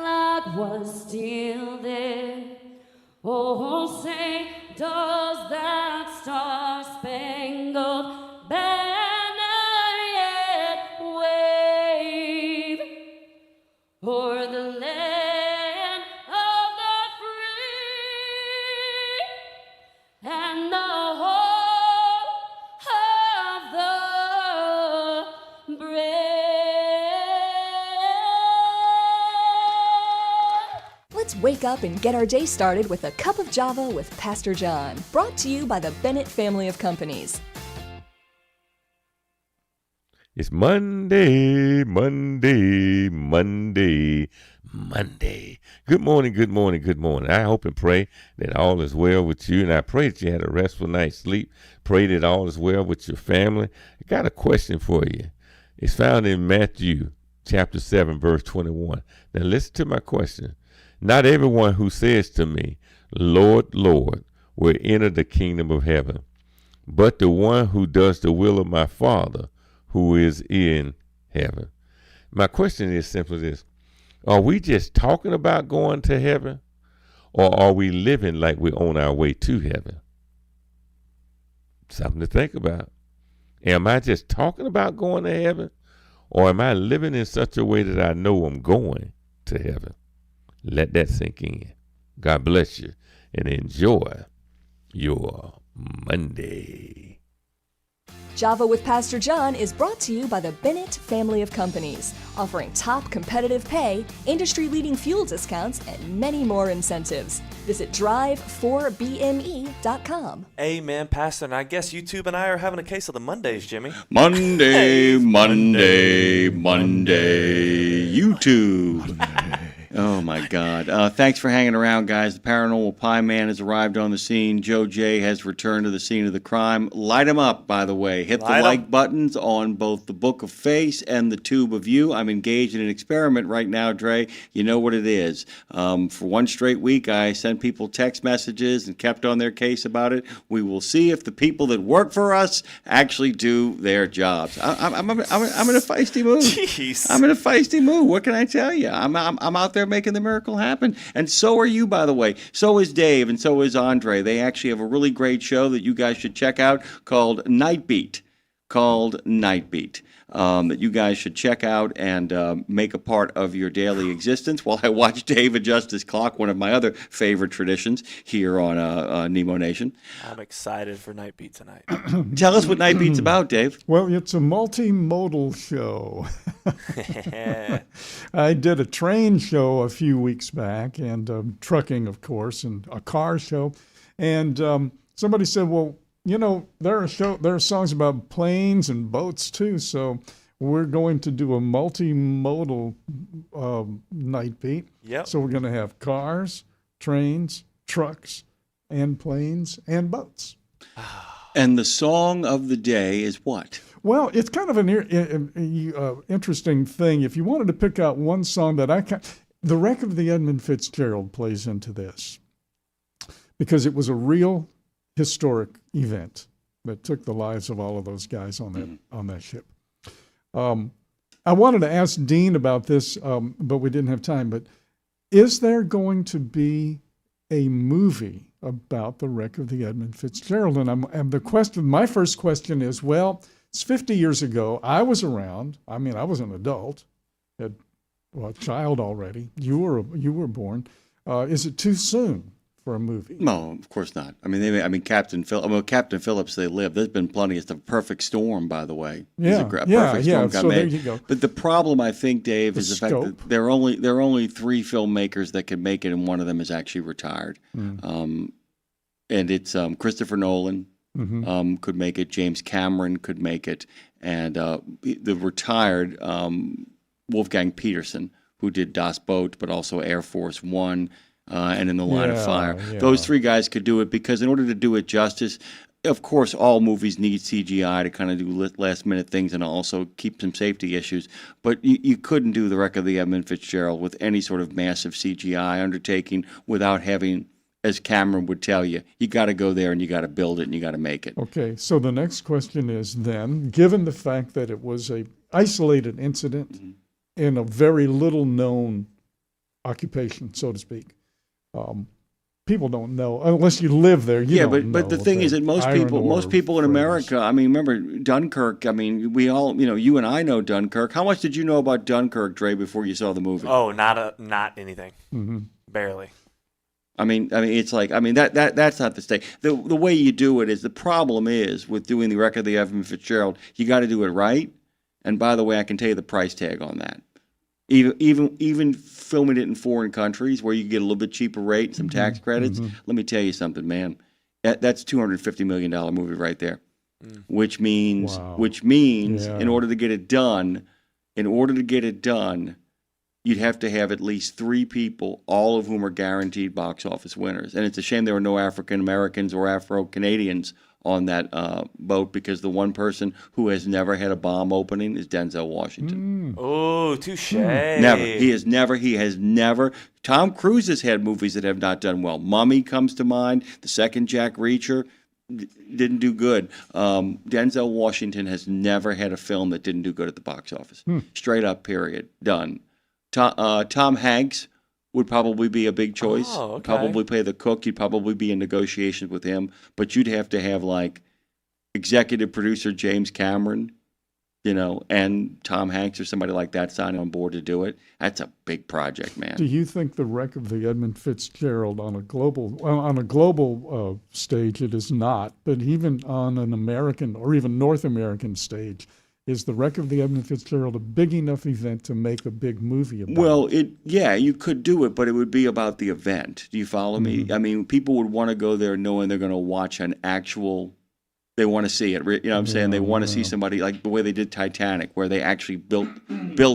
light was still there. Oh, say, does that star-spangled banner yet wave o'er the land of the free and the home of the brave? Let's wake up and get our day started with a cup of Java with Pastor John, brought to you by the Bennett family of companies. It's Monday, Monday, Monday, Monday. Good morning, good morning, good morning. I hope and pray that all is well with you, and I pray that you had a restful night's sleep. Pray that all is well with your family. I got a question for you. It's found in Matthew chapter 7, verse 21. Now listen to my question. Not everyone who says to me, Lord, Lord, will enter the kingdom of heaven, but the one who does the will of my Father who is in heaven. My question is simply this. Are we just talking about going to heaven, or are we living like we're on our way to heaven? Something to think about. Am I just talking about going to heaven, or am I living in such a way that I know I'm going to heaven? Let that sink in. God bless you, and enjoy your Monday. Java with Pastor John is brought to you by the Bennett family of companies, offering top competitive pay, industry-leading fuel discounts, and many more incentives. Visit drive4bme.com. Amen, Pastor. And I guess you two and I are having a case of the Mondays, Jimmy. Monday, Monday, Monday, YouTube. Oh, my God. Thanks for hanging around, guys. The Paranormal Pie Man has arrived on the scene. Joe J has returned to the scene of the crime. Light them up, by the way. Hit the like buttons on both the Book of Face and the Tube of You. I'm engaged in an experiment right now, Dre. You know what it is. For one straight week, I sent people text messages and kept on their case about it. We will see if the people that work for us actually do their jobs. I'm in a feisty mood. Jeez. I'm in a feisty mood. What can I tell you? I'm out there making the miracle happen. And so are you, by the way. So is Dave, and so is Andre. They actually have a really great show that you guys should check out called Night Beat. That you guys should check out and make a part of your daily existence while I watch Dave adjust his clock, one of my other favorite traditions here on Nemo Nation. I'm excited for Night Beat tonight. Tell us what Night Beat's about, Dave. Well, it's a multimodal show. I did a train show a few weeks back, and trucking, of course, and a car show. And somebody said, well, you know, there are songs about planes and boats too, so we're going to do a multimodal Night Beat. Yep. So we're going to have cars, trains, trucks, and planes and boats. And the song of the day is what? Well, it's kind of an interesting thing. If you wanted to pick out one song that the Wreck of the Edmund Fitzgerald plays into this, because it was a real historic event that took the lives of all of those guys on that ship. I wanted to ask Dean about this, but we didn't have time. But is there going to be a movie about the Wreck of the Edmund Fitzgerald? And my first question is, well, it's 50 years ago. I was around. I mean, I was an adult, a child already. You were born. Is it too soon for a movie? No, of course not. I mean, Captain Phillips, they live. There's been plenty. It's the perfect storm, by the way. Yeah, perfect storm got so made. there you go. But the problem, I think, Dave, is the fact scope. that there are only three filmmakers that can make it, and one of them is actually retired. And it's Christopher Nolan could make it. James Cameron could make it, and the retired Wolfgang Peterson, who did Das Boot, but also Air Force One. And In the Line of Fire. Yeah. Those three guys could do it because in order to do it justice, of course, all movies need CGI to kind of do last-minute things and also keep some safety issues. But you couldn't do the Wreck of the Edmund Fitzgerald with any sort of massive CGI undertaking without having, as Cameron would tell you, you got to go there and you got to build it and you got to make it. Okay, so the next question is then, given the fact that it was a isolated incident in a very little-known occupation, so to speak. People don't know unless you live there. But the thing is that most people in America. I mean, remember Dunkirk. I mean, we all, you and I know Dunkirk. How much did you know about Dunkirk, Dre, before you saw the movie? Oh, not anything. Mm-hmm. Barely. I mean, it's like, that's not the stake. The way you do it is, the problem is with doing the Wreck of the Edmund Fitzgerald, you got to do it right. And by the way, I can tell you the price tag on that. Even filming it in foreign countries where you get a little bit cheaper rate and some tax credits. Let me tell you something, man. That's $250 million movie right there. Which means in order to get it done, you'd have to have at least 3 people, all of whom are guaranteed box office winners. And it's a shame there were no African Americans or Afro Canadians on that boat, because the one person who has never had a bomb opening is Denzel Washington. Oh, touche. Never. He has never. Tom Cruise has had movies that have not done well. Mummy comes to mind. The second Jack Reacher didn't do good. Denzel Washington has never had a film that didn't do good at the box office. Straight up, period. Done. Tom Hanks would probably be a big choice. Oh, okay. Probably play the cook. You'd probably be in negotiations with him, but you'd have to have like executive producer James Cameron, and Tom Hanks or somebody like that signing on board to do it. That's a big project, man. Do you think the Wreck of the Edmund Fitzgerald on a global stage, it is not, but even on an American or even North American stage, is the Wreck of the Edmund Fitzgerald a big enough event to make a big movie about? Well, you could do it, but it would be about the event. Do you follow me? I mean, people would want to go there knowing they're going to watch an actual. They want to see it. You know what I'm saying? They want to see somebody like the way they did Titanic, where they actually built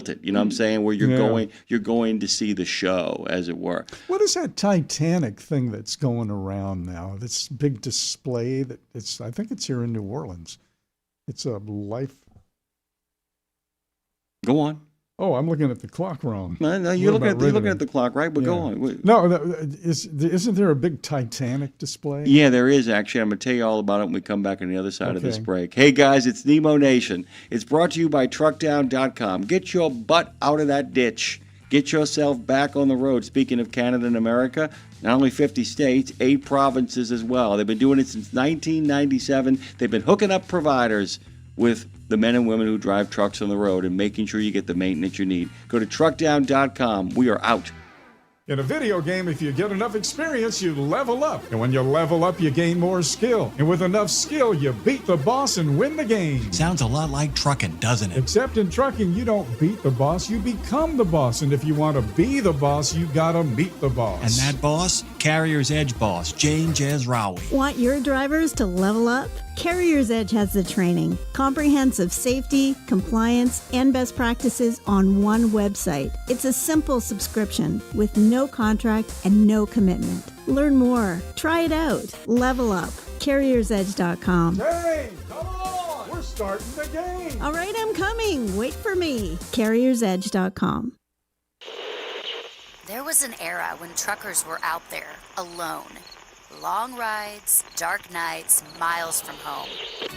it. You know what I'm saying? Where you're going to see the show, as it were. What is that Titanic thing that's going around now? This big display I think it's here in New Orleans. It's a life. Go on. Oh, I'm looking at the clock wrong. No, you're looking at the clock, right? But go on. No, isn't there a big Titanic display? Yeah, there is, actually. I'm going to tell you all about it when we come back on the other side of this break. Hey, guys, it's Nemo Nation. It's brought to you by TruckDown.com. Get your butt out of that ditch. Get yourself back on the road. Speaking of Canada and America, not only 50 states, 8 provinces as well. They've been doing it since 1997. They've been hooking up providers with the men and women who drive trucks on the road and making sure you get the maintenance you need. Go to truckdown.com. We are out. In a video game, if you get enough experience, you level up. And when you level up, you gain more skill. And with enough skill, you beat the boss and win the game. Sounds a lot like trucking, doesn't it? Except in trucking, you don't beat the boss, you become the boss. And if you want to be the boss, you gotta meet the boss. And that boss? Carrier's Edge boss, Jane Jezraoui. Want your drivers to level up? Carrier's Edge has the training, comprehensive safety, compliance, and best practices on one website. It's a simple subscription with no contract and no commitment. Learn more. Try it out. Level up. CarriersEdge.com. Hey, come on! We're starting the game! All right, I'm coming. Wait for me. CarriersEdge.com. There was an era when truckers were out there, alone. Long rides, dark nights, miles from home.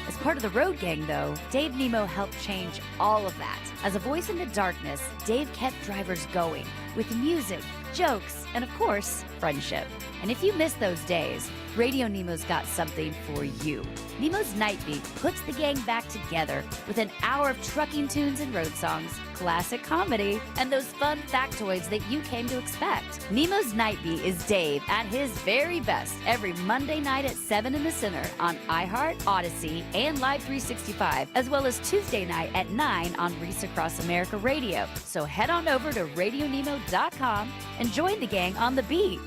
As part of the road gang, though, Dave Nemo helped change all of that. As a voice in the darkness, Dave kept drivers going with music, jokes, and of course, friendship. And if you miss those days, Radio Nemo's got something for you. Nemo's Night Beat puts the gang back together with an hour of trucking tunes and road songs, classic comedy, and those fun factoids that you came to expect. Nemo's Night Beat is Dave at his very best every Monday night at 7 in the Center on iHeart, Odyssey, and Live 365, as well as Tuesday night at 9 on Reese Across America Radio. So head on over to RadioNemo.com and join the gang on the beat.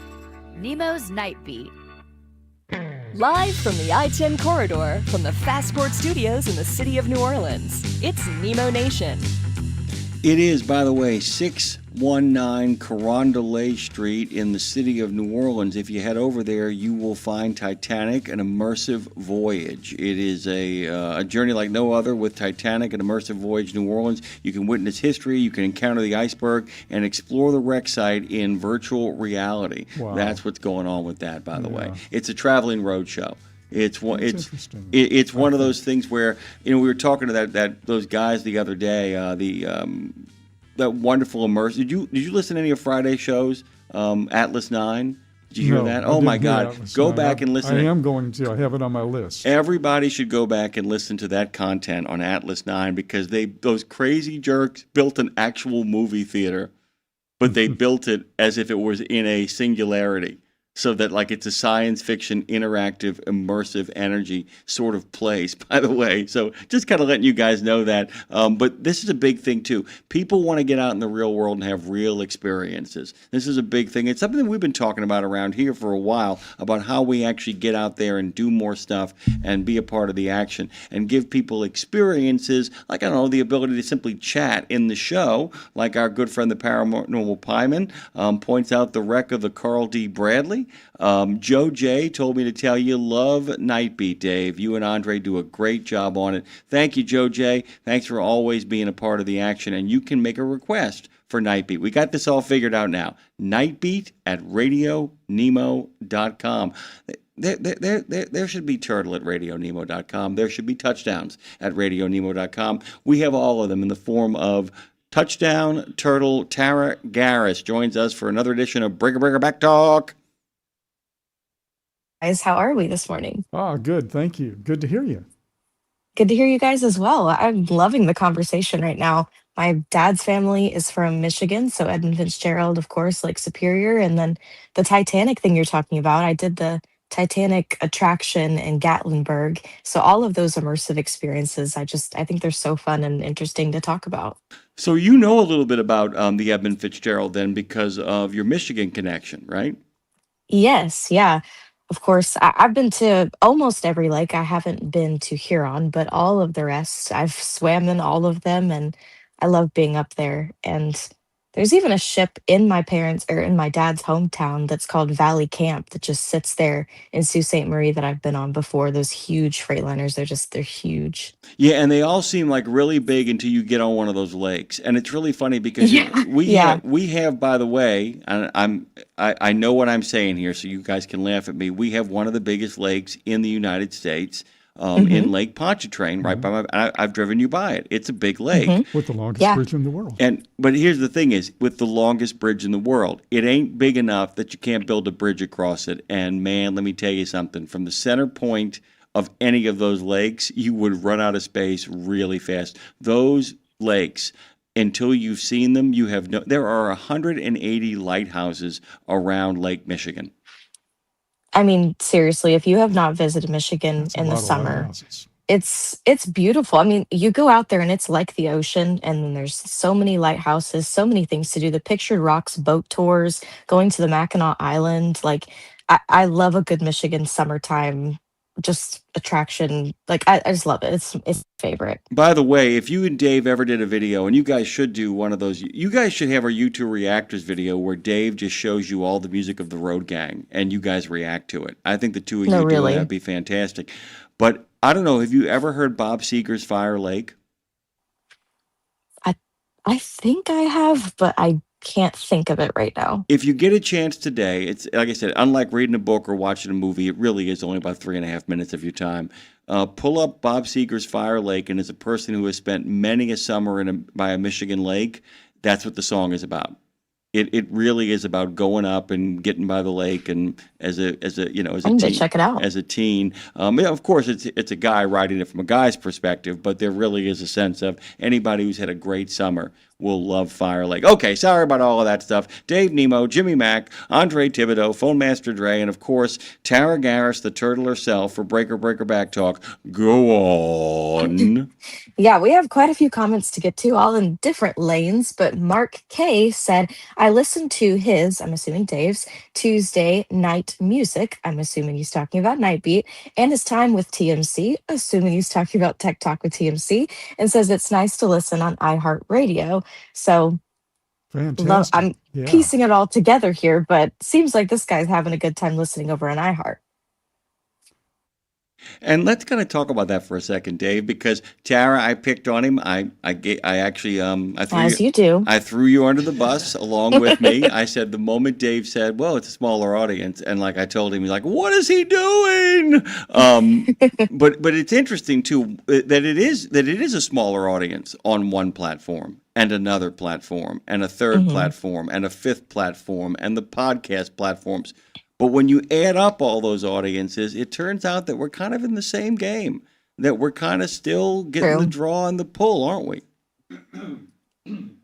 Nemo's Night Beat. Live from the I-10 corridor from the Fastport Studios in the city of New Orleans, it's Nemo Nation. It is, by the way, 619 Carondelet Street in the city of New Orleans. If you head over there, you will find Titanic, an immersive voyage. It is a journey like no other with Titanic, an immersive voyage New Orleans. You can witness history, you can encounter the iceberg, and explore the wreck site in virtual reality. Wow. That's what's going on with that, by the way. It's a traveling road show. It's one of those things where we were talking to those guys the other day, that wonderful immersive. Did you listen to any of Friday's shows? Atlas 9. Did you hear that? Oh my God! Go back and listen. I am going to. I have it on my list. Everybody should go back and listen to that content on Atlas 9 because those crazy jerks built an actual movie theater, but they built it as if it was in a singularity. So that like it's a science fiction, interactive, immersive energy sort of place, by the way. So just kind of letting you guys know that. But this is a big thing too. People want to get out in the real world and have real experiences. This is a big thing. It's something that we've been talking about around here for a while, about how we actually get out there and do more stuff and be a part of the action and give people experiences like, I don't know, the ability to simply chat in the show, like our good friend the Paranormal Pieman points out the wreck of the Carl D. Bradley. Joe J told me to tell you, love Nightbeat, Dave. You and Andre do a great job on it. Thank you, Joe J. Thanks for always being a part of the action. And you can make a request for Nightbeat. We got this all figured out now. Nightbeat at RadioNemo.com. There should be turtle at RadioNemo.com. There should be touchdowns at RadioNemo.com. We have all of them in the form of Touchdown Turtle. Tara Garris joins us for another edition of Breaker Back Talk. Guys, how are we this morning? Good. Thank you. Good to hear you. Good to hear you guys as well. I'm loving the conversation right now. My dad's family is from Michigan, so Edmund Fitzgerald, of course, Lake Superior, and then the Titanic thing you're talking about. I did the Titanic attraction in Gatlinburg, so all of those immersive experiences, I think they're so fun and interesting to talk about. So you know a little bit about the Edmund Fitzgerald then because of your Michigan connection, right? Yes, yeah. Of course, I've been to almost every lake. I haven't been to Huron, but all of the rest, I've swam in all of them, and I love being up there. And there's even a ship in my dad's hometown that's called Valley Camp that just sits there in Sault Ste. Marie that I've been on before. Those huge freightliners, they're huge. Yeah, and they all seem like really big until you get on one of those lakes. And it's really funny because we have, by the way, and I know what I'm saying here, so you guys can laugh at me. We have one of the biggest lakes in the United States. In Lake Pontchartrain, right by I've driven you by it. It's a big lake. With the longest bridge in the world. But here's the thing is, with the longest bridge in the world, it ain't big enough that you can't build a bridge across it. And man, let me tell you something. From the center point of any of those lakes, you would run out of space really fast. Those lakes, until you've seen them, there are 180 lighthouses around Lake Michigan. I mean, seriously, if you have not visited Michigan in the summer, it's beautiful. I mean, you go out there and it's like the ocean, and then there's so many lighthouses, so many things to do. The Pictured Rocks boat tours, going to the Mackinac Island. Like, I love a good Michigan summertime just attraction. Like, I just love it. It's my favorite. By the way, if you and Dave ever did a video, and you guys should do one of those, you guys should have our U2 Reactors video where Dave just shows you all the music of the Road Gang and you guys react to it. I think the two of you do it. That'd be fantastic. But I don't know, have you ever heard Bob Seger's Fire Lake? I think I have, but I can't think of it right now. If you get a chance today, it's like I said, unlike reading a book or watching a movie, it really is only about 3.5 minutes of your time. Pull up Bob Seger's Fire Lake, and as a person who has spent many a summer by a Michigan lake, that's what the song is about. It really is about going up and getting by the lake, and as a teen, check it out. As a teen, of course it's a guy writing it from a guy's perspective, but there really is a sense of anybody who's had a great summer will love Fire Lake. Okay, sorry about all of that stuff. Dave Nemo, Jimmy Mack, Andre Thibodeau, Phone Master Dre, and of course Tara Garris, the turtle herself, for Breaker Back Talk. Go on. Yeah, we have quite a few comments to get to, all in different lanes, but Mark K said, I listened to his, I'm assuming Dave's, Tuesday night music, I'm assuming he's talking about Nightbeat, and his time with TMC, assuming he's talking about Tech Talk with TMC, and says it's nice to listen on iHeartRadio. So fantastic. I'm piecing it all together here, but seems like this guy's having a good time listening over on iHeart. And let's kind of talk about that for a second, Dave, because Tara, I picked on him. I actually As you do. I threw you under the bus along with me. I said the moment Dave said, "Well, it's a smaller audience," and like I told him, he's like, "What is he doing?" But it's interesting too that it is a smaller audience on one platform and another platform and a third platform and a fifth platform and the podcast platforms. But when you add up all those audiences, it turns out that we're kind of in the same game, that we're kind of still getting the draw and the pull, aren't we?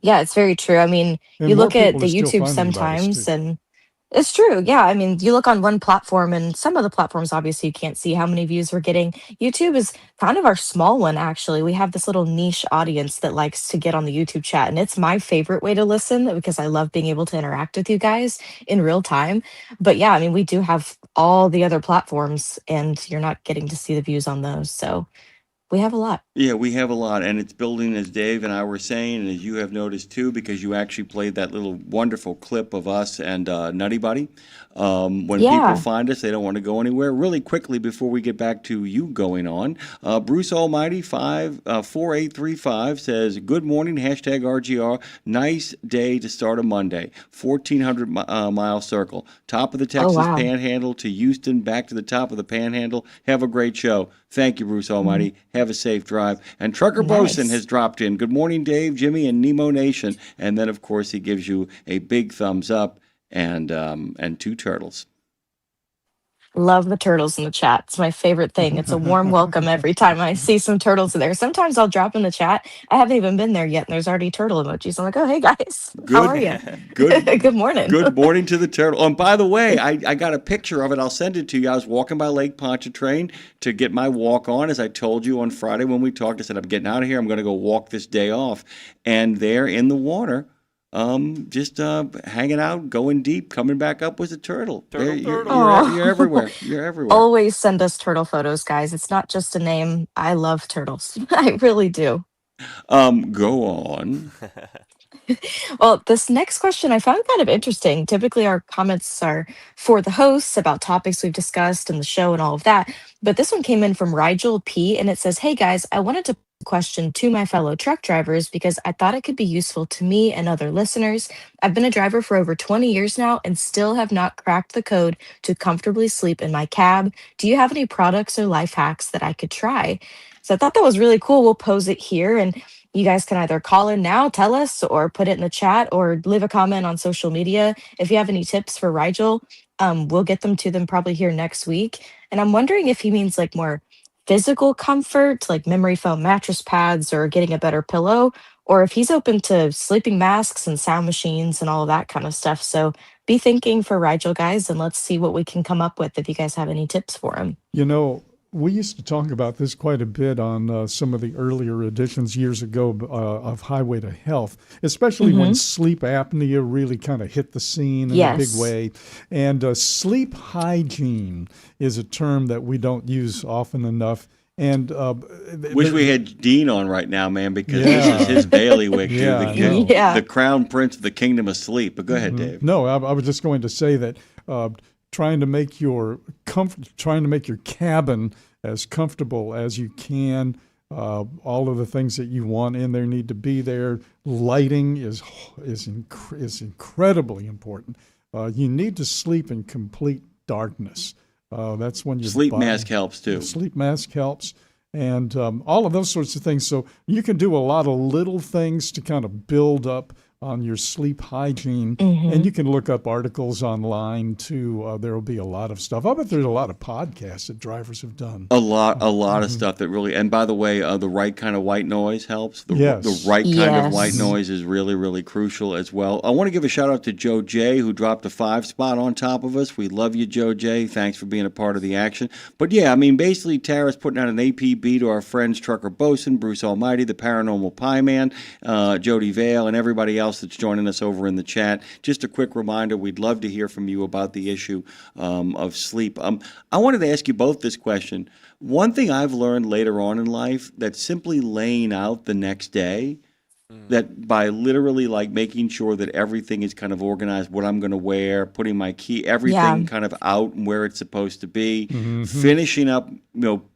Yeah, it's very true. I mean, And you more look at people the are still YouTube finding about us, sometimes too. and it's true. Yeah. I mean, you look on one platform and some of the platforms, obviously, you can't see how many views we're getting. YouTube is kind of our small one, actually. We have this little niche audience that likes to get on the YouTube chat. And it's my favorite way to listen because I love being able to interact with you guys in real time. But yeah, I mean, we do have all the other platforms and you're not getting to see the views on those. So we have a lot. Yeah, we have a lot, and it's building, as Dave and I were saying, and as you have noticed too, because you actually played that little wonderful clip of us and Nutty Buddy. When people Yeah. find us, they don't want to go anywhere. Really quickly before we get back to you going on, Bruce Almighty 4835 says, "Good morning, hashtag RGR. Nice day to start a Monday. 1,400 mile circle, top of the Oh, Texas wow. Panhandle to Houston, back to the top of the Panhandle. Have a great show. Thank you, Bruce Almighty. Have a safe drive." And Trucker Bosun Nice. has dropped in. Good morning, Dave, Jimmy, and Nemo Nation. And then, of course, he gives you a big thumbs up and 2 turtles. Love the turtles in the chat. It's my favorite thing. It's a warm welcome every time I see some turtles in there. Sometimes I'll drop in the chat. I haven't even been there yet, and there's already turtle emojis. I'm like, oh, hey guys, how are you? Good, Good morning. good morning to the turtle. Oh, and by the way, I got a picture of it. I'll send it to you. I was walking by Lake Pontchartrain to get my walk on, as I told you on Friday when we talked. I said, I'm getting out of here. I'm going to go walk this day off. And there in the water, just hanging out, going deep, coming back up was a turtle. You're everywhere. You're everywhere. Always send us turtle photos, guys. It's not just a name. I love turtles. I really do. Go on. Well, this next question I found kind of interesting. Typically, our comments are for the hosts about topics we've discussed in the show and all of that. But this one came in from Rigel P, and it says, "Hey guys, I wanted to question to my fellow truck drivers because I thought it could be useful to me and other listeners. I've been a driver for over 20 years now and still have not cracked the code to comfortably sleep in my cab. Do you have any products or life hacks that I could try?" So I thought that was really cool. We'll pose it here and you guys can either call in now, tell us, or put it in the chat, or leave a comment on social media. If you have any tips for Rigel, we'll get them to them probably here next week. And I'm wondering if he means like more physical comfort, like memory foam mattress pads or getting a better pillow, or if he's open to sleeping masks and sound machines and all of that kind of stuff. So be thinking for Rigel, guys, and let's see what we can come up with if you guys have any tips for him. You know, we used to talk about this quite a bit on some of the earlier editions years ago of Highway to Health, especially when sleep apnea really kind of hit the scene in a big way. And sleep hygiene is a term that we don't use often enough. And wish we had Dean on right now, man, because this is his bailiwick, the crown prince of the kingdom of sleep. But go ahead, Dave. No, I was just going to say that trying to make your cabin as comfortable as you can. All of the things that you want in there need to be there. Lighting is incredibly important. You need to sleep in complete darkness. That's when your sleep mask helps too. Sleep mask helps, and all of those sorts of things. So you can do a lot of little things to kind of build up on your sleep hygiene, and you can look up articles online too. There will be a lot of stuff. I bet there's a lot of podcasts that drivers have done. A lot of stuff that really. And by the way, the right kind of white noise helps. The right kind of white noise is really, really crucial as well. I want to give a shout out to Joe J, who dropped a 5 spot on top of us. We love you, Joe J. Thanks for being a part of the action. But yeah, I mean, basically, Tara's putting out an APB to our friends Trucker Bosun, Bruce Almighty, the Paranormal Pie Man, Jody Vale, and everybody else that's joining us over in the chat. Just a quick reminder, we'd love to hear from you about the issue of sleep. I wanted to ask you both this question. One thing I've learned later on in life, that simply laying out the next day that by literally like making sure that everything is kind of organized, what I'm going to wear, putting my key, everything kind of out and where it's supposed to be, finishing up,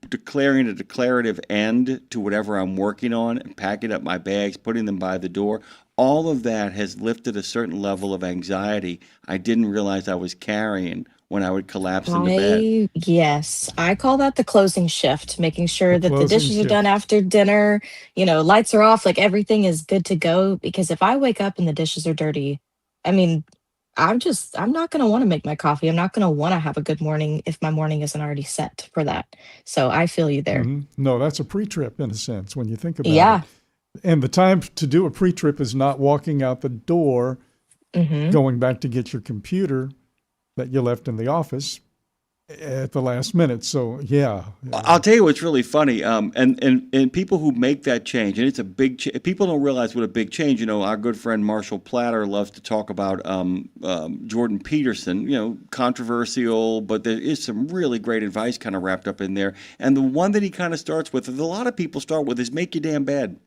declaring a declarative end to whatever I'm working on, and packing up my bags, putting them by the door. All of that has lifted a certain level of anxiety I didn't realize I was carrying when I would collapse into bed. Yes, I call that the closing shift, making sure that the dishes are done after dinner, lights are off, like everything is good to go. Because if I wake up and the dishes are dirty, I mean, I'm not going to want to make my coffee. I'm not going to want to have a good morning if my morning isn't already set for that. So I feel you there. No, that's a pre-trip in a sense when you think about it. And the time to do a pre-trip is not walking out the door, going back to get your computer that you left in the office at the last minute. So, yeah. I'll tell you what's really funny. And people who make that change, and it's a big people don't realize what a big change. Our good friend Marshall Platter loves to talk about Jordan Peterson, controversial, but there is some really great advice kind of wrapped up in there. And the one that he kind of starts with, that a lot of people start with, is make your damn bed.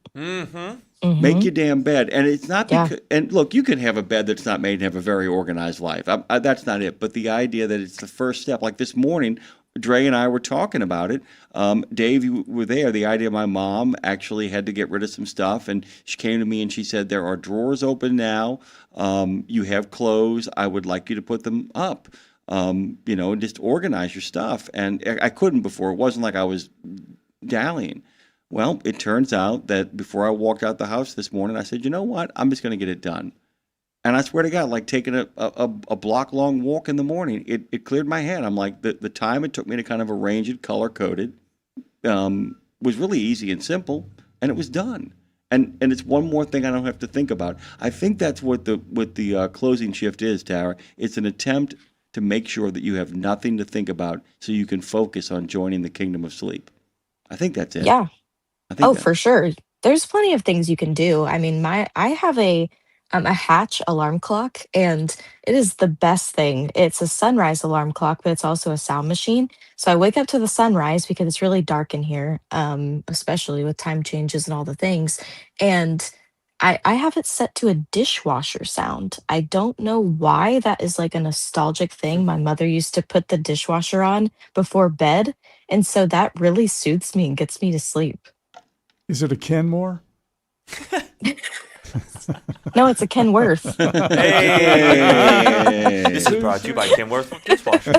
Make your damn bed. And it's not because, and look, you can have a bed that's not made and have a very organized life. That's not it. But the idea that it's the first step, like this morning, Dre and I were talking about it. Dave, you were there. The idea, my mom actually had to get rid of some stuff, and she came to me and she said, there are drawers open now. You have clothes. I would like you to put them up, and just organize your stuff. And I couldn't before. It wasn't like I was dallying. Well, it turns out that before I walked out the house this morning, I said, you know what? I'm just going to get it done. And I swear to God, like taking a block-long walk in the morning, it cleared my head. I'm like, the time it took me to kind of arrange it, color-coded, was really easy and simple, and it was done. And it's one more thing I don't have to think about. I think that's what the closing shift is, Tara. It's an attempt to make sure that you have nothing to think about so you can focus on joining the kingdom of sleep. I think that's it. Yeah. For sure. There's plenty of things you can do. I mean, I have a Hatch alarm clock, and it is the best thing. It's a sunrise alarm clock, but it's also a sound machine. So I wake up to the sunrise because it's really dark in here, especially with time changes and all the things. And I have it set to a dishwasher sound. I don't know why that is like a nostalgic thing. My mother used to put the dishwasher on before bed, and so that really soothes me and gets me to sleep. Is it a Kenmore? No, it's a Kenworth. Hey! This is brought to you by Kenworth Dishwasher.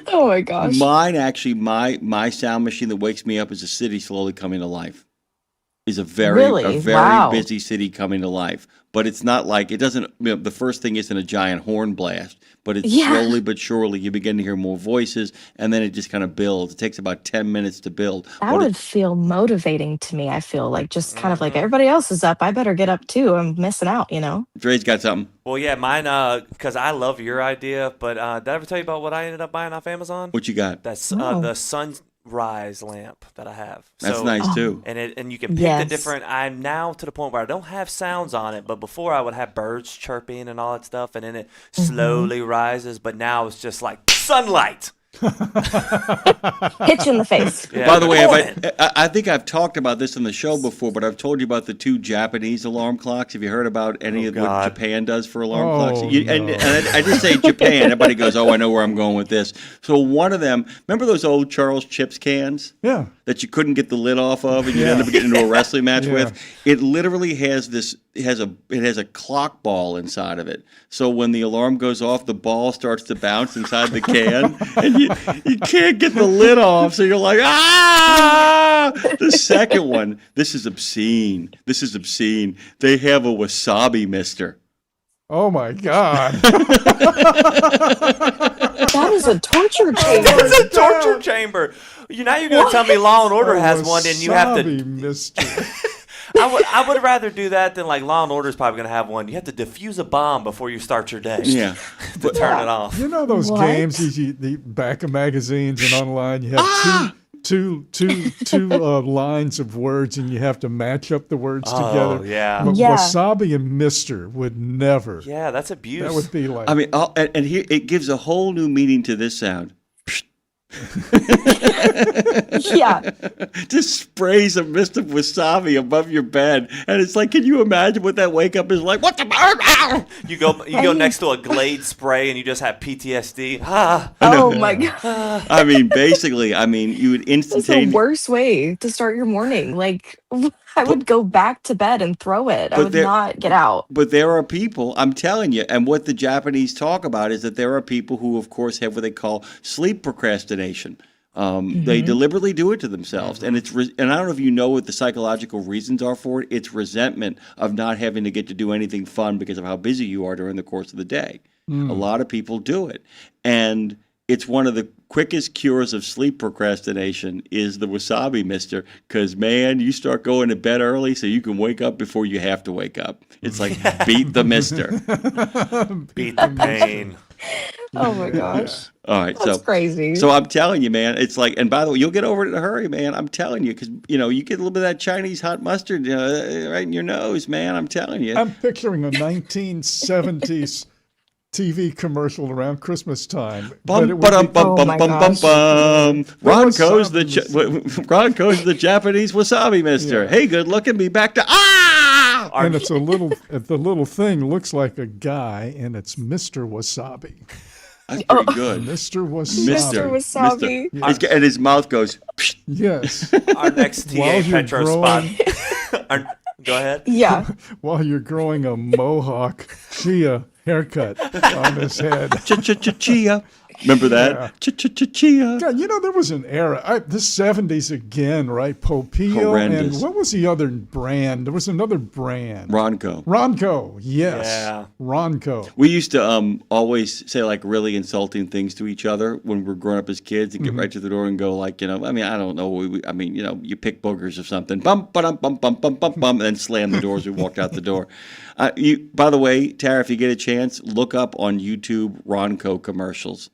Oh my gosh. Mine actually, my sound machine that wakes me up is a city slowly coming to life. Is a very busy city coming to life. But it's not like, it doesn't, the first thing isn't a giant horn blast, but it's slowly but surely you begin to hear more voices, and then it just kind of builds. It takes about 10 minutes to build. That would feel motivating to me. I feel like just kind of like everybody else is up. I better get up too. I'm missing out, Dre's got something. Well, yeah, mine, because I love your idea, but did I ever tell you about what I ended up buying off Amazon? What you got? That's the sunrise lamp that I have. That's nice too. And you can pick the different. I'm now to the point where I don't have sounds on it, but before I would have birds chirping and all that stuff, and then it slowly rises. But now it's just like sunlight. Hit you in the face. Yeah. By the way, I think I've talked about this on the show before, but I've told you about the 2 Japanese alarm clocks. Have you heard about any of what Japan does for alarm clocks? And I just say Japan. Everybody goes, oh, I know where I'm going with this. So one of them, remember those old Charles Chips cans? Yeah. That you couldn't get the lid off of, and you end up getting into a wrestling match with. It literally has this. It has a clock ball inside of it. So when the alarm goes off, the ball starts to bounce inside the can, and you can't get the lid off. So you're like, ah! The second one, this is obscene. They have a wasabi mister. Oh my God. That is a torture chamber. It's a torture chamber. Now you're going to tell me Law and Order has one, and you have to. Mister. I would rather do that than like Law and Order is probably going to have one. You have to defuse a bomb before you start your day. Yeah. to turn it off. You know those games, the back of magazines and online, you have two lines of words, and you have to match up the words together. Yeah. But wasabi and mister would never. Yeah, that's abuse. That would be like. I mean, and here it gives a whole new meaning to this sound. Yeah. Just sprays a mist of wasabi above your bed, and it's like, can you imagine what that wake up is like? What the? You go next to a Glade spray and you just have PTSD. Oh my god. I mean, basically, you would That's the instantaneously. worst way to start your morning. Like, I would go back to bed and throw it. I would not get out. But there are people, I'm telling you, and what the Japanese talk about is that there are people who, of course, have what they call sleep procrastination. They deliberately do it to themselves, and and I don't know if you know what the psychological reasons are for it. It's resentment of not having to get to do anything fun because of how busy you are during the course of the day. A lot of people do it, and it's one of the quickest cures of sleep procrastination is the wasabi mister, because, man, you start going to bed early so you can wake up before you have to wake up. It's like beat the mister. Beat the pain. Oh my gosh. All right, That's crazy. So I'm telling you, man, it's like, and by the way, you'll get over it in a hurry, man. I'm telling you, because you get a little bit of that Chinese hot mustard right in your nose, man. I'm telling you. I'm picturing a 1970s TV commercial around Christmas time. Ronco's the Japanese wasabi mister. Yeah. Hey, good looking, be back to And it's the little thing looks like a guy, and it's Mr. Wasabi. That's pretty good. Mr. Wasabi. Mr. Wasabi. Mister. And his mouth goes. Psh. Yes. Our next TA Petro spot. Go ahead. Yeah. While you're growing a mohawk chia haircut on his head. Chia. Remember that? Chia. God, there was an era. The 70s again, right? Popio. Horrendous. And what was the other brand? There was another brand. Ronco. Yes. Yeah. Ronco. We used to always say like really insulting things to each other when we were growing up as kids and get right to the door and go like, I don't know. You pick boogers or something. Bump, ba-dum, bump, bump, bump, bump, bump, and then slam the doors. We walked out the door. By the way, Tara, if you get a chance, look up on YouTube Ronco commercials.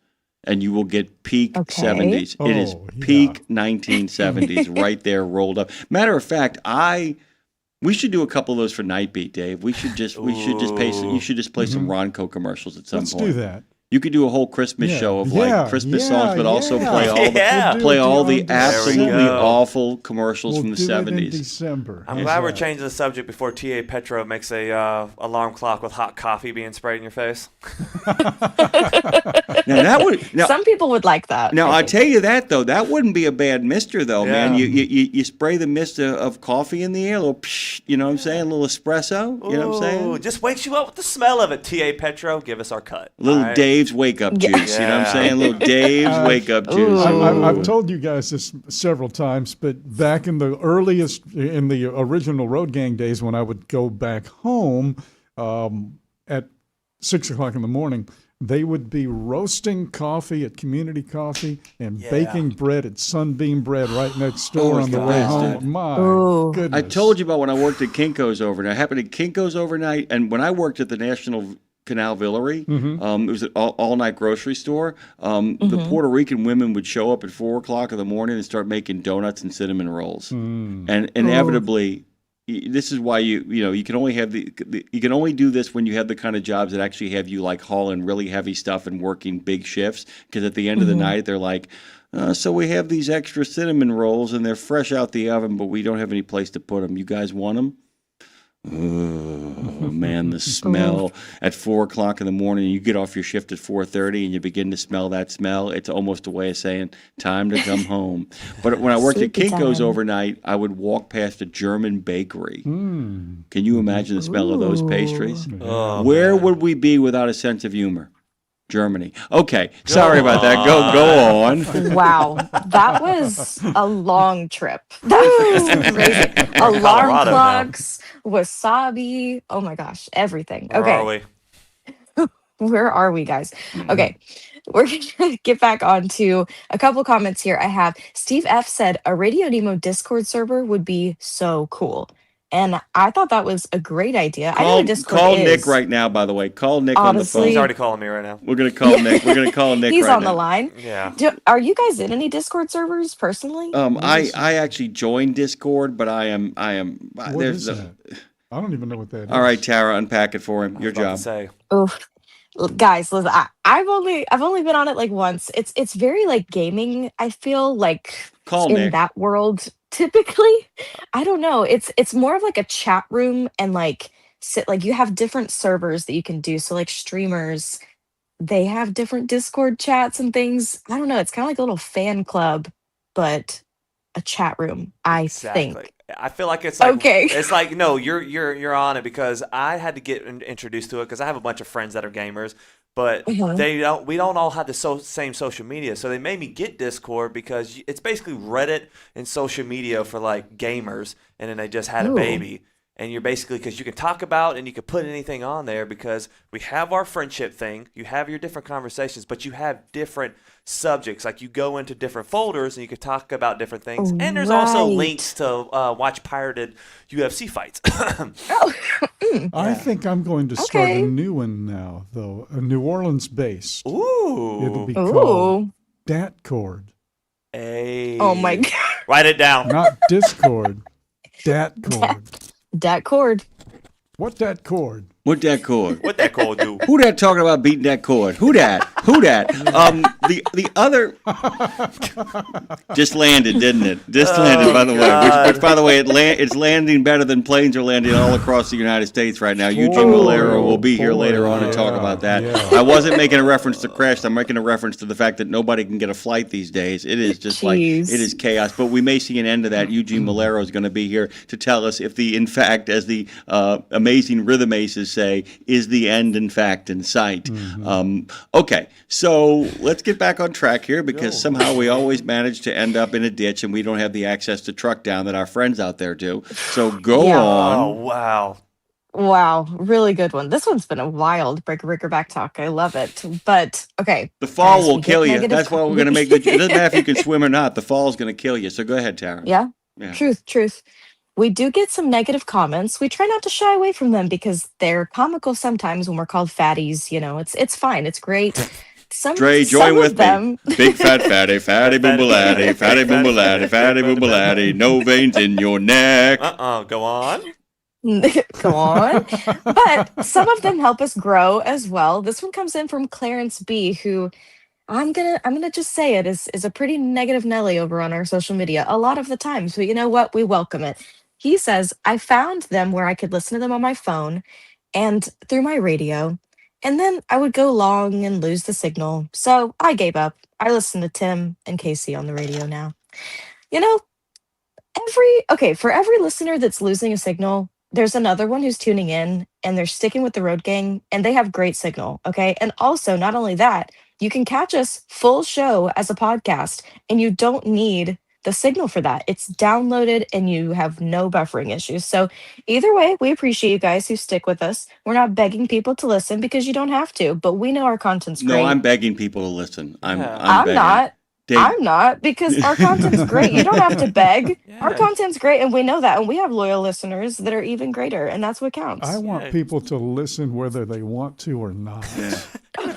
And you will get peak 70s. It is peak 1970s right there rolled up. Matter of fact, we should do a couple of those for Nightbeat, Dave. You should just play some Ronco commercials at some point. Let's do that. You could do a whole Christmas show of Christmas songs, but also play all the absolutely awful commercials from the 70s. In December. I'm glad we're changing the subject before TA Petro makes a alarm clock with hot coffee being sprayed in your face. Some people would like that. Now I tell you that though, that wouldn't be a bad mister though, man. You spray the mist of coffee in the air, a little psh, you know what I'm saying, a little espresso. You know what I'm saying? Just wakes you up with the smell of it. TA Petro, give us our cut. Little Dave's wake up juice. You know what I'm saying? Little Dave's wake up juice. I've told you guys this several times, but back in the original Road Gang days, when I would go back home at 6 o'clock in the morning, they would be roasting coffee at Community Coffee and baking bread at Sunbeam Bread right next door on the way home. My goodness. I told you about when I worked at Kinko's overnight. I happened at Kinko's overnight, and when I worked at the National Canal Villery, it was an all-night grocery store. The Puerto Rican women would show up at 4 o'clock in the morning and start making donuts and cinnamon rolls. And inevitably, this is why you can only have you can only do this when you have the kind of jobs that actually have you like hauling really heavy stuff and working big shifts. Because at the end of the night, they're like, so we have these extra cinnamon rolls and they're fresh out the oven, but we don't have any place to put them. You guys want them? Oh man, the smell at 4 o'clock in the morning. You get off your shift at 4:30 and you begin to smell that smell. It's almost a way of saying time to come home. But when I worked at Kinko's overnight, I would walk past a German bakery. Can you imagine the smell of those pastries? Where would we be without a sense of humor? Germany. Okay, sorry about that. Go on. Wow, that was a long trip. That was crazy. Alarm clocks, wasabi. Oh my gosh, everything. Okay. Where are we? Where are we, guys? Okay. We're going to get back on to a couple comments here. I have Steve F. said a RadioNemo Discord server would be so cool. And I thought that was a great idea. I know Discord call Nick right now, by the way. Call Nick on the phone. He's already calling me right now. We're going to call Nick. We're going to call Nick He's right now. on the line. Yeah. Are you guys in any Discord servers personally? I actually joined Discord, but I am. What is that? I don't even know what that is. All right, Tara, unpack it for him. Your job. Oof. Guys, listen, I've only been on it like once. It's very like gaming, I feel like Call in Nick. that world typically. I don't know. It's more of like a chat room and like sit like you have different servers that you can do. So like streamers, they have different Discord chats and things. I don't know. It's kind of like a little fan club, but a chat room, I Exactly. think. I feel like it's like Okay. it's like no, you're on it because I had to get introduced to it because I have a bunch of friends that are gamers, but Uh-huh. we don't all have the same social media, so they made me get Discord because it's basically Reddit and social media for like gamers, and then they just had a Ooh. baby. And you're basically because you can talk about and you can put anything on there because we have our friendship thing. You have your different conversations, but you have different subjects. Like you go into different folders and you can talk about different things. And there's also Right. links to watch pirated UFC fights. Oh. I think I'm going to start Okay. a new one now, though, a New Orleans based. Ooh. It'll be called Ooh. Datcord. Hey. Oh my god. Write it down. Not Discord. Datcord. Dat cord. What that chord? What that chord? What that code do? Who that talking about beating that chord? Who that? Who that? The other just landed, didn't it? Just landed, by the way. Which by the way, it's landing better than planes are landing all across the United States right now. Eugene Valero will be here later on to talk about that. Yeah. I wasn't making a reference to crash. I'm making a reference to the fact that nobody can get a flight these days. It is just like it Jeez. is chaos. But we may see an end to that. Eugene Valero is going to be here to tell us if in fact, as the amazing rhythm aces say, is the end in fact in sight. Okay, so let's get back on track here because somehow we always manage to end up in a ditch and we don't have the access to truck down that our friends out there do. So go Yeah. Oh, on. wow. Wow, really good one. This one's been a wild breaker back talk. I love it. But okay. The fall Guys, will we get kill you. negative That's why we're going to make it doesn't matter if you can swim or not. The fall is going to kill you. So go ahead, Tara. Yeah. Yeah. Truth. We do get some negative comments. We try not to shy away from them because they're comical sometimes when we're called fatties. You know, it's fine. It's great. Dre, Some join of with them, me. Big fat fatty, fatty boombalatti, fatty boombalatti, fatty boombalatti, no veins in your neck. Go on. Go on. But some of them help us grow as well. This one comes in from Clarence B, who I'm gonna just say it is a pretty negative Nelly over on our social media a lot of the times. But you know what? We welcome it. He says, I found them where I could listen to them on my phone and through my radio. And then I would go long and lose the signal. So I gave up. I listen to Tim and Casey on the radio now. You know, for every listener that's losing a signal, there's another one who's tuning in and they're sticking with the road gang and they have great signal. Okay. And also, not only that, you can catch us full show as a podcast and you don't need the signal for that. It's downloaded and you have no buffering issues. So either way, we appreciate you guys who stick with us. We're not begging people to listen because you don't have to, but we know our content's great. No, I'm begging people to listen. I'm I'm begging. not. Dave- I'm not because our content's great. You don't have to beg. Our content's great and we know that. And we have loyal listeners that are even greater. And that's what counts. I want people to listen whether they want to or not.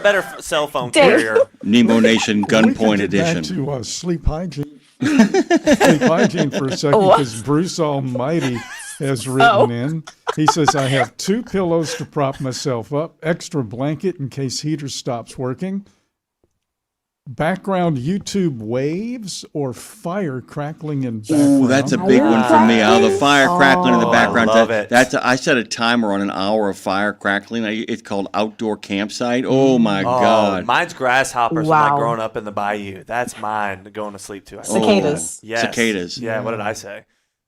Better cell phone Dave. carrier. Nemo Nation We could Gunpoint get back Edition. to sleep hygiene. Sleep hygiene for a second What? because Bruce Almighty has written in. He says, I have 2 pillows to prop myself up, extra blanket in case heater stops working, background YouTube waves, or fire crackling in background. Ooh, that's a big one for me. The fire crackling in the Oh, background. I love it. I set a timer on an hour of fire crackling. It's called outdoor campsite. Oh my God. Mine's grasshoppers when I Wow. growing up in the bayou. That's mine going to sleep to. I think. Cicadas. Yes. Cicadas. Yeah, what did I say?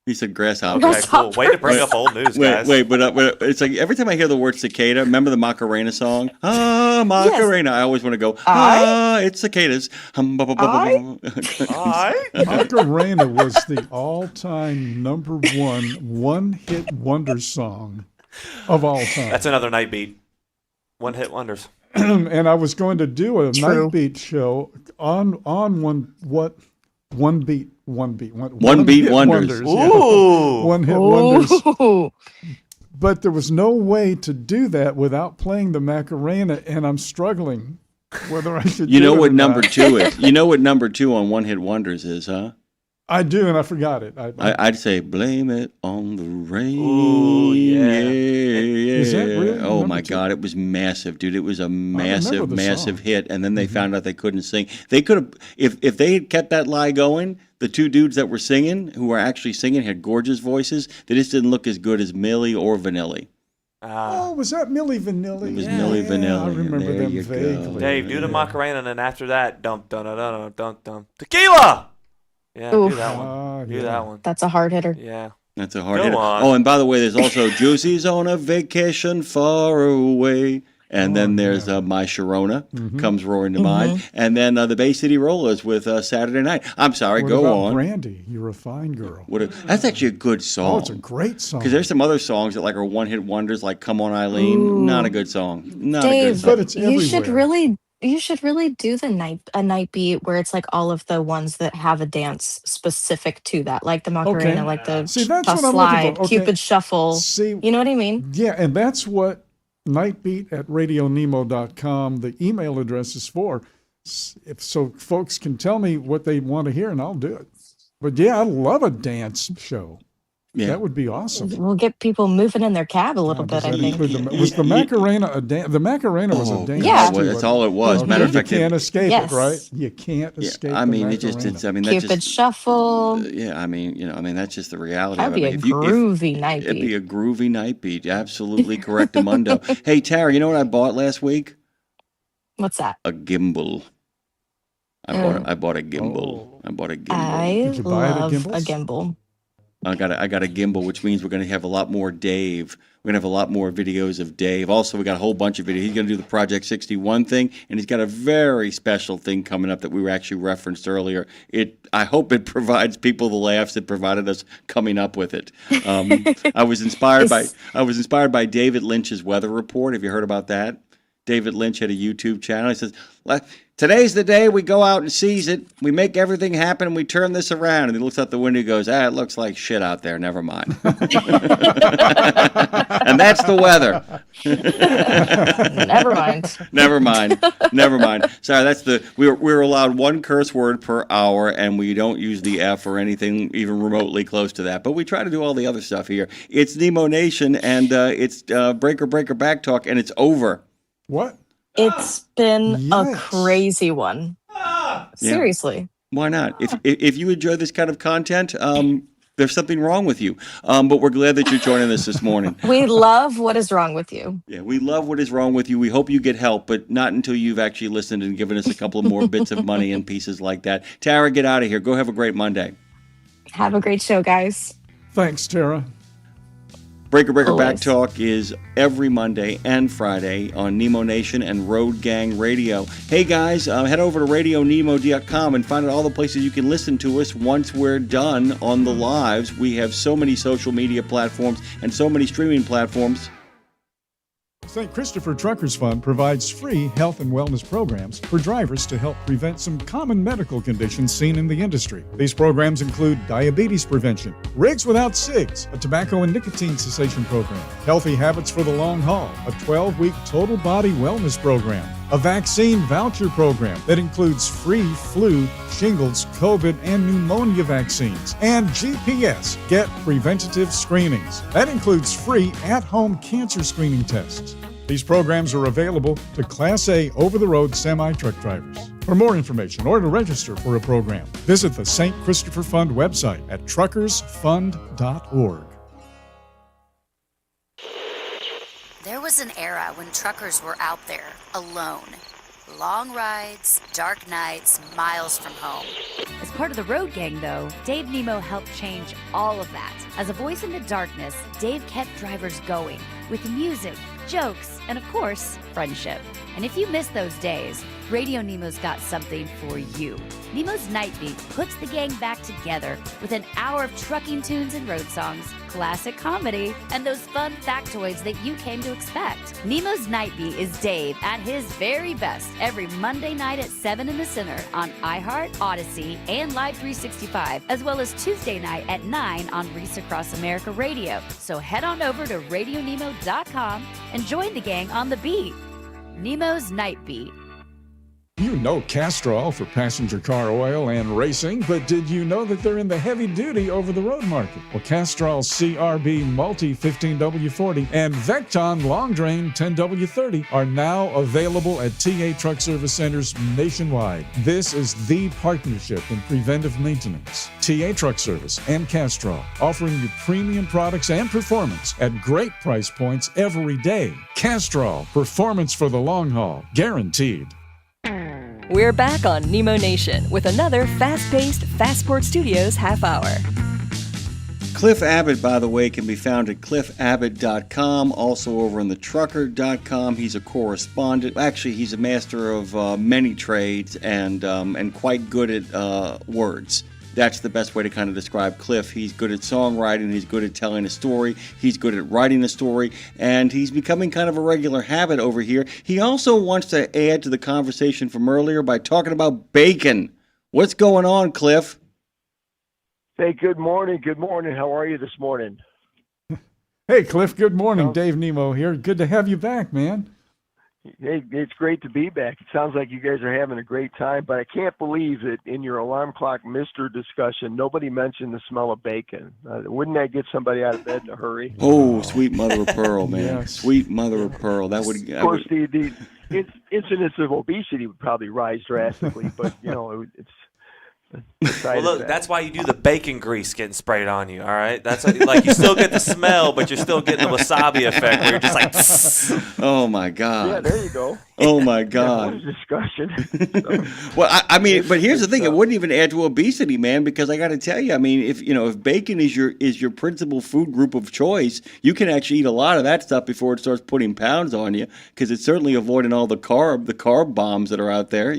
He said grasshopper. Okay, cool. Way to bring up old news, guys. But it's like every time I hear the word cicada, remember the Macarena song? Ah, Macarena. I always want to go, it's cicadas. Macarena was the all-time number one-hit wonder song of all time. That's another night beat. One hit wonders. And I was going to do a True. night beat show on one beat One-beat hit wonders. yeah. Ooh. One hit wonders. Ooh. But there was no way to do that without playing the Macarena, and I'm struggling whether I should. You do know it what or number not. 2 is? You know what number 2 on One Hit Wonders is, huh? I do, and I forgot it. I'd say blame it on the rain. Ooh, yeah. Is that really Oh my number 2? God, it was massive, dude. It was a remember the massive song. hit. And then they found out they couldn't sing. They could have, if they had kept that lie going, the two dudes that were singing, who were actually singing, had gorgeous voices. They just didn't look as good as Millie or Vanilli. Oh, was that Milli Vanilli? It was Milli Vanilli. I remember There them you go. vaguely. Dave, do the Macarena, and then after that, dum dum dum dum dum dum. Tequila. Yeah, do Oof. that one. Do that one. That's a hard hitter. Yeah. That's a hard Go hit. on. Oh, and by the way, there's also Josie's on a vacation far away. And then there's My Sharona comes roaring to mind. And then the Bay City Rollers with Saturday Night. I'm sorry, What go about on. Brandy, You're a Fine Girl. That's actually a good song. Oh, it's a great song. Because there's some other songs that like are one-hit wonders, like "Come On Eileen." Ooh. Not a good song. Not a Dave, good song. But it's you should everywhere. really do a night beat where it's like all of the ones that have a dance specific to that, like the Macarena, Okay. like the See, that's Toss what I'm Slide, looking for. Okay. Cupid Shuffle. See, You know what I mean? yeah, and that's what Nightbeat at RadioNemo.com, the email address is for. So folks can tell me what they want to hear, and I'll do it. But yeah, I love a dance show. Yeah. That would be awesome. We'll get people moving in their cab a little Does bit, I that think. include was the Macarena a dance? The Macarena was a dance. Yeah. too, That's all it was. Okay, Matter of you fact, can't escape Yes. it, right? You can't yeah, escape. I mean, the it just, Macarena. it's, I mean, that's Cupid just, Shuffle. yeah, I mean, that's just the reality That'd of be it. a I mean, groovy night it'd be beat. a groovy night beat. Absolutely correct, Amundo. Hey, Tara, you know what I bought last week? What's that? A gimbal. I bought a gimbal. Oh. I bought a gimbal. I Did you buy it at love a Gimbals? gimbal. I got a gimbal, which means we're going to have a lot more Dave. We're going to have a lot more videos of Dave. Also, we got a whole bunch of videos. He's going to do the Project 61 thing, and he's got a very special thing coming up that we were actually referenced earlier. I hope it provides people the laughs it provided us coming up with it. I was inspired by David Lynch's weather report. Have you heard about that? David Lynch had a YouTube channel. He says, "Today's the day we go out and seize it. We make everything happen, and we turn this around." And he looks out the window and goes, it looks like shit out there. Never mind. And that's the weather. Never mind. Never mind. Sorry, we're allowed one curse word per hour, and we don't use the F or anything even remotely close to that. But we try to do all the other stuff here. It's Nemo Nation, and it's Breaker Back Talk, and it's over. What? It's been a Yes. crazy one. Seriously. Why not? If you enjoy this kind of content, there's something wrong with you. But we're glad that you're joining us this morning. We love What Is Wrong With You. Yeah, we love What Is Wrong With You. We hope you get help, but not until you've actually listened and given us a couple of more bits of money and pieces like that. Tara, get out of here. Go have a great Monday. Have a great show, guys. Thanks, Tara. Breaker Back Always. Talk is every Monday and Friday on Nemo Nation and Road Gang Radio. Hey guys, head over to RadioNemo.com and find out all the places you can listen to us once we're done on the lives. We have so many social media platforms and so many streaming platforms. St. Christopher Truckers Fund provides free health and wellness programs for drivers to help prevent some common medical conditions seen in the industry. These programs include diabetes prevention, Rigs Without Cigs, a tobacco and nicotine cessation program, Healthy Habits for the Long Haul, a 12-week total body wellness program, a vaccine voucher program that includes free flu, shingles, COVID, and pneumonia vaccines, and GPS, Get Preventative Screenings. That includes free at-home cancer screening tests. These programs are available to Class A over-the-road semi-truck drivers. For more information or to register for a program, visit the St. Christopher Fund website at truckersfund.org. There was an era when truckers were out there, alone. Long rides, dark nights, miles from home. As part of the Road Gang, though, Dave Nemo helped change all of that. As a voice in the darkness, Dave kept drivers going with music, jokes, and of course, friendship. And if you miss those days, Radio Nemo's got something for you. Nemo's Night Beat puts the gang back together with an hour of trucking tunes and road songs, classic comedy, and those fun factoids that you came to expect. Nemo's Night Beat is Dave at his very best every Monday night at 7 in the Center on iHeart, Odyssey, and Live 365, as well as Tuesday night at 9 on Reese Across America Radio. So head on over to RadioNemo.com and join the gang on the beat. Nemo's Night Beat. You know Castrol for passenger car oil and racing, but did you know that they're in the heavy-duty over-the-road market? Well, Castrol CRB Multi 15W40 and Vecton Long Drain 10W30 are now available at TA Truck Service Centers nationwide. This is the partnership in preventive maintenance. TA Truck Service and Castrol, offering you premium products and performance at great price points every day. Castrol, performance for the long haul, guaranteed. We're back on Nemo Nation with another fast-paced Fastport Studios half hour. Cliff Abbott, by the way, can be found at cliffabbott.com, also over on thetrucker.com. He's a correspondent. Actually, he's a master of many trades and quite good at words. That's the best way to kind of describe Cliff. He's good at songwriting, he's good at telling a story, he's good at writing a story, and he's becoming kind of a regular habit over here. He also wants to add to the conversation from earlier by talking about bacon. What's going on, Cliff? Hey, good morning. Good morning. How are you this morning? Hey, Cliff, good morning. Dave Nemo here. Good to have you back, man. Hey, it's great to be back. It sounds like you guys are having a great time, but I can't believe that in your alarm clock Mr. discussion, nobody mentioned the smell of bacon. Wouldn't that get somebody out of bed in a hurry? Oh, sweet mother of pearl, man. Yes. Sweet mother of pearl. That would. Of course, the incidence of obesity would probably rise drastically, but, it's... Well, look, that's why you do the bacon grease getting sprayed on you, all right? That's like you still get the smell, but you're still getting the wasabi effect where you're just like, tss. Oh, my God. Yeah, there you go. Oh, my God. Discussion. Well, I mean, but here's the thing. It wouldn't even add to obesity, man, because I got to tell you, I mean, if bacon is your principal food group of choice, you can actually eat a lot of that stuff before it starts putting pounds on you, because it's certainly avoiding all the carb bombs that are out there,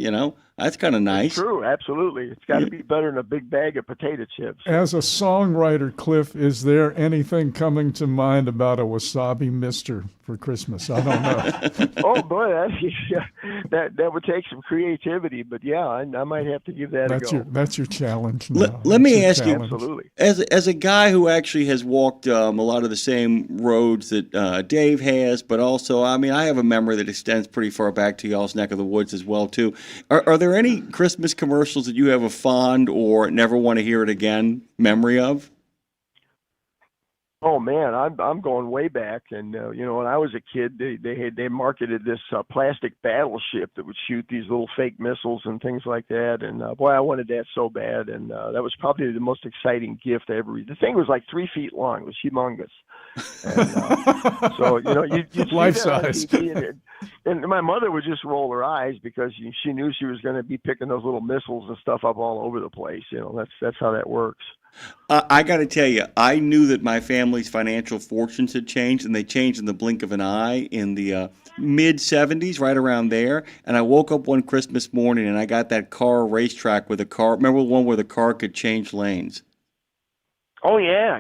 That's kind of nice. It's true, absolutely. It's got to be better than a big bag of potato chips. As a songwriter, Cliff, is there anything coming to mind about a wasabi mister for Christmas? I don't know. Oh, boy, that would take some creativity, but yeah, I might have to give that a go. That's your challenge now. Let me ask you, absolutely. As a guy who actually has walked a lot of the same roads that Dave has, but also, I mean, I have a memory that extends pretty far back to y'all's neck of the woods as well, too. Are there any Christmas commercials that you have a fond or never want to hear it again memory of? Oh man, I'm going way back, and when I was a kid, they marketed this plastic battleship that would shoot these little fake missiles and things like that, and boy, I wanted that so bad, and that was probably the most exciting gift I ever. The thing was like 3 feet long; it was humongous. And, so you'd see life that on size. TV, and my mother would just roll her eyes because she knew she was going to be picking those little missiles and stuff up all over the place. That's how that works. I got to tell you, I knew that my family's financial fortunes had changed, and they changed in the blink of an eye in the mid-'70s, right around there. And I woke up one Christmas morning, and I got that car racetrack with a car. Remember the one where the car could change lanes? Oh, yeah.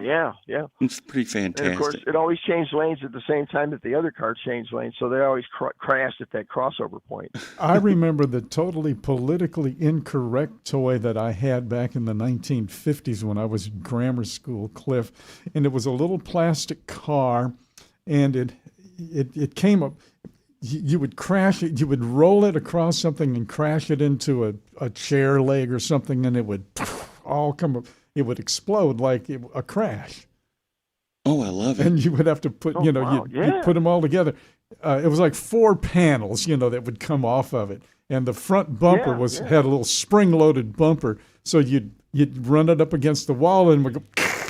It's pretty fantastic. And, of course, it always changed lanes at the same time that the other car changed lanes, so they always crashed at that crossover point. I remember the totally politically incorrect toy that I had back in the 1950s when I was in grammar school, Cliff, and it was a little plastic car, and it came up. You would crash it, you would roll it across something and crash it into a chair leg or something, and it would all come up. It would explode like a crash. Oh, I love it. And you would have to put, you'd put them all together. It was like 4 panels, that would come off of it. And the front bumper had a little spring-loaded bumper. So you'd run it up against the wall and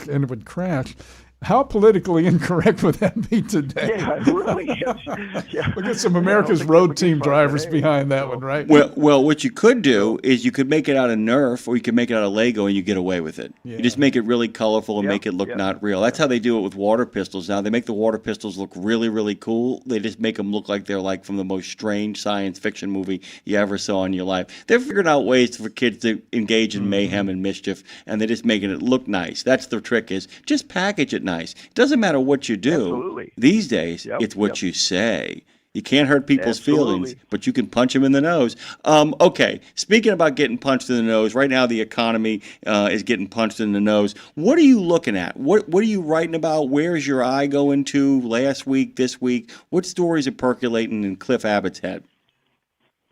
it would crash. How politically incorrect would that be today? Yeah, it really is. Yeah. Look at some America's road team drivers behind that one, right? Well, what you could do is you could make it out of Nerf, or you could make it out of Lego, and you get away with it. Yeah. You just make it really colorful and make it look not real. That's how they do it with water pistols now. They make the water pistols look really, really cool. They just make them look like they're like from the most strange science fiction movie you ever saw in your life. They're figuring out ways for kids to engage in mayhem and mischief, and they're just making it look nice. That's the trick, is just package it nice. It doesn't matter what you do. Absolutely. These days, it's what you say. You can't hurt people's feelings, but you can punch them in the nose. Okay, speaking about getting punched in the nose, right now the economy is getting punched in the nose. What are you looking at? What are you writing about? Where's your eye going to last week, this week? What stories are percolating in Cliff Abbott's head?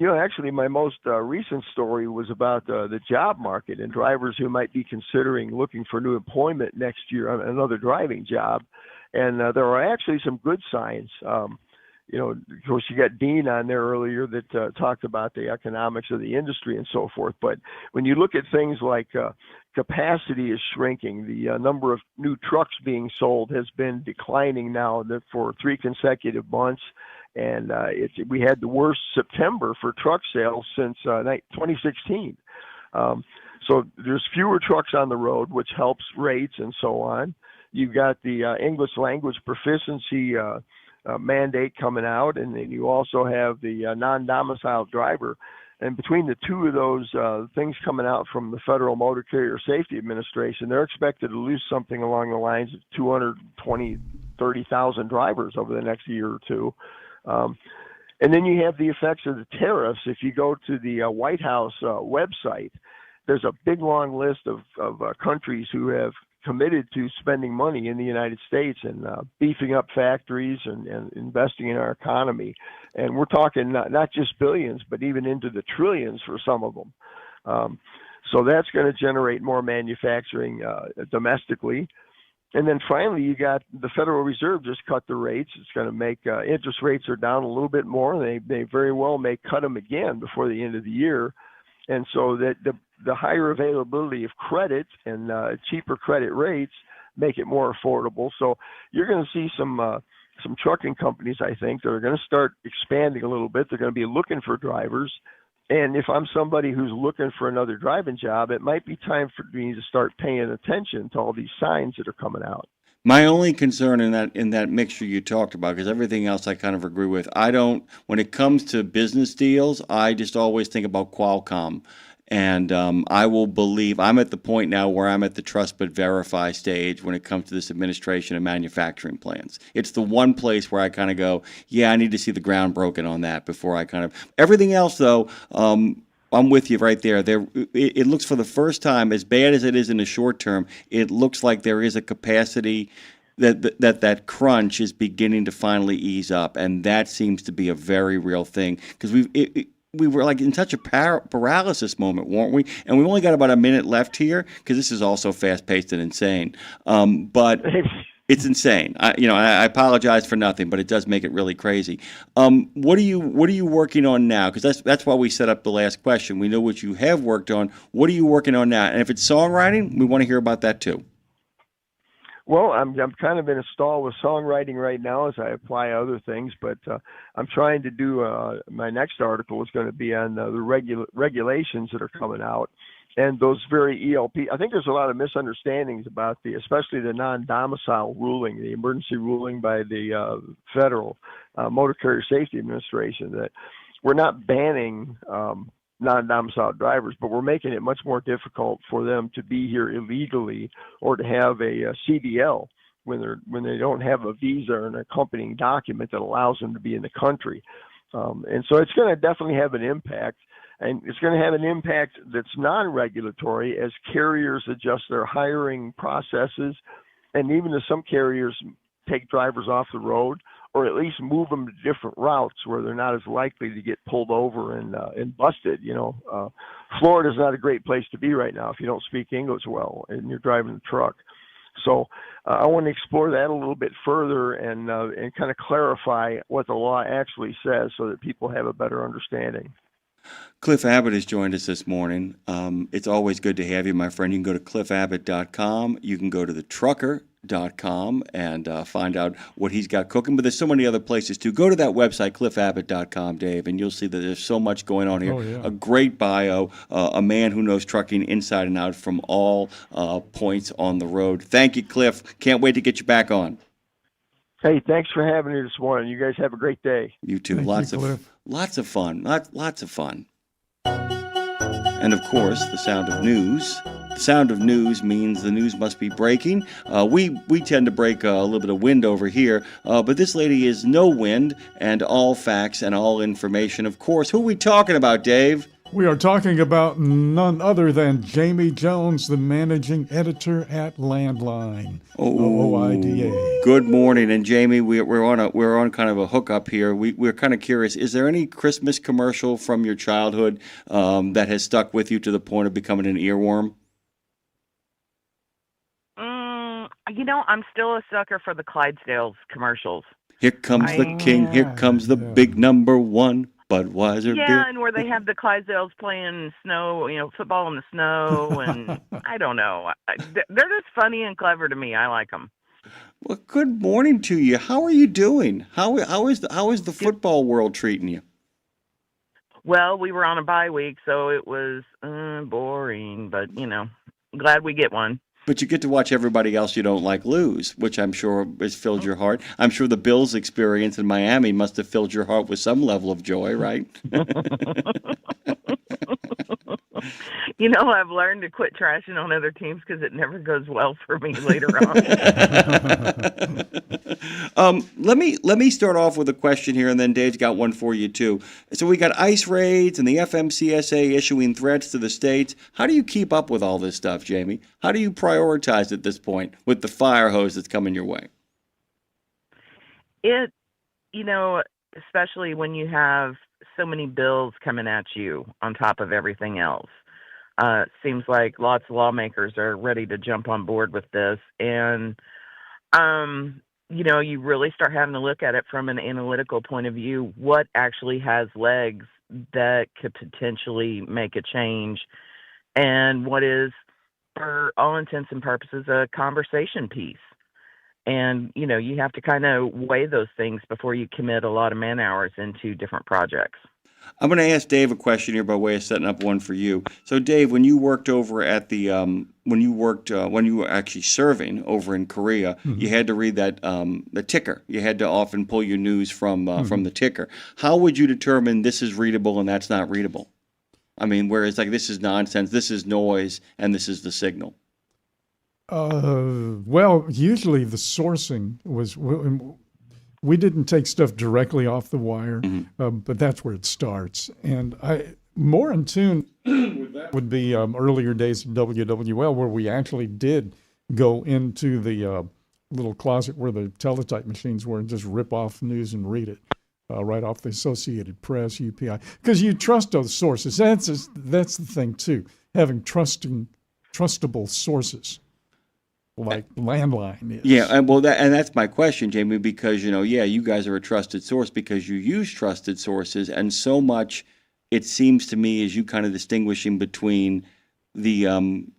Actually, my most recent story was about the job market and drivers who might be considering looking for new employment next year, another driving job. And there are actually some good signs. Of course, you got Dean on there earlier that talked about the economics of the industry and so forth. But when you look at things like capacity is shrinking, the number of new trucks being sold has been declining now for 3 consecutive months. And we had the worst September for truck sales since 2016. So there's fewer trucks on the road, which helps rates and so on. You've got the English language proficiency mandate coming out, and then you also have the non-domiciled driver. And between the two of those things coming out from the Federal Motor Carrier Safety Administration, they're expected to lose something along the lines of 30,000 drivers over the next year or two. And then you have the effects of the tariffs. If you go to the White House website, there's a big long list of countries who have committed to spending money in the United States and beefing up factories and investing in our economy. And we're talking not just billions, but even into the trillions for some of them. So that's going to generate more manufacturing domestically. And then finally, you got the Federal Reserve just cut the rates. It's going to make interest rates are down a little bit more. They very well may cut them again before the end of the year. And so that the higher availability of credit and cheaper credit rates make it more affordable. So you're going to see some trucking companies, I think, that are going to start expanding a little bit. They're going to be looking for drivers. And if I'm somebody who's looking for another driving job, it might be time for me to start paying attention to all these signs that are coming out. My only concern in that mixture you talked about, because everything else I kind of agree with, when it comes to business deals, I just always think about Qualcomm. And I will believe, I'm at the point now where I'm at the trust but verify stage when it comes to this administration of manufacturing plans. It's the one place where I kind of go, yeah, I need to see the ground broken on that before I kind of, everything else though, I'm with you right there. It looks for the first time, as bad as it is in the short term, it looks like there is a capacity that crunch is beginning to finally ease up, and that seems to be a very real thing because we were like in such a paralysis moment, weren't we? And we've only got about a minute left here because this is also fast-paced and insane. But it's insane. I apologize for nothing, but it does make it really crazy. What are you working on now? Because that's why we set up the last question. We know what you have worked on. What are you working on now? And if it's songwriting, we want to hear about that too. Well, I'm kind of in a stall with songwriting right now as I apply other things, but I'm trying to do my next article is going to be on the regulations that are coming out and those very ELP. I think there's a lot of misunderstandings about especially the non-domicile ruling, the emergency ruling by the Federal Motor Carrier Safety Administration, that we're not banning non-domiciled drivers, but we're making it much more difficult for them to be here illegally or to have a CDL when they don't have a visa or an accompanying document that allows them to be in the country. And so it's going to definitely have an impact, and it's going to have an impact that's non-regulatory as carriers adjust their hiring processes, and even as some carriers take drivers off the road, or at least move them to different routes where they're not as likely to get pulled over and busted. Florida's not a great place to be right now if you don't speak English well and you're driving a truck. So I want to explore that a little bit further and kind of clarify what the law actually says so that people have a better understanding. Cliff Abbott has joined us this morning. It's always good to have you, my friend. You can go to cliffabbott.com. You can go to thetrucker.com and find out what he's got cooking. But there's so many other places too. Go to that website, cliffabbott.com, Dave, and you'll see that there's so much going on here. Oh, yeah. A great bio, a man who knows trucking inside and out from all points on the road. Thank you, Cliff. Can't wait to get you back on. Hey, thanks for having me this morning. You guys have a great day. You too. Lots of fun. Lots of fun. And of course, the sound of news. The sound of news means the news must be breaking. We tend to break a little bit of wind over here, but this lady is no wind and all facts and all information. Of course, who are we talking about, Dave? We are talking about none other than Jamie Jones, the managing editor at Landline, OIDA. Good morning, and Jamie, we're on kind of a hookup here. We're kind of curious. Is there any Christmas commercial from your childhood that has stuck with you to the point of becoming an earworm? I'm still a sucker for the Clydesdales commercials. Here comes the king. Here comes the big number one. Budweiser Yeah, beer. and where they have the Clydesdales playing snow, football in the snow, and I don't know. They're just funny and clever to me. I like them. Well, good morning to you. How are you doing? How is the football world treating you? Well, we were on a bye week, so it was boring, but glad we get one. But you get to watch everybody else you don't like lose, which I'm sure has filled your heart. I'm sure the Bills' experience in Miami must have filled your heart with some level of joy, right? I've learned to quit trashing on other teams because it never goes well for me later on. Let me start off with a question here, and then Dave's got one for you too. So we got ICE raids and the FMCSA issuing threats to the states. How do you keep up with all this stuff, Jamie? How do you prioritize at this point with the fire hose that's coming your way? Especially when you have so many bills coming at you on top of everything else. Seems like lots of lawmakers are ready to jump on board with this. And, you really start having to look at it from an analytical point of view. What actually has legs that could potentially make a change? And what is, for all intents and purposes, a conversation piece? And, you have to kind of weigh those things before you commit a lot of man hours into different projects. I'm going to ask Dave a question here by way of setting up one for you. So, Dave, when you worked over at the when you were actually serving over in Korea, you had to read that the ticker. You had to often pull your news from the ticker. How would you determine this is readable and that's not readable? I mean, where it's like this is nonsense, this is noise, and this is the signal. Well, usually the sourcing was. We didn't take stuff directly off the wire, but that's where it starts. And more in tune with that would be earlier days of WWL, where we actually did go into the little closet where the teletype machines were and just rip off news and read it right off the Associated Press, UPI, because you trust those sources. That's the thing too, having trustable sources. Like Landline is. Yeah, and that's my question, Jamie, because you guys are a trusted source because you use trusted sources, and so much it seems to me is you kind of distinguishing between the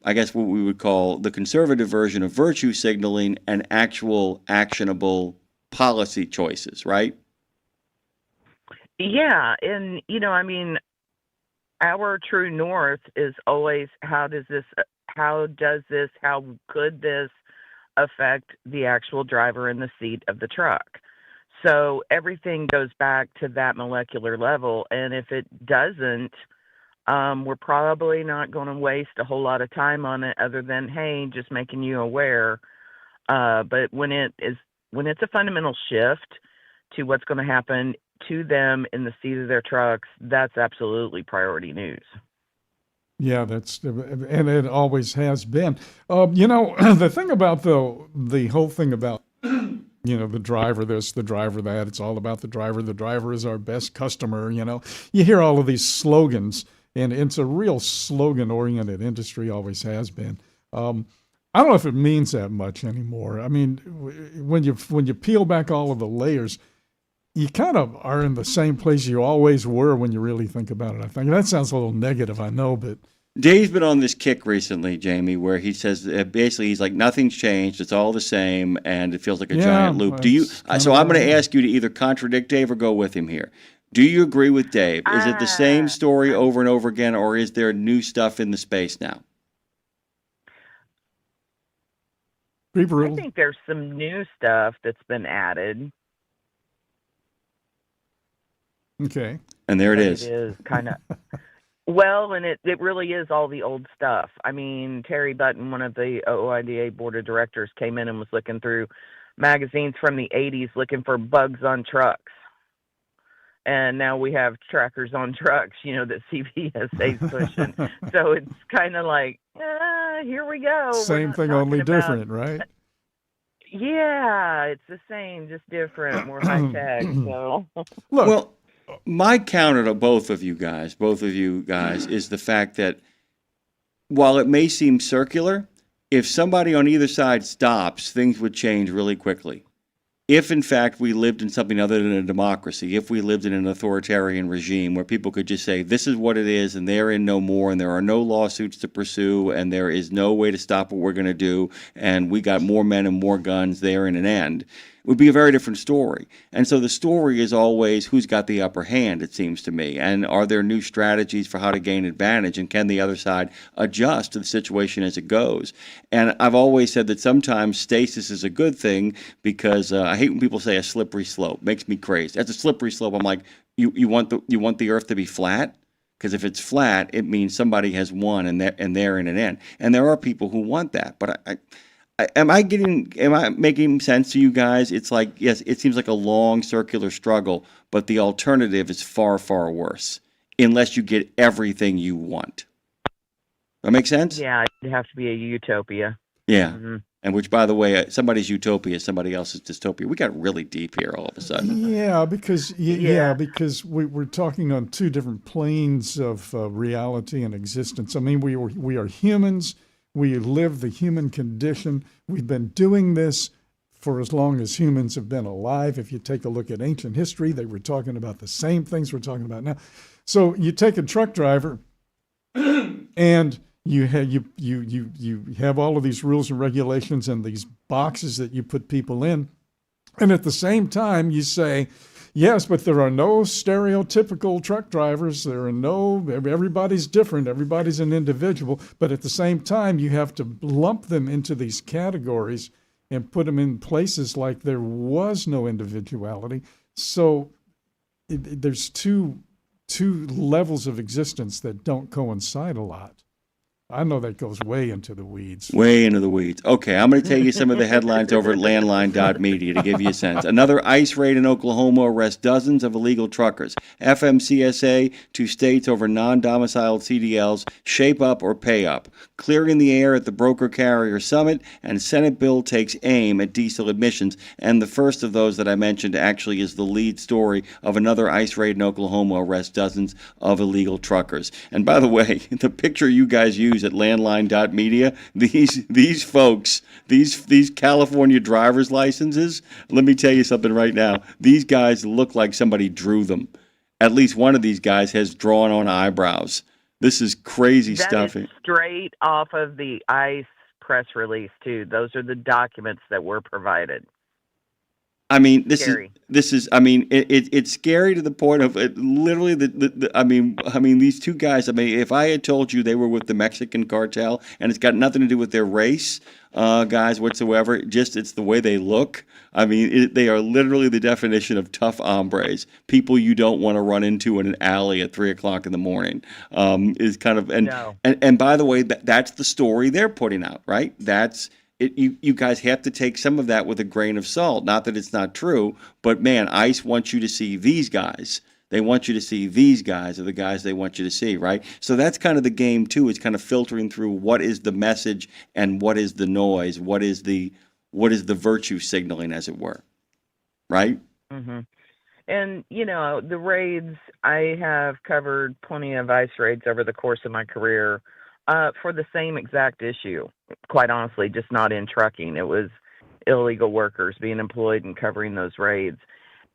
I guess what we would call the conservative version of virtue signaling and actual actionable policy choices, right? Yeah, and our true north is always how could this affect the actual driver in the seat of the truck? So everything goes back to that molecular level, and if it doesn't, we're probably not going to waste a whole lot of time on it other than, hey, just making you aware. But when it's a fundamental shift to what's going to happen to them in the seat of their trucks, that's absolutely priority news. Yeah, and it always has been. The thing about the whole thing about the driver this, the driver that, it's all about the driver. The driver is our best customer. You hear all of these slogans, and it's a real slogan-oriented industry, always has been. I don't know if it means that much anymore. I mean, when you peel back all of the layers, you kind of are in the same place you always were when you really think about it, I think. That sounds a little negative, I know, but... Dave's been on this kick recently, Jamie, where he says basically he's like, nothing's changed, it's all the same, and it feels like a giant loop. So I'm going to ask you to either contradict Dave or go with him here. Do you agree with Dave? Is it the same story over and over again, or is there new stuff in the space now? I think there's some new stuff that's been added. Okay. And there it is. It is kind of... Well, and it really is all the old stuff. I mean, Terry Button, one of the OIDA board of directors, came in and was looking through magazines from the 80s looking for bugs on trucks. And now we have trackers on trucks, that CPSA's pushing. So it's kind of like, here we go. Same thing, only different, right? Yeah, it's the same, just different, more high tech. So, look. Well, my counter to both of you guys, is the fact that while it may seem circular, if somebody on either side stops, things would change really quickly. If, in fact, we lived in something other than a democracy, if we lived in an authoritarian regime where people could just say, this is what it is, and therein no more, and there are no lawsuits to pursue, and there is no way to stop what we're going to do, and we got more men and more guns, therein an end, it would be a very different story. And so the story is always who's got the upper hand, it seems to me, and are there new strategies for how to gain advantage, and can the other side adjust to the situation as it goes? And I've always said that sometimes stasis is a good thing because I hate when people say a slippery slope. Makes me crazy. That's a slippery slope. I'm like, you want the earth to be flat? Because if it's flat, it means somebody has won and they're in an end. And there are people who want that. But am I making sense to you guys? It's like, yes, it seems like a long circular struggle, but the alternative is far, far worse unless you get everything you want. That make sense? Yeah, it'd have to be a utopia. Yeah. Mm-hmm. And which, by the way, somebody's utopia, somebody else's dystopia. We got really deep here all of a sudden. Yeah, because we're talking on two different planes of reality and existence. I mean, we are humans. We live the human condition. We've been doing this for as long as humans have been alive. If you take a look at ancient history, they were talking about the same things we're talking about now. So you take a truck driver, and you have all of these rules and regulations and these boxes that you put people in, and at the same time you say, yes, but there are no stereotypical truck drivers. Everybody's different. Everybody's an individual. But at the same time, you have to lump them into these categories and put them in places like there was no individuality. So there's two levels of existence that don't coincide a lot. I know that goes way into the weeds. Way into the weeds. Okay, I'm going to tell you some of the headlines over at landline.media to give you a sense. Another ICE raid in Oklahoma arrests dozens of illegal truckers. FMCSA to states over non-domiciled CDLs, shape up or pay up. Clearing the air at the broker carrier summit, and Senate bill takes aim at diesel emissions. And the first of those that I mentioned actually is the lead story of another ICE raid in Oklahoma arrests dozens of illegal truckers. And by the way, the picture you guys use at landline.media, these folks, these California driver's licenses, let me tell you something right now. These guys look like somebody drew them. At least one of these guys has drawn on eyebrows. This is crazy stuff. That is straight off of the ICE press release, too. Those are the documents that were provided. I mean, it's scary to the point of it, literally these two guys, if I had told you they were with the Mexican cartel and it's got nothing to do with their race, guys whatsoever, just it's the way they look. They are literally the definition of tough hombres, people you don't want to run into in an alley at 3:00 in the morning. Is kind of, and by the way, that's the story they're putting out, right? You guys have to take some of that with a grain of salt. Not that it's not true, but man, ICE wants you to see these guys. They want you to see these guys are the guys they want you to see, right? So that's kind of the game too. It's kind of filtering through what is the message and what is the noise, what is the virtue signaling, as it were, right? Mm-hmm. And the raids, I have covered plenty of ICE raids over the course of my career. For the same exact issue, quite honestly, just not in trucking. It was illegal workers being employed and covering those raids.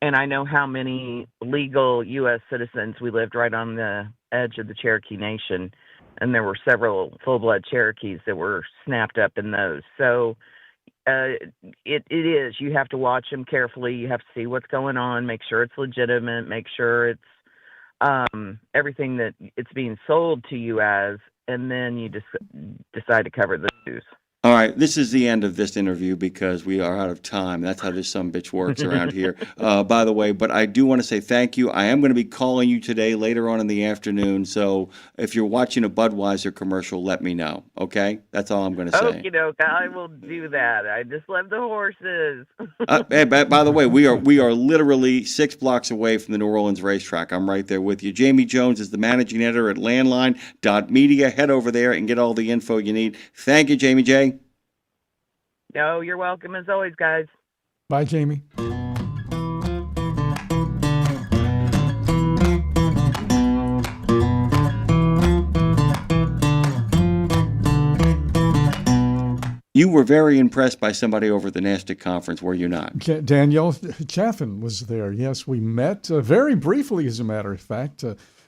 And I know how many legal U.S. citizens, we lived right on the edge of the Cherokee Nation, and there were several full-blood Cherokees that were snapped up in those. So it is. You have to watch them carefully. You have to see what's going on, make sure it's legitimate, make sure it's everything that it's being sold to you as, and then you decide to cover the news. All right, this is the end of this interview because we are out of time. That's how this sumbitch works around here. By the way, but I do want to say thank you. I am going to be calling you today later on in the afternoon. So if you're watching a Budweiser commercial, let me know. Okay, that's all I'm going to say. Okie doke, I will do that. I just love the horses. Hey, by the way, we are literally 6 blocks away from the New Orleans racetrack. I'm right there with you. Jamie Jones is the managing editor at Landline.media. Head over there and get all the info you need. Thank you, Jamie J. No, you're welcome as always, guys. Bye, Jamie. You were very impressed by somebody over at the NASTIC conference, were you not? Danielle Chaffin was there. Yes, we met very briefly, as a matter of fact,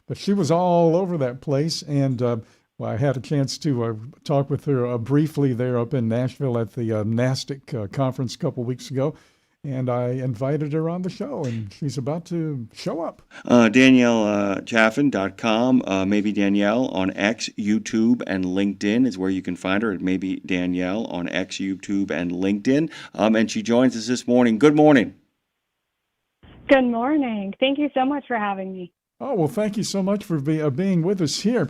but she was all over that place. And well, I had a chance to talk with her briefly there up in Nashville at the NASTIC conference a couple weeks ago. And I invited her on the show, and she's about to show up. DanielleChaffin.com, maybe Danielle on X, YouTube, and LinkedIn is where you can find her at maybe Danielle on X, YouTube, and LinkedIn. And she joins us this morning. Good morning. Good morning. Thank you so much for having me. Oh, well, thank you so much for being with us here.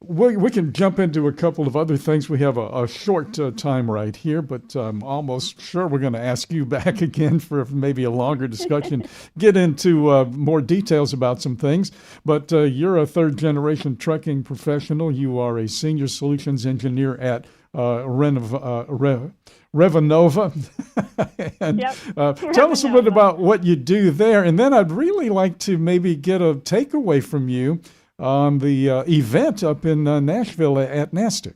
We can jump into a couple of other things. We have a short time right here, but I'm almost sure we're going to ask you back again for maybe a longer discussion, get into more details about some things. But you're a third-generation trucking professional. You are a senior solutions engineer at Revanova. And yep. Tell us a bit about what you do there, and then I'd really like to maybe get a takeaway from you on the event up in Nashville at NASTIC.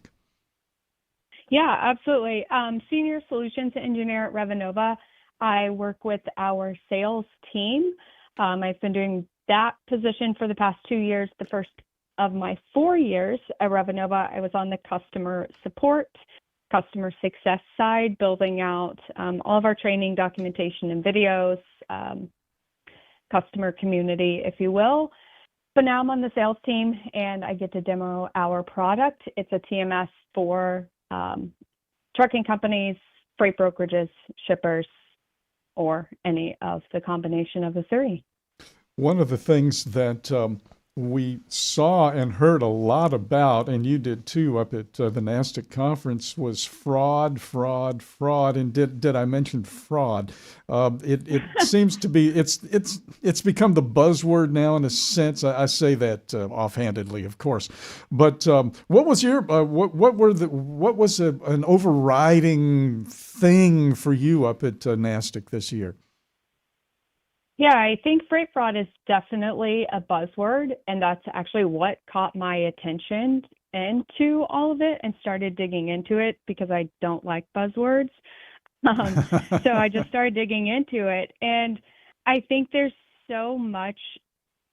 Yeah, absolutely. Senior Solutions Engineer at Revanova. I work with our sales team. I've been doing that position for the past 2 years. The first of my 4 years at Revanova, I was on the customer support, customer success side, building out all of our training, documentation, and videos, customer community, if you will. But now I'm on the sales team, and I get to demo our product. It's a TMS for trucking companies, freight brokerages, shippers, or any of the combination of the three. One of the things that we saw and heard a lot about, and you did too up at the NASTIC conference, was fraud. And did I mention fraud? It seems to be it's become the buzzword now in a sense. I say that offhandedly, of course. But what was your what was an overriding thing for you up at NASTIC this year? Yeah, I think freight fraud is definitely a buzzword, and that's actually what caught my attention into all of it and started digging into it because I don't like buzzwords. So I just started digging into it, and I think there's so much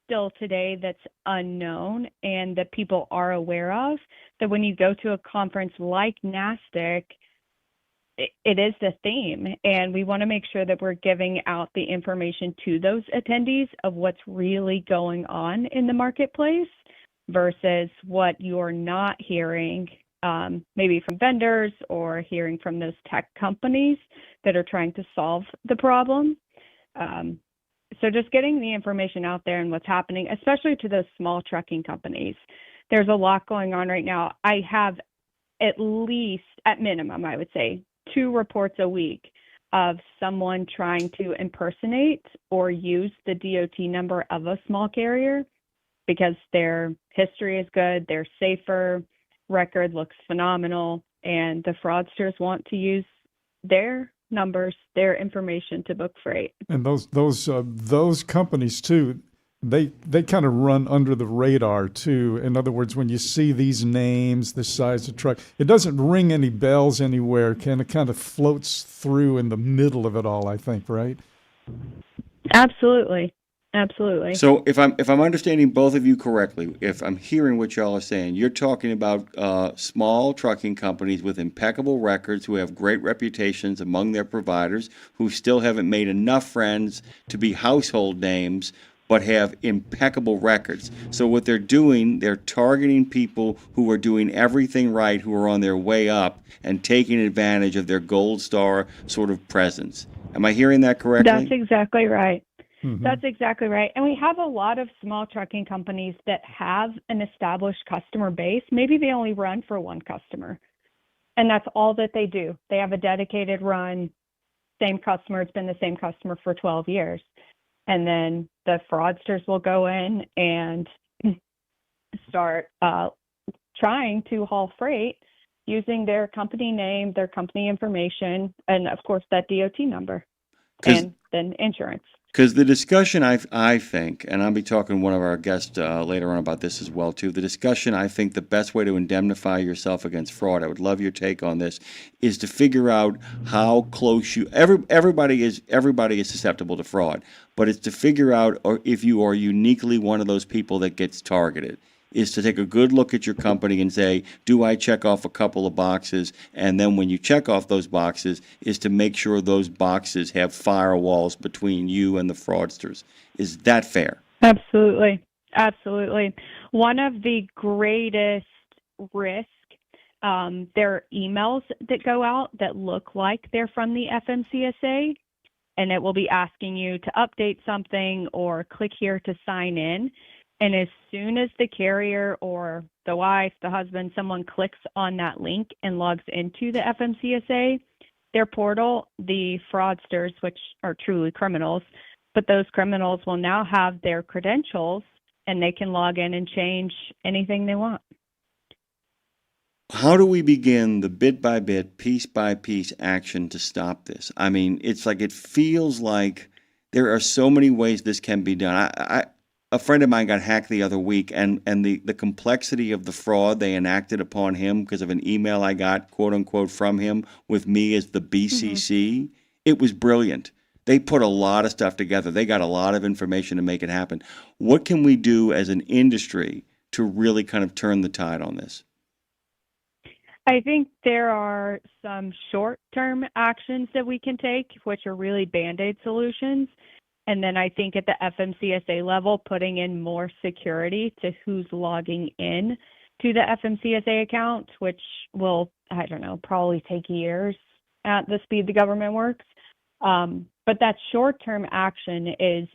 still today that's unknown and that people are aware of, that when you go to a conference like NASTIC, it is the theme, and we want to make sure that we're giving out the information to those attendees of what's really going on in the marketplace versus what you're not hearing, maybe from vendors or hearing from those tech companies that are trying to solve the problem. So just getting the information out there and what's happening, especially to those small trucking companies. There's a lot going on right now. I have at least, at minimum, I would say, 2 reports a week of someone trying to impersonate or use the DOT number of a small carrier because their history is good, their safer record looks phenomenal, and the fraudsters want to use their numbers, their information to book freight. And those companies too, they kind of run under the radar too. In other words, when you see these names, the size of truck, it doesn't ring any bells anywhere. It kind of floats through in the middle of it all, I think, right? Absolutely. Absolutely. So if I'm understanding both of you correctly, if I'm hearing what y'all are saying, you're talking about small trucking companies with impeccable records who have great reputations among their providers, who still haven't made enough friends to be household names, but have impeccable records. So what they're doing, they're targeting people who are doing everything right, who are on their way up, and taking advantage of their gold star sort of presence. Am I hearing that correctly? That's exactly right. Mhm. That's exactly right. And we have a lot of small trucking companies that have an established customer base. Maybe they only run for one customer, and that's all that they do. They have a dedicated run, same customer. It's been the same customer for 12 years. And then the fraudsters will go in and start trying to haul freight using their company name, their company information, and of course that DOT number, and then insurance. Because the discussion, I think, and I'll be talking to one of our guests later on about this as well, too. The discussion, I think the best way to indemnify yourself against fraud, I would love your take on this, is to figure out how close you, everybody is susceptible to fraud, but it's to figure out if you are uniquely one of those people that gets targeted. Is to take a good look at your company and say, do I check off a couple of boxes? And then when you check off those boxes, is to make sure those boxes have firewalls between you and the fraudsters. Is that fair? Absolutely. Absolutely. One of the greatest risks, there are emails that go out that look like they're from the FMCSA, and it will be asking you to update something or click here to sign in. And as soon as the carrier or the wife, the husband, someone clicks on that link and logs into the FMCSA, their portal, the fraudsters, which are truly criminals, but those criminals will now have their credentials and they can log in and change anything they want. How do we begin the bit by bit, piece by piece action to stop this? I mean, it's like, it feels like there are so many ways this can be done. A friend of mine got hacked the other week, and the complexity of the fraud they enacted upon him because of an email I got, quote unquote, from him with me as the BCC, it was brilliant. They put a lot of stuff together. They got a lot of information to make it happen. What can we do as an industry to really kind of turn the tide on this? I think there are some short-term actions that we can take, which are really Band-Aid solutions. And then I think at the FMCSA level, putting in more security to who's logging in to the FMCSA account, which will, I don't know, probably take years at the speed the government works. But that short-term action is,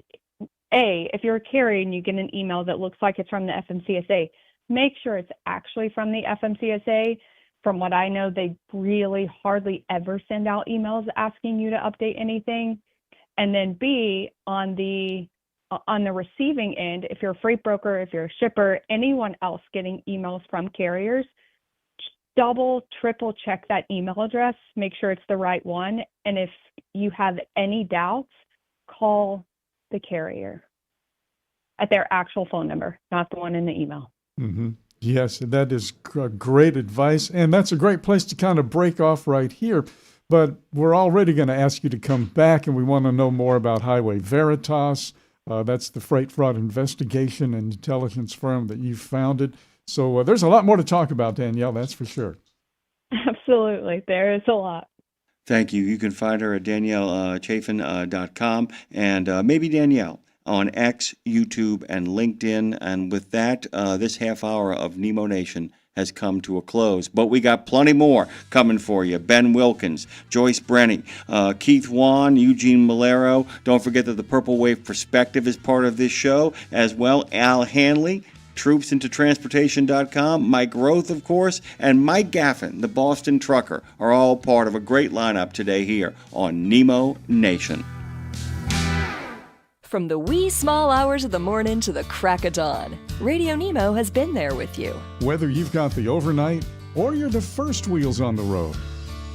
if you're a carrier and you get an email that looks like it's from the FMCSA, make sure it's actually from the FMCSA. From what I know, they really hardly ever send out emails asking you to update anything. And then B, on the receiving end, if you're a freight broker, if you're a shipper, anyone else getting emails from carriers, double, triple check that email address, make sure it's the right one. And if you have any doubts, call the carrier at their actual phone number, not the one in the email. Mm-hmm. Yes, that is great advice. And that's a great place to kind of break off right here. But we're already going to ask you to come back, and we want to know more about Highway Veritas. That's the freight fraud investigation and intelligence firm that you founded. So there's a lot more to talk about, Danielle, that's for sure. Absolutely. There is a lot. Thank you. You can find her at DanielleChafin.com and maybe Danielle on X, YouTube, and LinkedIn. And with that, this half hour of Nemo Nation has come to a close. But we got plenty more coming for you. Ben Wilkins, Joyce Brenny, Keith Wan, Eugene Malero. Don't forget that the Purple Wave Perspective is part of this show as well. Al Hanley, TroopsIntoTransportation.com, Mike Roth, of course, and Mike Gaffin, the Boston trucker, are all part of a great lineup today here on Nemo Nation. From the wee small hours of the morning to the crack of dawn, Radio Nemo has been there with you. Whether you've got the overnight or you're the first wheels on the road,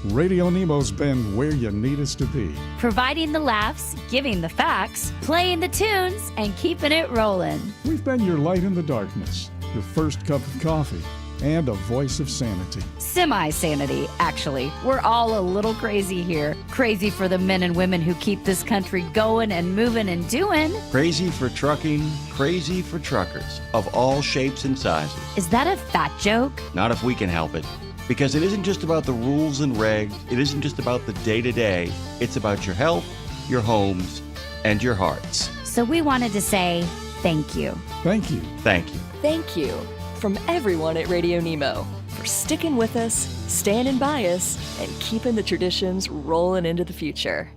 Radio Nemo's been where you need us to be. Providing the laughs, giving the facts, playing the tunes, and keeping it rolling. We've been your light in the darkness, your first cup of coffee, and a voice of sanity. Semi-sanity, actually. We're all a little crazy here. Crazy for the men and women who keep this country going and moving and doing. Crazy for trucking, crazy for truckers of all shapes and sizes. Is that a fat joke? Not if we can help it. Because it isn't just about the rules and regs. It isn't just about the day-to-day. It's about your health, your homes, and your hearts. So we wanted to say thank you. Thank you. Thank you. Thank you from everyone at Radio Nemo for sticking with us, standing by us, and keeping the traditions rolling into the future.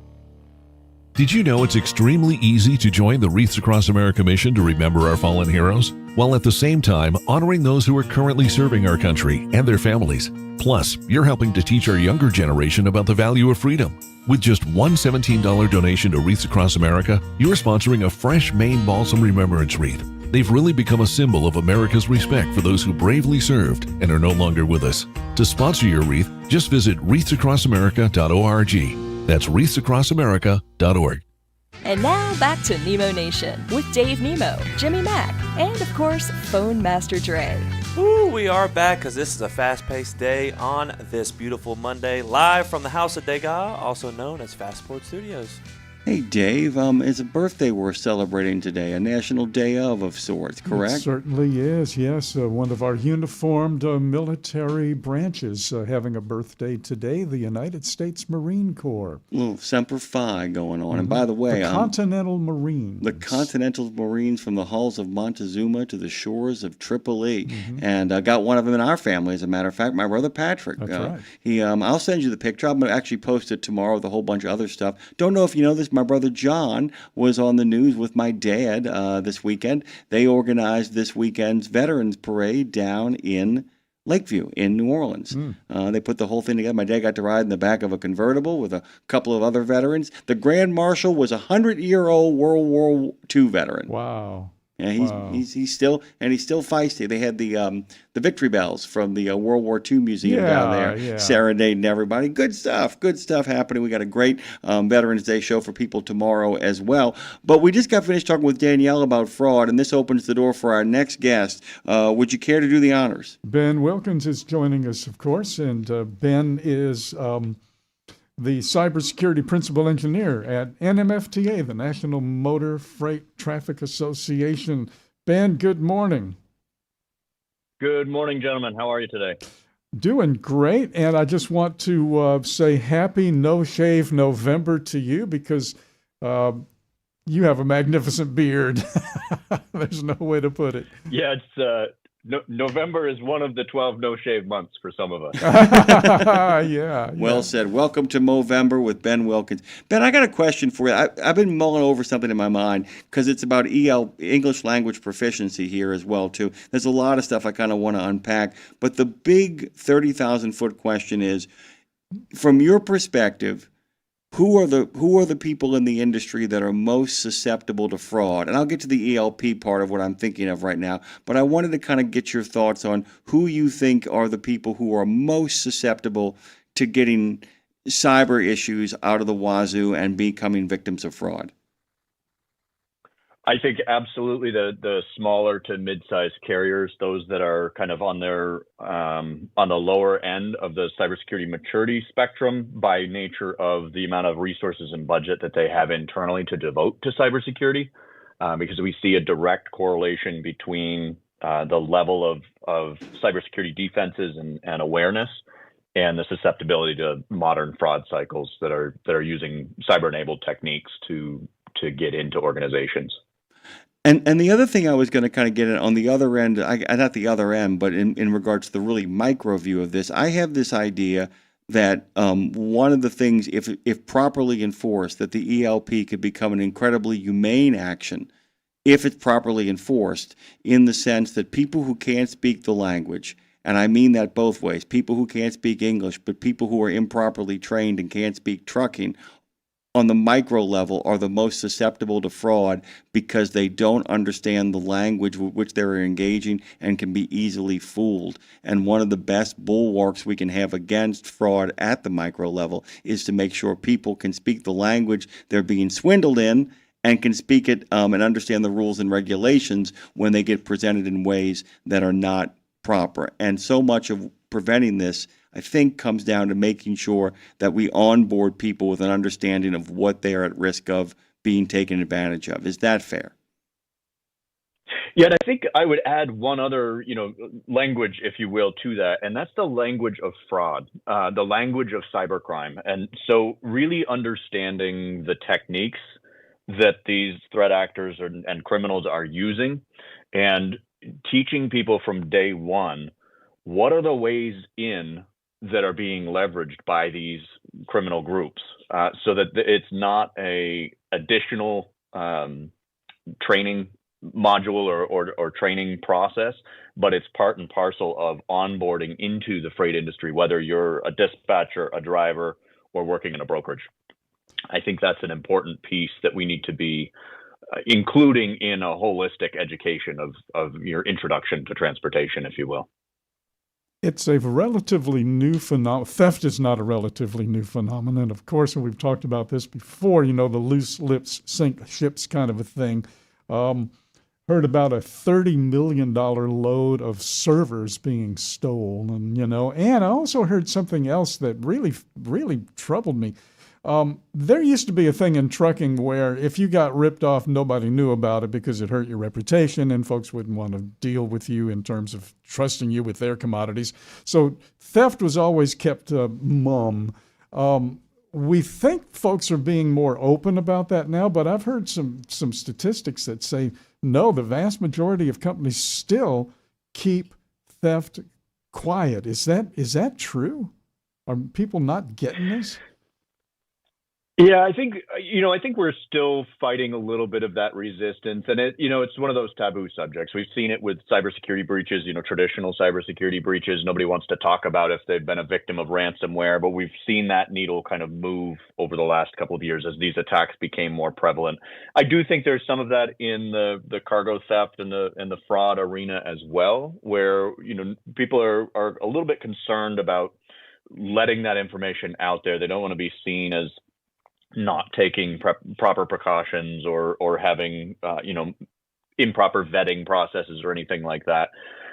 Did you know it's extremely easy to join the Wreaths Across America mission to remember our fallen heroes, while at the same time honoring those who are currently serving our country and their families? Plus, you're helping to teach our younger generation about the value of freedom. With just one $17 donation to Wreaths Across America, you're sponsoring a fresh Maine Balsam Remembrance Wreath. They've really become a symbol of America's respect for those who bravely served and are no longer with us. To sponsor your wreath, just visit wreathsacrossamerica.org. That's wreathsacrossamerica.org. And now back to Nemo Nation with Dave Nemo, Jimmy Mack, and of course, Phone Master Dre. Ooh, we are back because this is a fast-paced day on this beautiful Monday, live from the House of Degas, also known as Fast Sports Studios. Hey, Dave, it's a birthday we're celebrating today, a national day of sorts, correct? It certainly is, yes. One of our uniformed military branches having a birthday today, the United States Marine Corps. A little Semper Fi going on. And by the way... the Continental Marines. The Continental Marines from the halls of Montezuma to the shores of Tripoli. And I got one of them in our family, as a matter of fact, my brother Patrick. That's right. I'll send you the picture. I'm going to actually post it tomorrow with a whole bunch of other stuff. Don't know if you know this, my brother John was on the news with my dad this weekend. They organized this weekend's Veterans Parade down in Lakeview in New Orleans. They put the whole thing together. My dad got to ride in the back of a convertible with a couple of other veterans. The Grand Marshal was a 100-year-old World War II veteran. Wow. Yeah, he's still feisty. They had the Victory Bells from the World War II Museum down there, serenading everybody. Good stuff happening. We got a great Veterans Day show for people tomorrow as well. But we just got finished talking with Danielle about fraud, and this opens the door for our next guest. Would you care to do the honors? Ben Wilkins is joining us, of course, and Ben is the cybersecurity principal engineer at NMFTA, the National Motor Freight Traffic Association. Ben, good morning. Good morning, gentlemen. How are you today? Doing great, and I just want to say happy No Shave November to you because you have a magnificent beard. There's no way to put it. Yeah, it's November is one of the 12 no-shave months for some of us. Yeah. Well said. Welcome to Movember with Ben Wilkins. Ben, I got a question for you. I've been mulling over something in my mind because it's about English language proficiency here as well, too. There's a lot of stuff I kind of want to unpack. But the big 30,000-foot question is, from your perspective, who are the people in the industry that are most susceptible to fraud? And I'll get to the ELP part of what I'm thinking of right now, but I wanted to kind of get your thoughts on who you think are the people who are most susceptible to getting cyber issues out of the wazoo and becoming victims of fraud. I think absolutely the smaller to mid-sized carriers, those that are kind of on their on the lower end of the cybersecurity maturity spectrum by nature of the amount of resources and budget that they have internally to devote to cybersecurity, because we see a direct correlation between the level of cybersecurity defenses and awareness and the susceptibility to modern fraud cycles that are using cyber-enabled techniques to get into organizations. And the other thing I was going to kind of get at on the other end, not the other end, but in regards to the really micro view of this, I have this idea that one of the things, if properly enforced, that the ELP could become an incredibly humane action if it's properly enforced, in the sense that people who can't speak the language, and I mean that both ways, people who can't speak English, but people who are improperly trained and can't speak trucking, on the micro level are the most susceptible to fraud because they don't understand the language with which they're engaging and can be easily fooled. And one of the best bulwarks we can have against fraud at the micro level is to make sure people can speak the language they're being swindled in and can speak it and understand the rules and regulations when they get presented in ways that are not proper. And so much of preventing this, I think, comes down to making sure that we onboard people with an understanding of what they are at risk of being taken advantage of. Is that fair? Yeah, and I think I would add one other, language, if you will, to that, and that's the language of fraud, the language of cybercrime. And so really understanding the techniques that these threat actors and criminals are using, and teaching people from day one what are the ways in that are being leveraged by these criminal groups, so that it's not a additional training module or training process, but it's part and parcel of onboarding into the freight industry, whether you're a dispatcher, a driver, or working in a brokerage. I think that's an important piece that we need to be including in a holistic education of your introduction to transportation, if you will. It's a relatively new phenomenon. Theft is not a relatively new phenomenon, of course, and we've talked about this before, the loose lips sink ships kind of a thing. Heard about a $30 million load of servers being stolen, and I also heard something else that really, really troubled me. There used to be a thing in trucking where if you got ripped off, nobody knew about it because it hurt your reputation and folks wouldn't want to deal with you in terms of trusting you with their commodities. So theft was always kept mum. We think folks are being more open about that now, but I've heard some statistics that say, no, the vast majority of companies still keep theft quiet. Is that true? Are people not getting this? Yeah, I think we're still fighting a little bit of that resistance, and it's one of those taboo subjects. We've seen it with cybersecurity breaches, traditional cybersecurity breaches. Nobody wants to talk about if they've been a victim of ransomware, but we've seen that needle kind of move over the last couple of years as these attacks became more prevalent. I do think there's some of that in the cargo theft and the fraud arena as well, where people are a little bit concerned about letting that information out there. They don't want to be seen as not taking proper precautions or having improper vetting processes or anything like that.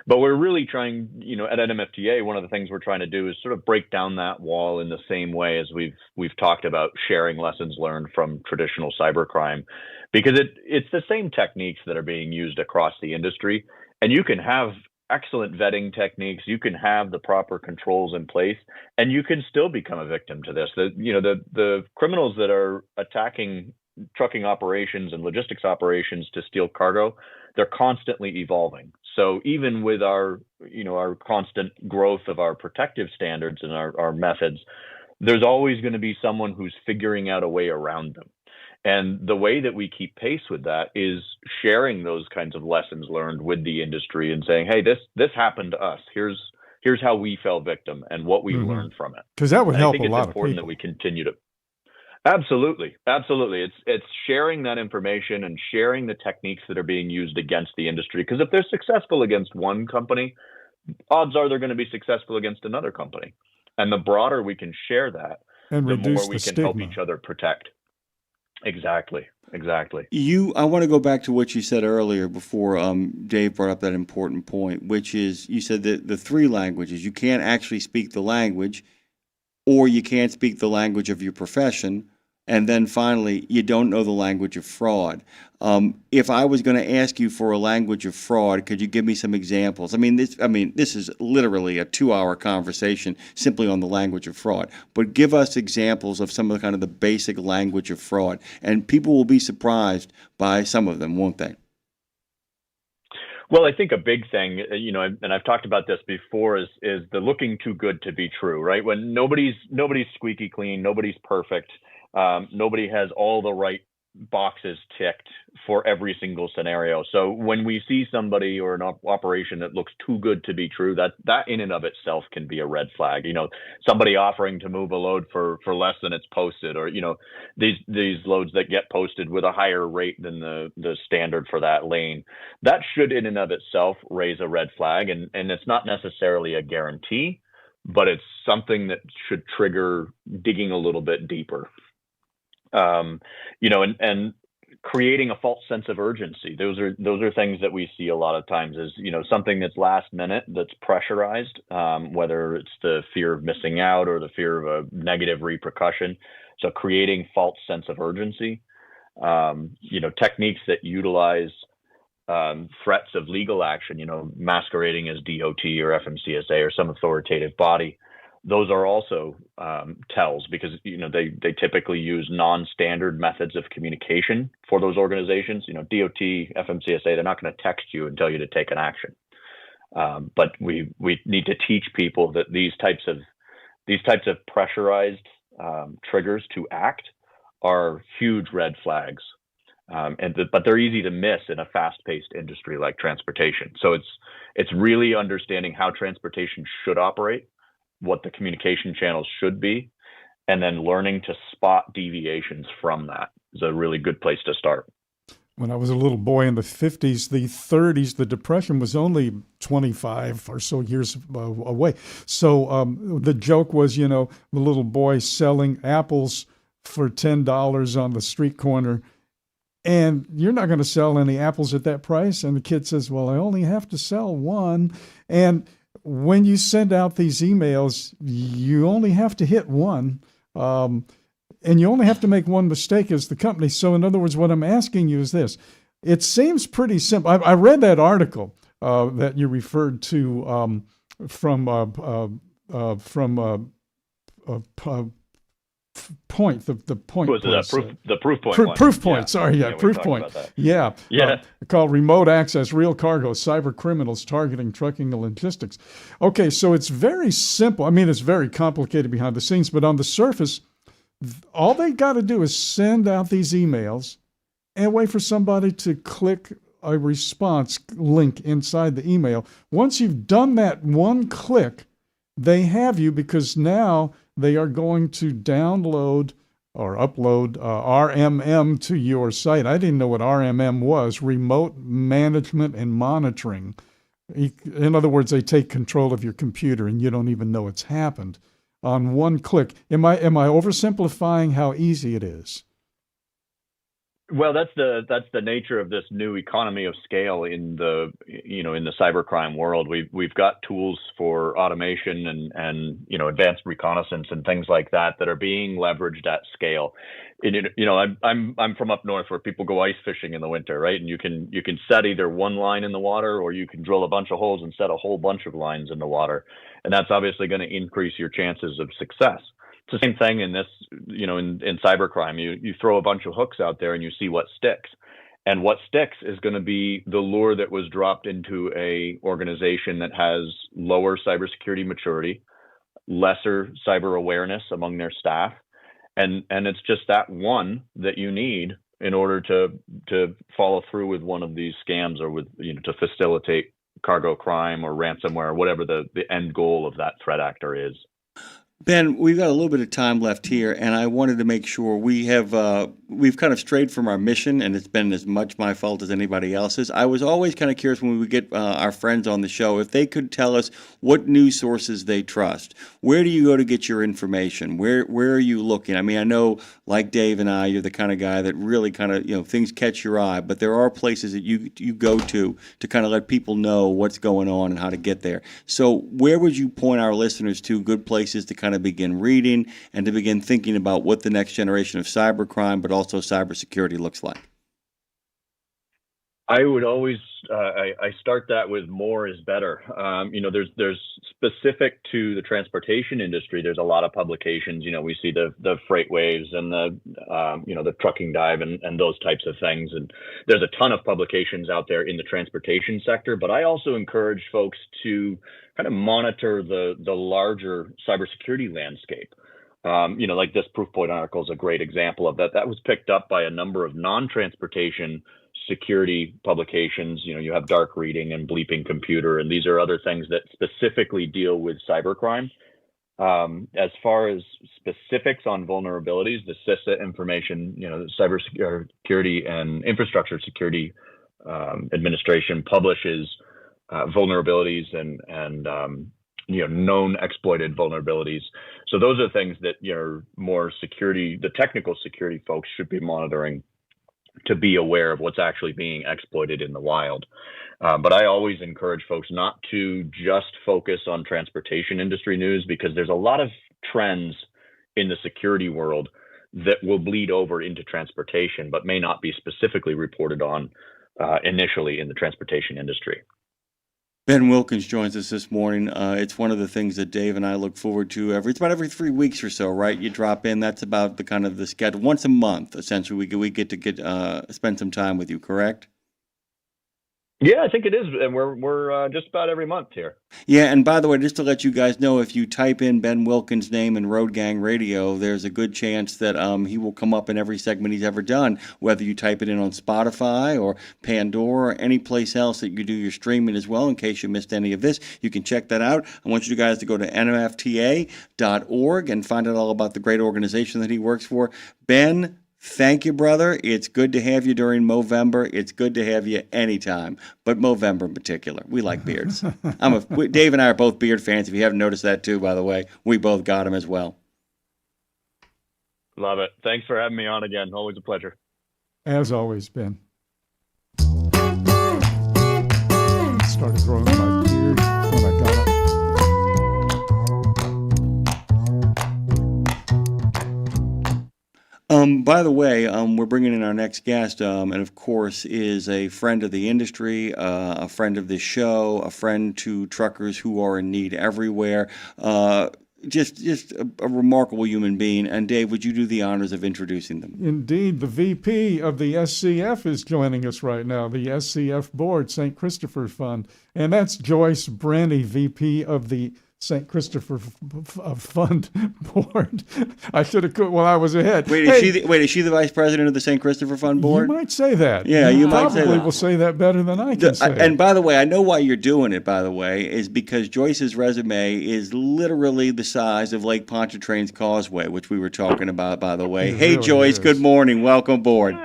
But we're really trying, at NMFTA, one of the things we're trying to do is sort of break down that wall in the same way as we've talked about sharing lessons learned from traditional cybercrime, because it's the same techniques that are being used across the industry, and you can have excellent vetting techniques, you can have the proper controls in place, and you can still become a victim to this. The criminals that are attacking trucking operations and logistics operations to steal cargo, they're constantly evolving. So even with our constant growth of our protective standards and our methods, there's always going to be someone who's figuring out a way around them. And the way that we keep pace with that is sharing those kinds of lessons learned with the industry and saying, hey, this happened to us. Here's how we fell victim and what we learned from it. Because that would help a lot of people. I think it's important that we continue to. Absolutely. It's sharing that information and sharing the techniques that are being used against the industry. Because if they're successful against one company, odds are they're going to be successful against another company. And the broader we can share that, and the reduce more we the can stigma. help each other protect. Exactly. I want to go back to what you said earlier before Dave brought up that important point, which is you said that the three languages, you can't actually speak the language, or you can't speak the language of your profession, and then finally, you don't know the language of fraud. If I was going to ask you for a language of fraud, could you give me some examples? This is literally a 2-hour conversation simply on the language of fraud. But give us examples of some of the kind of the basic language of fraud, and people will be surprised by some of them, won't they? Well, I think a big thing, and I've talked about this before, is the looking too good to be true, right? When nobody's squeaky clean, nobody's perfect. Nobody has all the right boxes ticked for every single scenario. So when we see somebody or an operation that looks too good to be true, that in and of itself can be a red flag. Somebody offering to move a load for less than it's posted, or these loads that get posted with a higher rate than the standard for that lane. That should in and of itself raise a red flag, and it's not necessarily a guarantee, but it's something that should trigger digging a little bit deeper. And creating a false sense of urgency. Those are things that we see a lot of times is, something that's last minute, that's pressurized, whether it's the fear of missing out or the fear of a negative repercussion. So creating false sense of urgency, techniques that utilize threats of legal action, masquerading as DOT or FMCSA or some authoritative body. those are also tells, because they typically use non-standard methods of communication for those organizations. DOT, FMCSA, they're not going to text you and tell you to take an action. But we need to teach people that these types of pressurized triggers to act are huge red flags, but they're easy to miss in a fast-paced industry like transportation. So it's really understanding how transportation should operate, what the communication channels should be, and then learning to spot deviations from that is a really good place to start. When I was a little boy in the 50s, the 30s, the Depression was only 25 or so years away. So the joke was, the little boy selling apples for $10 on the street corner, and you're not going to sell any apples at that price. And the kid says, well, I only have to sell one. And when you send out these emails, you only have to hit one. And you only have to make one mistake as the company. So in other words, what I'm asking you is this. It seems pretty simple. I read that article that you referred to from Point, the Point. Was it the Proof Point one? Proof Point, yeah. sorry, yeah, Proof Point. Yeah. Called Remote Access, Real Cargo, Cyber Criminals Targeting Trucking and Logistics. Okay, so it's very simple. I mean, it's very complicated behind the scenes, but on the surface, all they got to do is send out these emails and wait for somebody to click a response link inside the email. Once you've done that one click, they have you, because now they are going to download or upload RMM to your site. I didn't know what RMM was, Remote Management and Monitoring. In other words, they take control of your computer and you don't even know it's happened on one click. Am I oversimplifying how easy it is? Well, that's the nature of this new economy of scale in the cybercrime world. We've got tools for automation and advanced reconnaissance and things like that are being leveraged at scale. And, I'm from up north where people go ice fishing in the winter, right? And you can set either one line in the water, or you can drill a bunch of holes and set a whole bunch of lines in the water, and that's obviously going to increase your chances of success. It's the same thing in this, in cybercrime. You throw a bunch of hooks out there and you see what sticks. And what sticks is going to be the lure that was dropped into a organization that has lower cybersecurity maturity, lesser cyber awareness among their staff. And it's just that one that you need in order to follow through with one of these scams, or with, to facilitate cargo crime or ransomware, or whatever the end goal of that threat actor is. Ben, we've got a little bit of time left here, and I wanted to make sure we've kind of strayed from our mission, and it's been as much my fault as anybody else's. I was always kind of curious when we would get our friends on the show if they could tell us what news sources they trust. Where do you go to get your information? Where are you looking? I mean, I know, like Dave and I, you're the kind of guy that really kind of, things catch your eye, but there are places that you go to kind of let people know what's going on and how to get there. So where would you point our listeners to, good places to kind of begin reading and to begin thinking about what the next generation of cybercrime, but also cybersecurity, looks like? I would always I start that with more is better. There's specific to the transportation industry. There's a lot of publications. We see the freight waves and the trucking dive and those types of things. And there's a ton of publications out there in the transportation sector. But I also encourage folks to kind of monitor the larger cybersecurity landscape. Like this Proof Point article is a great example of that. That was picked up by a number of non-transportation security publications. You have Dark Reading and Bleeping Computer, and these are other things that specifically deal with cybercrime. As far as specifics on vulnerabilities, the CISA information, the Cybersecurity and Infrastructure Security Administration publishes vulnerabilities and known exploited vulnerabilities. So those are things that more security, the technical security folks should be monitoring to be aware of what's actually being exploited in the wild. But I always encourage folks not to just focus on transportation industry news, because there's a lot of trends in the security world that will bleed over into transportation, but may not be specifically reported on initially in the transportation industry. Ben Wilkins joins us this morning. It's one of the things that Dave and I look forward to it's about every 3 weeks or so, right? You drop in. That's about the kind of the schedule. Once a month, essentially, we get to spend some time with you, correct? Yeah, I think it is, and we're just about every month here. Yeah, and by the way, just to let you guys know, if you type in Ben Wilkins' name in Road Gang Radio, there's a good chance that he will come up in every segment he's ever done, whether you type it in on Spotify or Pandora or any place else that you do your streaming as well. In case you missed any of this, you can check that out. I want you guys to go to nmfta.org and find out all about the great organization that he works for. Ben, thank you, brother. It's good to have you during Movember. It's good to have you anytime, but Movember in particular. We like beards. Dave and I are both beard fans. If you haven't noticed that too, by the way, we both got them as well. Love it. Thanks for having me on again. Always a pleasure. As always, Ben. Started growing my beard when I got it. By the way, we're bringing in our next guest, and of course is a friend of the industry, a friend of this show, a friend to truckers who are in need everywhere. Just a remarkable human being. And Dave, would you do the honors of introducing them? Indeed, the VP of the SCF is joining us right now, the SCF Board, St. Christopher Fund. And that's Joyce Brandy, VP of the St. Christopher Fund Board. I should have, well, I was ahead. Is she the vice president of the St. Christopher Fund Board? You might say that. Yeah, you might say that. Probably will say that better than I can say. And by the way, I know why you're doing it, by the way, is because Joyce's resume is literally the size of Lake Pontchartrain's Causeway, which we were talking about, by the way. Hey, really Joyce, good morning. Welcome aboard.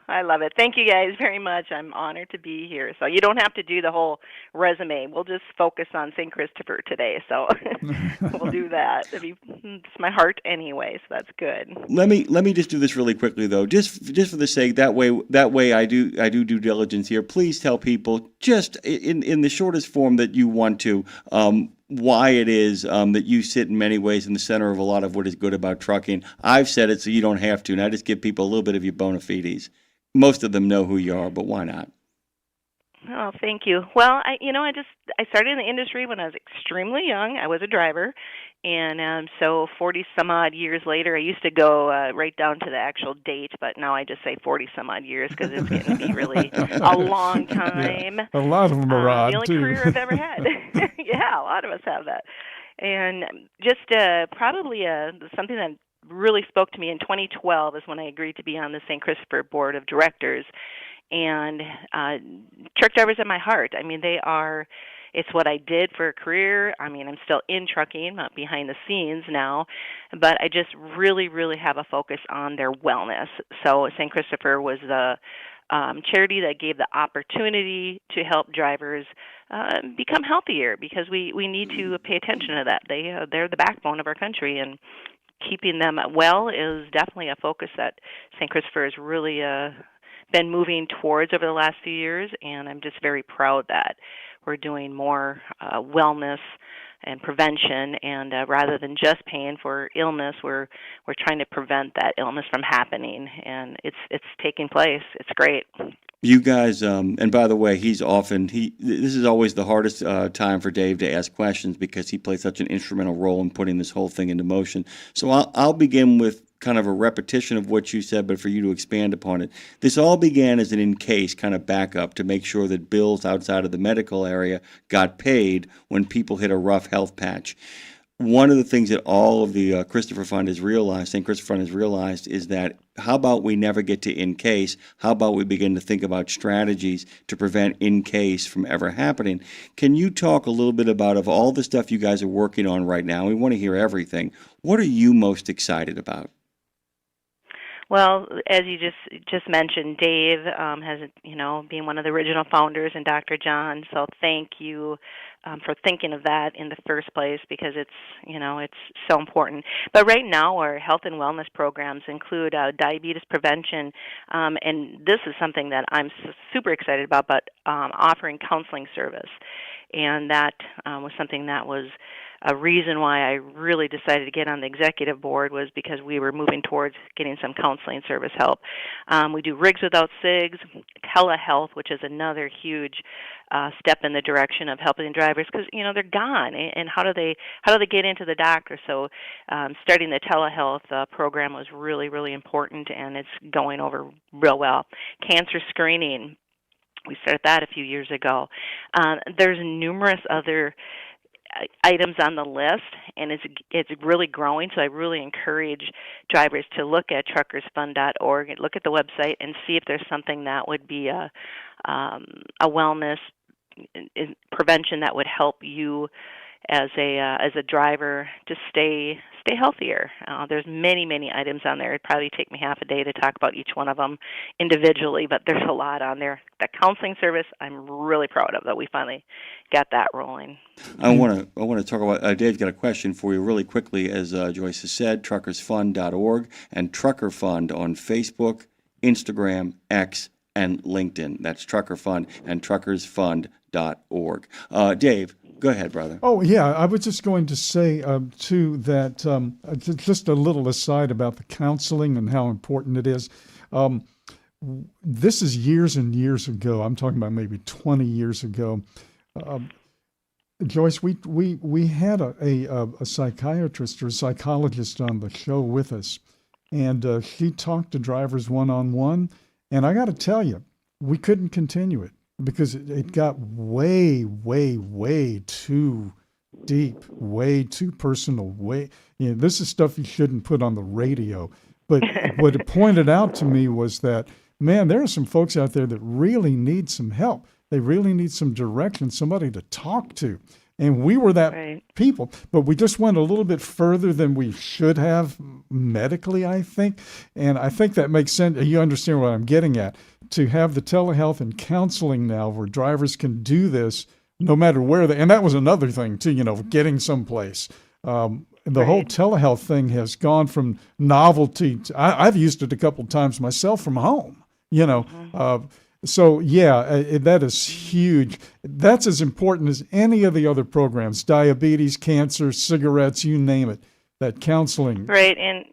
I love it. Thank you guys very much. I'm honored to be here. So you don't have to do the whole resume. We'll just focus on St. Christopher today. So we'll do that. It's my heart anyway, so that's good. Let me just do this really quickly though, just for the sake that way I do due diligence here. Please tell people just in the shortest form that you want to. Why it is that you sit in many ways in the center of a lot of what is good about trucking. I've said it so you don't have to, and I just give people a little bit of your bona fides. Most of them know who you are, but why not? Oh, thank you. Well, I started in the industry when I was extremely young. I was a driver, and so 40 some odd years later, I used to go right down to the actual date, but now I just say 40 some odd years because it's getting to be really a long time. Yeah, a lot of them are odd, the only too. career I've ever had. Yeah, a lot of us have that. And just probably something that really spoke to me in 2012 is when I agreed to be on the St. Christopher Board of Directors. And truck drivers at my heart. I mean, it's what I did for a career. I mean, I'm still in trucking, not behind the scenes now, but I just really, really have a focus on their wellness. So St. Christopher was the charity that gave the opportunity to help drivers become healthier because we need to pay attention to that. They're the backbone of our country, and keeping them well is definitely a focus that St. Christopher has really been moving towards over the last few years, and I'm just very proud that we're doing more wellness and prevention, and rather than just paying for illness, we're trying to prevent that illness from happening, and it's taking place. It's great. You guys, and by the way, this is always the hardest time for Dave to ask questions because he plays such an instrumental role in putting this whole thing into motion. So I'll begin with kind of a repetition of what you said, but for you to expand upon it. This all began as an in-case kind of backup to make sure that bills outside of the medical area got paid when people hit a rough health patch. One of the things that all of the Christopher Fund has realized, St. Christopher Fund has realized, is that how about we never get to in case? How about we begin to think about strategies to prevent in case from ever happening? Can you talk a little bit about, of all the stuff you guys are working on right now, we want to hear everything, what are you most excited about? Well, as you just mentioned, Dave has, being one of the original founders, and Dr. John. So thank you for thinking of that in the first place because it's so important. But right now, our health and wellness programs include diabetes prevention, and this is something that I'm super excited about. But offering counseling service. and that was something that was a reason why I really decided to get on the executive board, was because we were moving towards getting some counseling service help. We do Rigs Without SIGs, telehealth, which is another huge step in the direction of helping drivers, because they're gone, and how do they get into the doctor? So starting the telehealth program was really, really important, and it's going over real well. Cancer screening, we started that a few years ago. There's numerous other items on the list, and it's really growing. So I really encourage drivers to look at truckersfund.org and look at the website and see if there's something that would be a wellness prevention that would help you as a driver to stay healthier. There's many items on there. It'd probably take me half a day to talk about each one of them individually, but there's a lot on there. The counseling service, I'm really proud of that we finally got that rolling. I want to talk about. Dave's got a question for you really quickly. As Joyce has said, truckersfund.org and Trucker Fund on Facebook, Instagram, X, and LinkedIn. That's Trucker Fund and truckersfund.org. Dave, go ahead, brother. Oh, yeah. I was just going to say, too, that just a little aside about the counseling and how important it is. This is years and years ago. I'm talking about maybe 20 years ago. Joyce, we had a psychiatrist or a psychologist on the show with us, and she talked to drivers one-on-one. And I got to tell you, we couldn't continue it because it got way too deep, way too personal. This is stuff you shouldn't put on the radio. But what it pointed out to me was that, man, there are some folks out there that really need some help. They really need some direction, somebody to talk to. And we were that people, but we just went a little bit further than we should have medically, I think. And I think that makes sense. You understand what I'm getting at. To have the telehealth and counseling now where drivers can do this no matter where they, and that was another thing too, getting someplace. The whole telehealth thing has gone from novelty to, I've used it a couple of times myself from home, So, that is huge. That's as important as any of the other programs, diabetes, cancer, cigarettes, you name it, that counseling. Right, and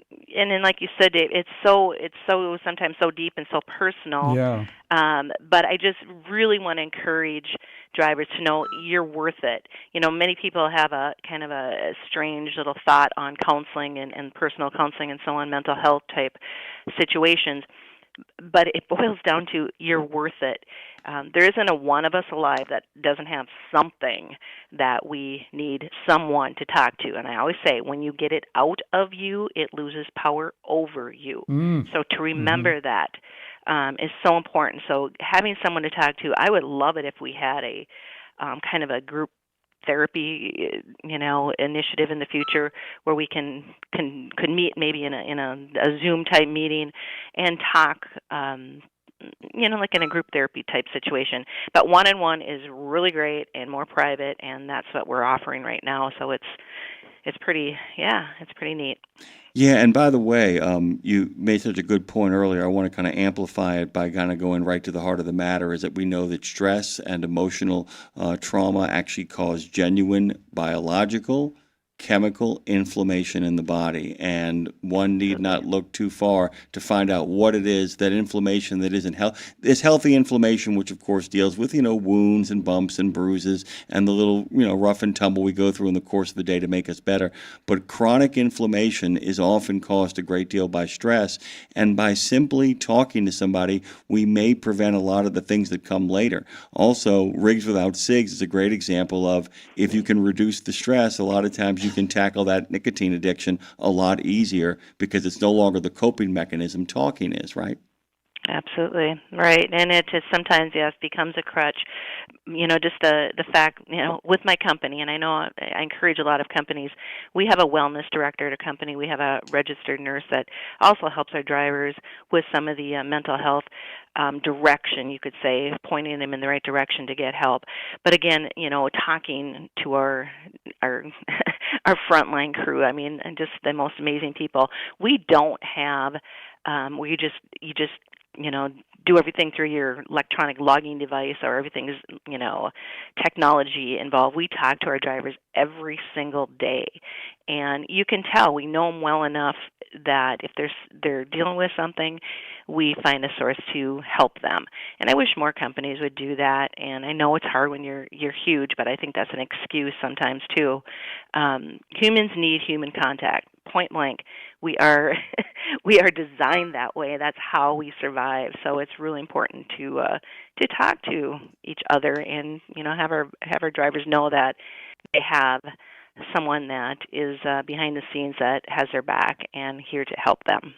then like you said, Dave, it's so sometimes so deep and so personal. Yeah. But I just really want to encourage drivers to know you're worth it. Many people have a kind of a strange little thought on counseling and personal counseling and so on, mental health type situations. But it boils down to you're worth it. There isn't a one of us alive that doesn't have something that we need someone to talk to. And I always say, when you get it out of you, it loses power over you. So to remember that is so important. So having someone to talk to, I would love it if we had a kind of a group therapy, initiative in the future where we could meet maybe in a Zoom type meeting and talk, like in a group therapy type situation. But one-on-one is really great and more private, and that's what we're offering right now. So it's pretty neat. Yeah, and by the way, you made such a good point earlier. I want to kind of amplify it by kind of going right to the heart of the matter, is that we know that stress and emotional trauma actually cause genuine biological, chemical inflammation in the body, and one need not look too far to find out what it is, that inflammation that isn't this healthy inflammation, which of course deals with wounds and bumps and bruises and the little rough and tumble we go through in the course of the day to make us better. But chronic inflammation is often caused a great deal by stress, and by simply talking to somebody, we may prevent a lot of the things that come later. Also, Rigs Without SIGs is a great example of, if you can reduce the stress, a lot of times you can tackle that nicotine addiction a lot easier, because it's no longer the coping mechanism talking is, right? Absolutely. Right. And it is sometimes, yes, becomes a crutch. Just the fact, with my company, and I know I encourage a lot of companies, we have a wellness director at a company. We have a registered nurse that also helps our drivers with some of the mental health direction, you could say, pointing them in the right direction to get help. But again, talking to our our frontline crew, and just the most amazing people. We don't have, you just do everything through your electronic logging device, or everything's, technology involved. We talk to our drivers every single day, and you can tell we know them well enough that if they're dealing with something, we find a source to help them. And I wish more companies would do that. And I know it's hard when you're huge, but I think that's an excuse sometimes too. Humans need human contact. Point blank, we are we are designed that way. That's how we survive. So it's really important to talk to each other, and have our drivers know that they have someone that is behind the scenes that has their back and here to help them.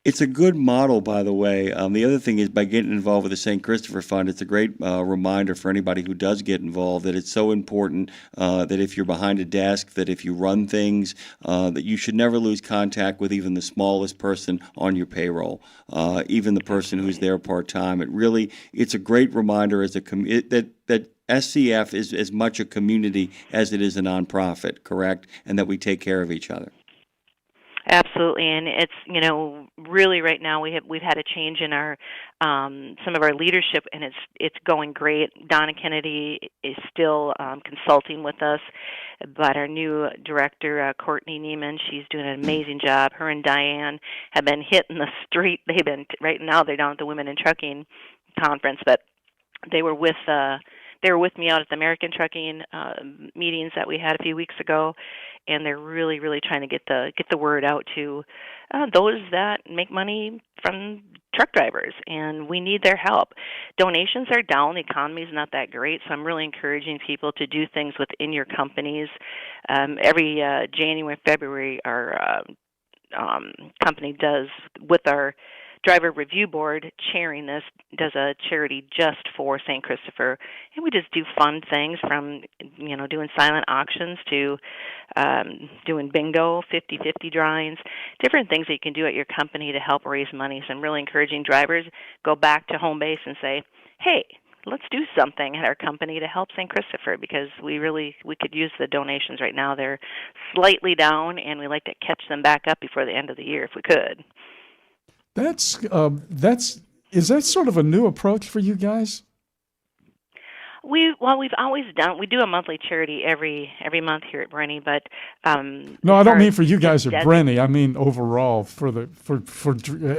It's a good model, by the way. The other thing is, by getting involved with the St. Christopher Fund, it's a great reminder for anybody who does get involved that it's so important that if you're behind a desk, that if you run things, that you should never lose contact with even the smallest person on your payroll, even the person who's there part-time. It's a great reminder as that SCF is as much a community as it is a nonprofit, correct? And that we take care of each other. Absolutely, and it's really right now we've had a change in our some of our leadership, and it's going great. Donna Kennedy is still consulting with us, but our new director, Courtney Neiman, she's doing an amazing job. Her and Diane have been hitting the street. Right now they're down at the Women in Trucking conference, but they were with me out at the American Trucking meetings that we had a few weeks ago, and they're really, really trying to get the word out to those that make money from truck drivers, and we need their help. Donations are down. The economy is not that great, so I'm really encouraging people to do things within your companies. Every January, February, our company does, with our Driver Review Board chairing this, does a charity just for St. Christopher, and we just do fun things from doing silent auctions to doing bingo, 50-50 drawings, different things that you can do at your company to help raise money. So I'm really encouraging drivers go back to home base and say, hey, let's do something at our company to help St. Christopher, because we could use the donations right now. They're slightly down, and we like to catch them back up before the end of the year if we could. Is that sort of a new approach for you guys? We've always done. We do a monthly charity every month here at Brenny, but no, I don't mean for you guys at Brenny. I mean overall for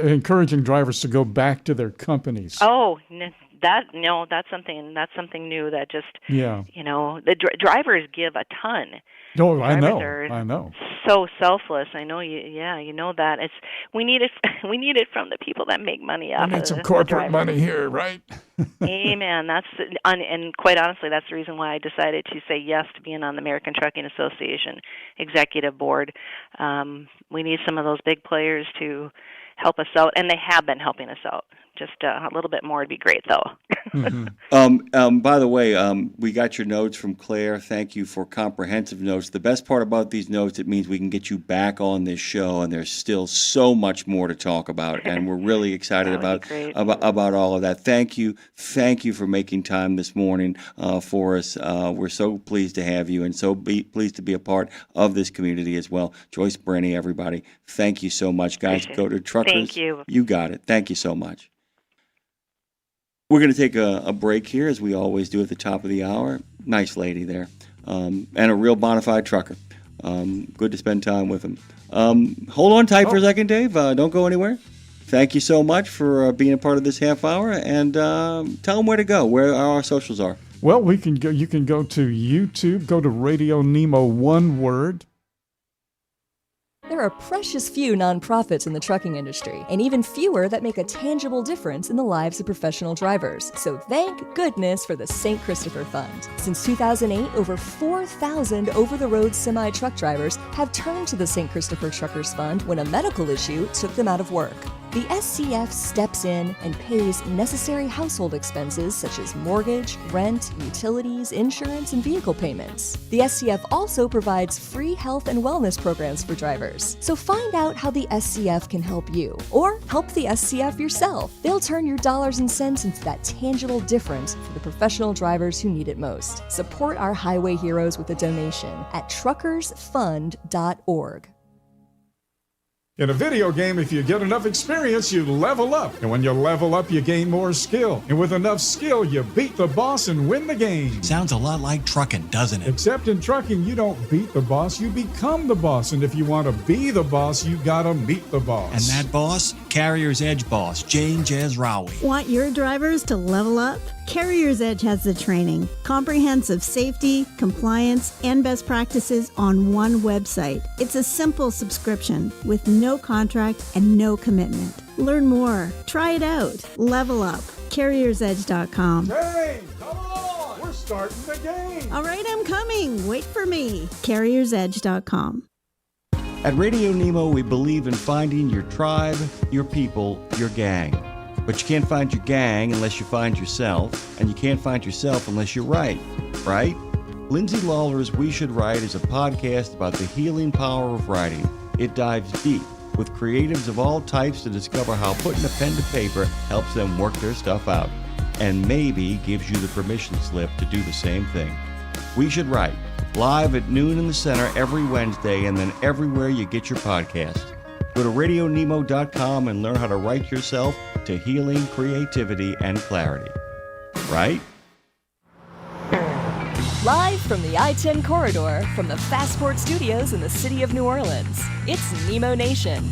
encouraging drivers to go back to their companies. Oh, that's something new that just the drivers give a ton. Oh, I know. So selfless. I know you. Yeah, you know that. We need it from the people that make money off of it. We need some corporate money here, right? Amen. And quite honestly, that's the reason why I decided to say yes to being on the American Trucking Association Executive Board. We need some of those big players to help us out, and they have been helping us out. Just a little bit more would be great, though. Mm-hmm. By the way, we got your notes from Claire. Thank you for comprehensive notes. The best part about these notes, it means we can get you back on this show, and there's still so much more to talk about, and we're really excited about all of that. Thank you for making time this morning for us. We're so pleased to have you, and so pleased to be a part of this community as well. Joyce Brenny, everybody, thank you so much, guys. Go to Truckers. Thank you. You got it. Thank you so much. We're going to take a break here, as we always do at the top of the hour. Nice lady there, and a real bona fide trucker. Good to spend time with him. Hold on tight for a second, Dave. Don't go anywhere. Thank you so much for being a part of this half hour, and tell them where to go, where our socials are. Well, you can go to YouTube, go to RadioNemo, one word. There are precious few nonprofits in the trucking industry, and even fewer that make a tangible difference in the lives of professional drivers. So thank goodness for the St. Christopher Fund. Since 2008, over 4,000 over-the-road semi-truck drivers have turned to the St. Christopher Truckers Fund when a medical issue took them out of work. The SCF steps in and pays necessary household expenses such as mortgage, rent, utilities, insurance, and vehicle payments. The SCF also provides free health and wellness programs for drivers. So find out how the SCF can help you, or help the SCF yourself. They'll turn your dollars and cents into that tangible difference for the professional drivers who need it most. Support our highway heroes with a donation at truckersfund.org. In a video game, if you get enough experience, you level up. And when you level up, you gain more skill. And with enough skill, you beat the boss and win the game. Sounds a lot like trucking, doesn't it? Except in trucking, you don't beat the boss, you become the boss. And if you want to be the boss, you gotta meet the boss. And that boss? Carrier's Edge boss, Jane Jazrawi. Want your drivers to level up? Carrier's Edge has the training, comprehensive safety, compliance, and best practices on one website. It's a simple subscription with no contract and no commitment. Learn more. Try it out. Level up. CarriersEdge.com. Hey, come on! We're starting the game! All right, I'm coming. Wait for me. CarriersEdge.com. At Radio Nemo, we believe in finding your tribe, your people, your gang. But you can't find your gang unless you find yourself, and you can't find yourself unless you write, right? Lindsay Lawler's We Should Write is a podcast about the healing power of writing. It dives deep with creatives of all types to discover how putting a pen to paper helps them work their stuff out, and maybe gives you the permission slip to do the same thing. We Should Write, live at noon in the center every Wednesday, and then everywhere you get your podcast. Go to RadioNemo.com and learn how to write yourself to healing, creativity, and clarity. Right? Live from the I-10 corridor from the Fastport Studios in the city of New Orleans, it's Nemo Nation.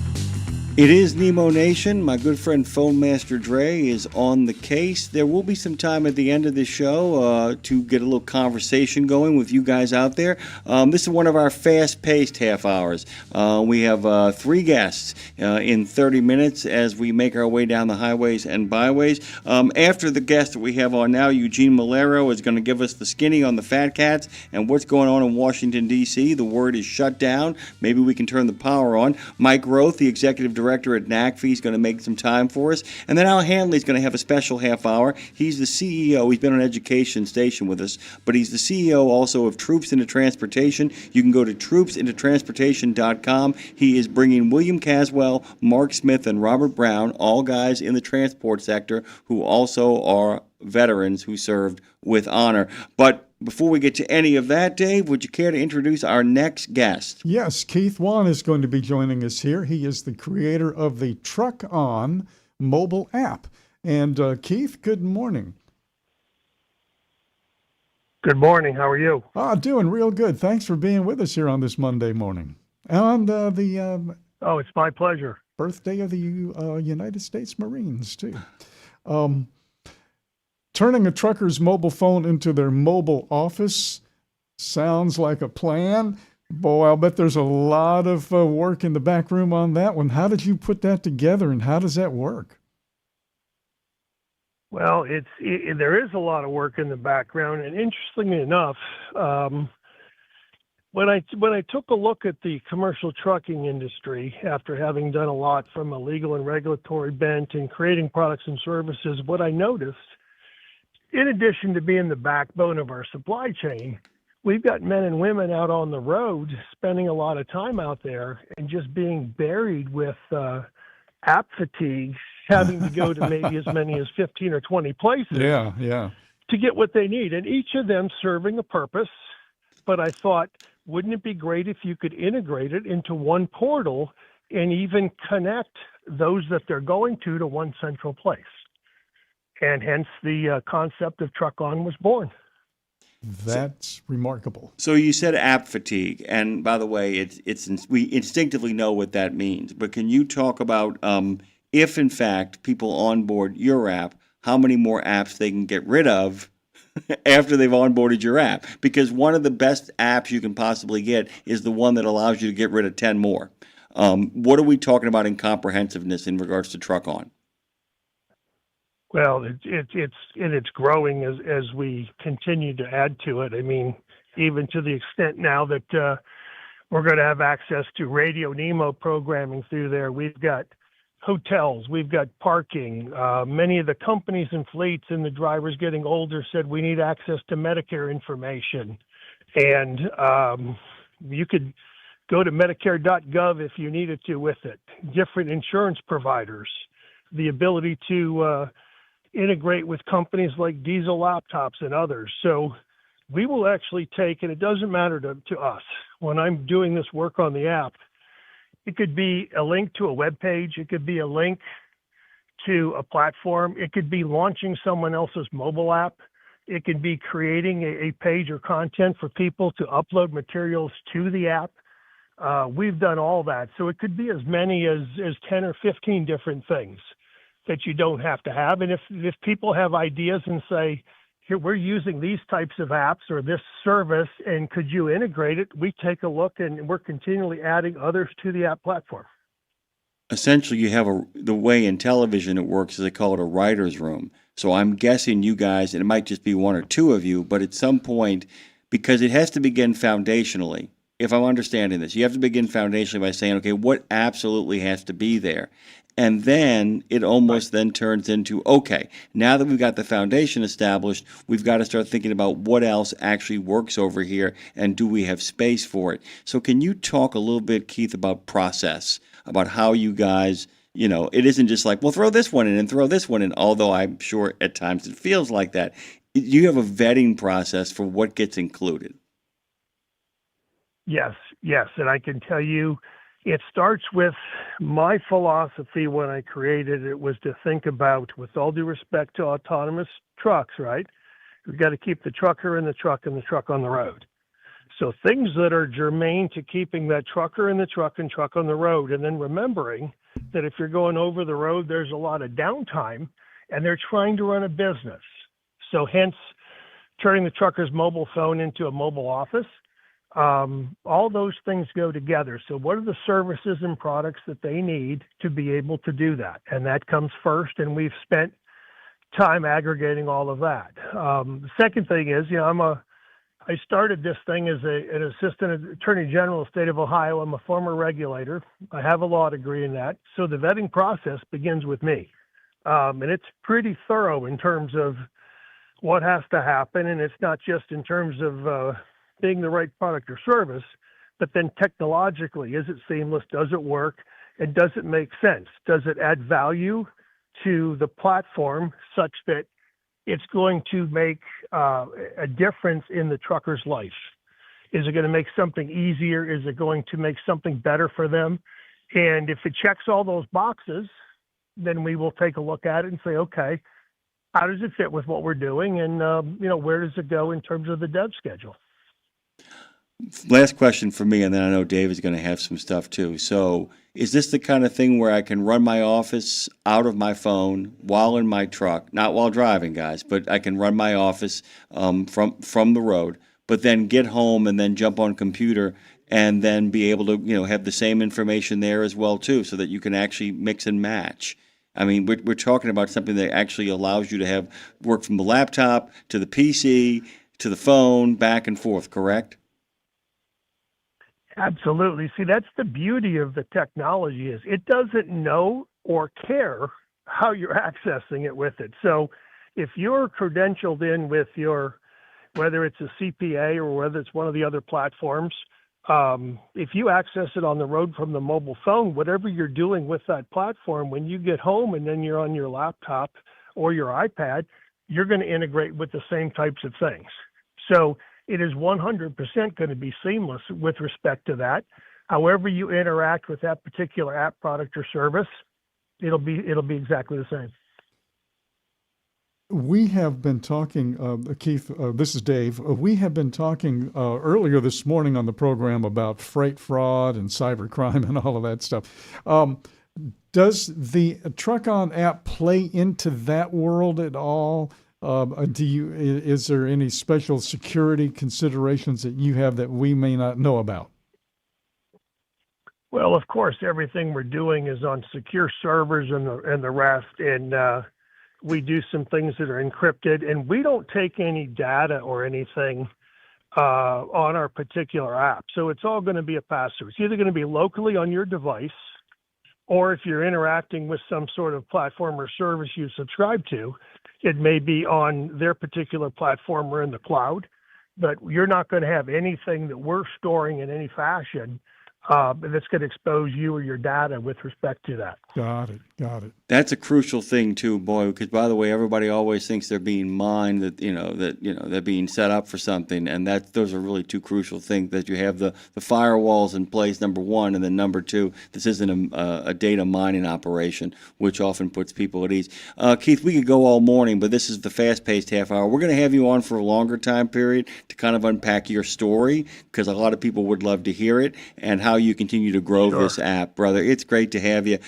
It is Nemo Nation. My good friend Phone Master Dre is on the case. There will be some time at the end of the show to get a little conversation going with you guys out there. This is one of our fast-paced half hours. We have 3 guests in 30 minutes as we make our way down the highways and byways. After the guest that we have on now, Eugene Malero is going to give us the skinny on the Fat Cats and what's going on in Washington, D.C. The word is shut down. Maybe we can turn the power on. Mike Roth, the executive director at NACFE, is going to make some time for us. And then Al Hanley's going to have a special half hour. He's the CEO. He's been on Education Station with us, but he's the CEO also of Troops Into Transportation. You can go to troopsintotransportation.com. He is bringing William Caswell, Mark Smith, and Robert Brown, all guys in the transport sector who also are veterans who served with honor. But before we get to any of that, Dave, would you care to introduce our next guest? Yes, Keith Wan is going to be joining us here. He is the creator of the Truck On mobile app. And Keith, good morning. Good morning. How are you? Doing real good. Thanks for being with us here on this Monday morning. And the oh, it's my pleasure. Birthday of the United States Marines, too. Turning a trucker's mobile phone into their mobile office sounds like a plan. Boy, I'll bet there's a lot of work in the back room on that one. How did you put that together, and how does that work? Well, there is a lot of work in the background, and interestingly enough, when I took a look at the commercial trucking industry after having done a lot from a legal and regulatory bent and creating products and services, what I noticed, in addition to being the backbone of our supply chain, we've got men and women out on the road spending a lot of time out there and just being buried with app fatigue, having to go to maybe as many as 15 or 20 places to get what they need. And each of them serving a purpose. But I thought, wouldn't it be great if you could integrate it into one portal and even connect those that they're going to one central place? And hence the concept of Truck On was born. That's remarkable. So you said app fatigue, and by the way, we instinctively know what that means. But can you talk about if, in fact, people onboard your app, how many more apps they can get rid of after they've onboarded your app? Because one of the best apps you can possibly get is the one that allows you to get rid of 10 more. What are we talking about in comprehensiveness in regards to Truck On? Well, it's growing as we continue to add to it. I mean, even to the extent now that we're going to have access to RadioNemo programming through there. We've got hotels, we've got parking. Many of the companies and fleets and the drivers getting older said we need access to Medicare information. And you could go to Medicare.gov if you needed to with it. Different insurance providers, the ability to integrate with companies like Diesel Laptops and others. So we will actually take, and it doesn't matter to us, when I'm doing this work on the app, It could be a link to a web page. It could be a link to a platform. It could be launching someone else's mobile app. It could be creating a page or content for people to upload materials to the app. We've done all that. So it could be as many as 10 or 15 different things that you don't have to have. And if people have ideas and say, here, we're using these types of apps or this service, and could you integrate it? We take a look, and we're continually adding others to the app platform. Essentially, you have the way in television it works is they call it a writer's room. So I'm guessing you guys, and it might just be one or two of you, but at some point, because it has to begin foundationally, if I'm understanding this, you have to begin foundationally by saying, okay, what absolutely has to be there? And then it almost then turns into, okay, now that we've got the foundation established, we've got to start thinking about what else actually works over here and do we have space for it? So can you talk a little bit, Keith, about process, about how you guys, it isn't just like, well, throw this one in and throw this one in, although I'm sure at times it feels like that. You have a vetting process for what gets included. Yes. And I can tell you, it starts with my philosophy when I created it was to think about, with all due respect to autonomous trucks, right? We've got to keep the trucker in the truck and the truck on the road. So things that are germane to keeping that trucker in the truck and truck on the road. And then remembering that if you're going over the road, there's a lot of downtime and they're trying to run a business. So hence turning the trucker's mobile phone into a mobile office. All those things go together. So what are the services and products that they need to be able to do that? And that comes first. And we've spent time aggregating all of that. The second thing is, I started this thing as an assistant attorney general of the state of Ohio. I'm a former regulator. I have a law degree in that. So the vetting process begins with me. And it's pretty thorough in terms of what has to happen. And it's not just in terms of being the right product or service, but then technologically, is it seamless? Does it work? And does it make sense? Does it add value to the platform such that it's going to make a difference in the trucker's life? Is it going to make something easier? Is it going to make something better for them? And if it checks all those boxes, then we will take a look at it and say, okay, how does it fit with what we're doing? And, where does it go in terms of the dev schedule? Last question for me, and then I know Dave is going to have some stuff too. So is this the kind of thing where I can run my office out of my phone while in my truck, not while driving, guys, but I can run my office from the road, but then get home and then jump on computer and then be able to, have the same information there as well too, so that you can actually mix and match? I mean, we're talking about something that actually allows you to have work from the laptop to the PC to the phone, back and forth, correct? Absolutely. See, that's the beauty of the technology is it doesn't know or care how you're accessing it with it. So if you're credentialed in with whether it's a CPA or whether it's one of the other platforms, if you access it on the road from the mobile phone, whatever you're doing with that platform, when you get home and then you're on your laptop or your iPad, you're going to integrate with the same types of things. So it is 100% going to be seamless with respect to that. However you interact with that particular app, product, or service, it'll be exactly the same. We have been talking, Keith, this is Dave. We have been talking earlier this morning on the program about freight fraud and cybercrime and all of that stuff. Does the Truck-On app play into that world at all? Is there any special security considerations that you have that we may not know about? Well, of course, everything we're doing is on secure servers and the rest, and we do some things that are encrypted, and we don't take any data or anything on our particular app. So it's all going to be a pass-through. It's either going to be locally on your device, or if you're interacting with some sort of platform or service you subscribe to, it may be on their particular platform or in the cloud, but you're not going to have anything that we're storing in any fashion that's going to expose you or your data with respect to that. Got it. That's a crucial thing too, boy. Because by the way, everybody always thinks they're being mined, that they're being set up for something, and those are really two crucial things. That you have the firewalls in place, number one, and then number two, this isn't a data mining operation, which often puts people at ease. Keith, we could go all morning, but this is the fast-paced half hour. We're going to have you on for a longer time period to kind of unpack your story, because a lot of people would love to hear it, and how you continue to grow this app, brother. It's great to have you.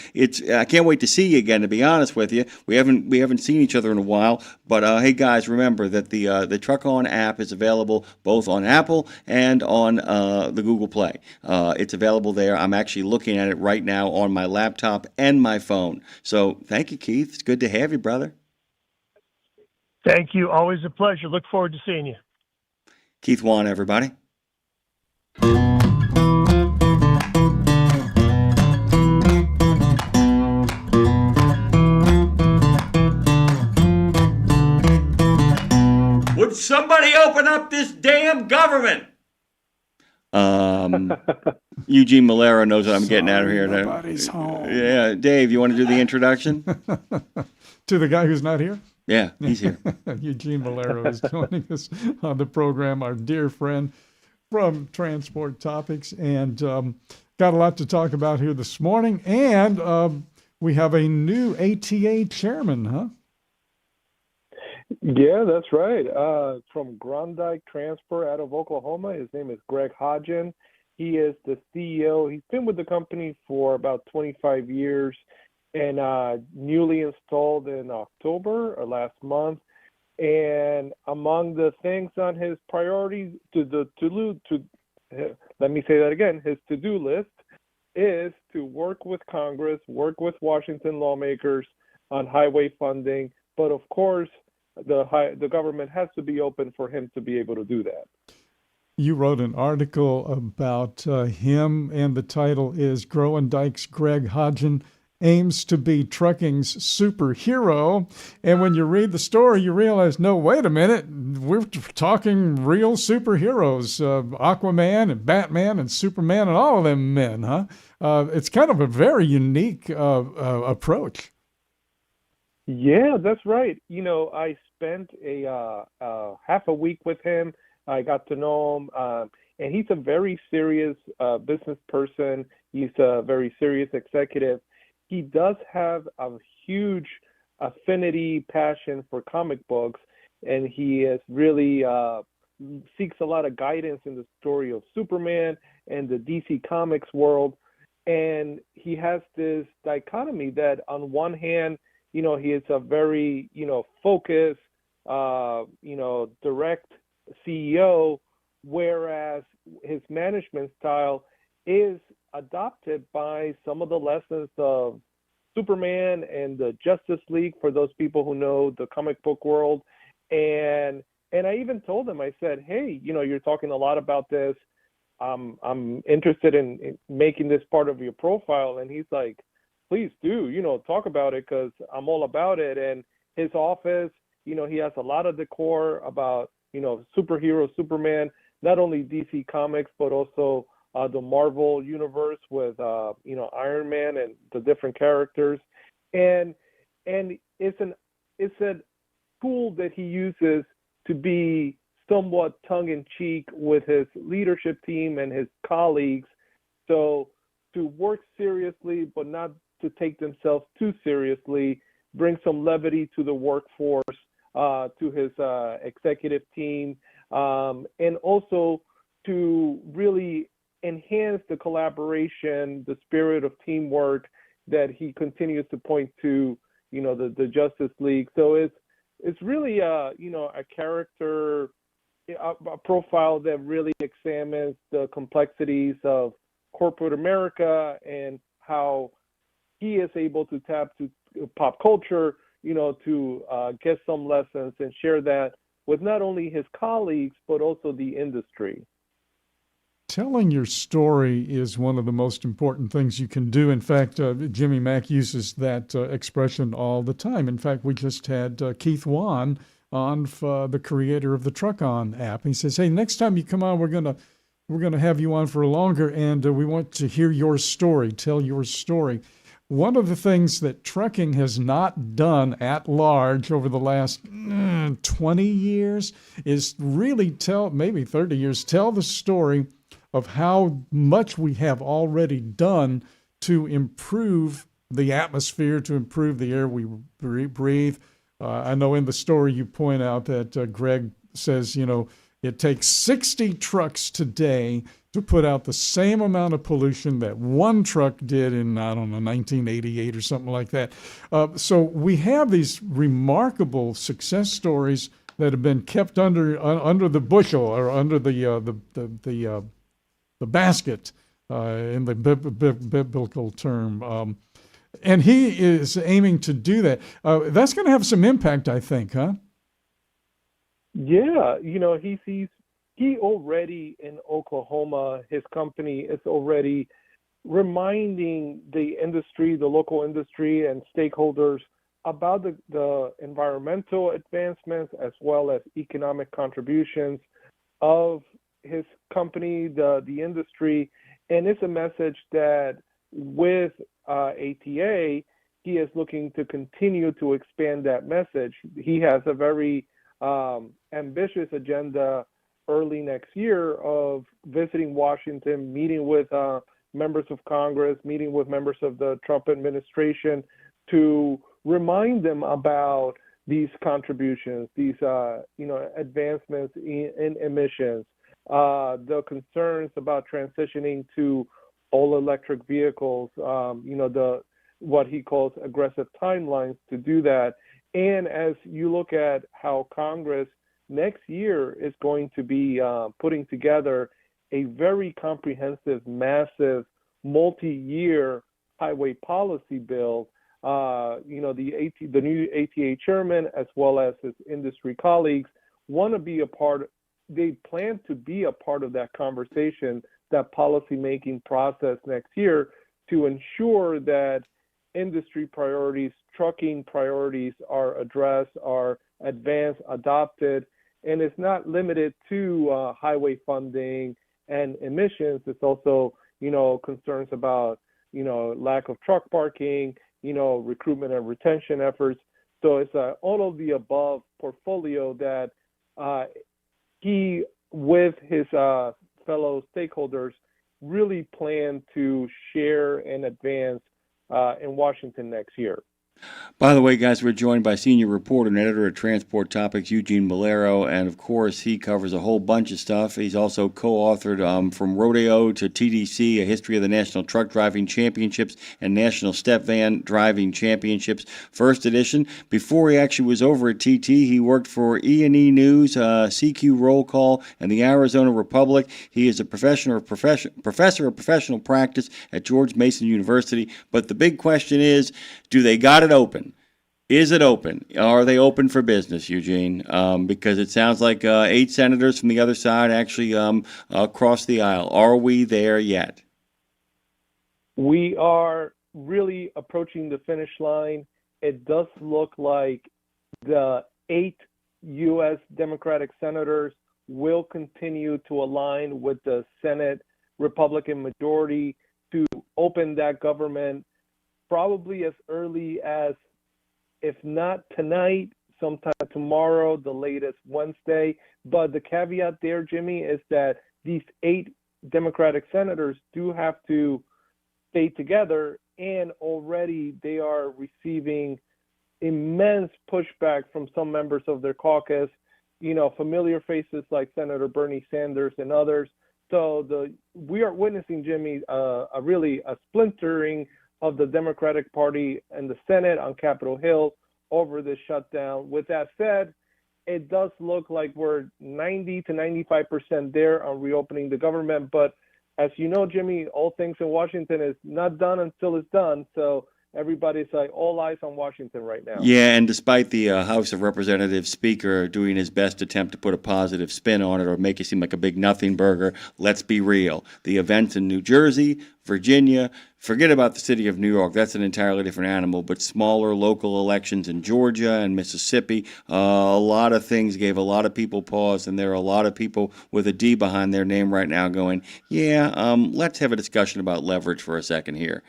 I can't wait to see you again. To be honest with you, we haven't seen each other in a while. But hey, guys, remember that the Truck On app is available both on Apple and on the Google Play. It's available there. I'm actually looking at it right now on my laptop and my phone. So thank you, Keith. It's good to have you, brother. Thank you. Always a pleasure. Look forward to seeing you. Keith Wan, everybody. Would somebody open up this damn government? Eugene Malera knows what I'm getting out of here. Nobody's home. Yeah, Dave, you want to do the introduction? To the guy who's not here? Yeah, he's here. Eugene Valero is joining us on the program, our dear friend from Transport Topics, and got a lot to talk about here this morning. And we have a new ATA chairman, huh? Yeah, that's right. From Grondike Transport out of Oklahoma. His name is Greg Hodgen. He is the CEO. He's been with the company for about 25 years and newly installed in October or last month. And among the things on his priorities his to-do list is to work with Congress, work with Washington lawmakers on highway funding, but of course, the government has to be open for him to be able to do that. You wrote an article about him, and the title is Growendike's Greg Hodgen aims to be trucking's superhero. And when you read the story, you realize, no, wait a minute, we're talking real superheroes, Aquaman and Batman and Superman and all of them men, huh? It's kind of a very unique approach. Yeah, that's right. You know, I spent a half a week with him. I got to know him, and he's a very serious business person. He's a very serious executive. He does have a huge affinity, passion for comic books, and he is really seeks a lot of guidance in the story of Superman and the DC Comics world. And he has this dichotomy that on one hand, you know, he is a very, focused, direct CEO, whereas his management style is adopted by some of the lessons of Superman and the Justice League, for those people who know the comic book world. And I even told him, I said, hey, you're talking a lot about this. I'm interested in making this part of your profile. And he's like, please do, talk about it, because I'm all about it. And his office, he has a lot of decor about, superhero Superman, not only DC Comics, but also the Marvel universe with, Iron Man and the different characters. And it's a tool that he uses to be somewhat tongue-in-cheek with his leadership team and his colleagues. So to work seriously, but not to take themselves too seriously, bring some levity to the workforce, to his executive team, and also to really enhance the collaboration, the spirit of teamwork that he continues to point to, the Justice League. So it's really a character, a profile that really examines the complexities of corporate America and how he is able to tap to pop culture, to get some lessons and share that with not only his colleagues, but also the industry. Telling your story is one of the most important things you can do. In fact, Jimmy Mack uses that expression all the time. In fact, we just had Keith Wan on, the creator of the Truck On app. He says, hey, next time you come on, we're going we're going to have you on for longer, and we want to hear your story. Tell your story. One of the things that trucking has not done at large over the last 20 years is really maybe 30 years, tell the story of how much we have already done to improve the atmosphere, to improve the air we breathe. I know in the story you point out that Greg says, it takes 60 trucks today to put out the same amount of pollution that one truck did in, 1988 or something like that. So we have these remarkable success stories that have been kept under the bushel or under the basket in the biblical term. And he is aiming to do that. That's going to have some impact, I think, huh? Yeah, he already in Oklahoma, his company is already reminding the industry, the local industry and stakeholders about the environmental advancements as well as economic contributions of his company, the industry. And it's a message that with ATA, he is looking to continue to expand that message. He has a very ambitious agenda early next year of visiting Washington, meeting with members of Congress, meeting with members of the Trump administration to remind them about these contributions, these advancements in emissions, the concerns about transitioning to all electric vehicles, what he calls aggressive timelines to do that. And as you look at how Congress next year is going to be putting together a very comprehensive, massive, multi-year highway policy bill, the new ATA chairman as well as his industry colleagues want to be a part. They plan to be a part of that conversation, that policy-making process next year to ensure that industry priorities, trucking priorities are addressed, are advanced, adopted, and it's not limited to highway funding and emissions. It's also, concerns about, lack of truck parking, recruitment and retention efforts. So it's all of the above portfolio that he, with his fellow stakeholders, really plan to share and advance in Washington next year. By the way, guys, we're joined by senior reporter and editor of Transport Topics, Eugene Bolero, and of course, he covers a whole bunch of stuff. He's also co-authored From Rodeo to TDC, A History of the National Truck Driving Championships and National Step Van Driving Championships, first edition. Before he actually was over at TT, he worked for E&E News, CQ Roll Call, and the Arizona Republic. He is a professor of professional practice at George Mason University. But the big question is, do they got it open? Is it open? Are they open for business, Eugene? Because it sounds like 8 senators from the other side actually crossed the aisle. Are we there yet? We are really approaching the finish line. It does look like the 8 U.S. Democratic senators will continue to align with the Senate Republican majority to open that government probably as early as, if not tonight, sometime tomorrow, the latest Wednesday. But the caveat there, Jimmy, is that these 8 Democratic senators do have to stay together, and already they are receiving immense pushback from some members of their caucus, familiar faces like Senator Bernie Sanders and others. So we are witnessing, Jimmy, really a splintering of the Democratic Party and the Senate on Capitol Hill over this shutdown. With that said, it does look like we're 90 to 95% there on reopening the government. But as you know, Jimmy, all things in Washington is not done until it's done. So everybody's like all eyes on Washington right now. Yeah, and despite the House of Representatives Speaker doing his best to attempt to put a positive spin on it or make it seem like a big nothing burger, let's be real. The events in New Jersey, Virginia. Forget about the city of New York. That's an entirely different animal. But smaller local elections in Georgia and Mississippi, a lot of things gave a lot of people pause, and there are a lot of people with a D behind their name right now going, let's have a discussion about leverage for a second here.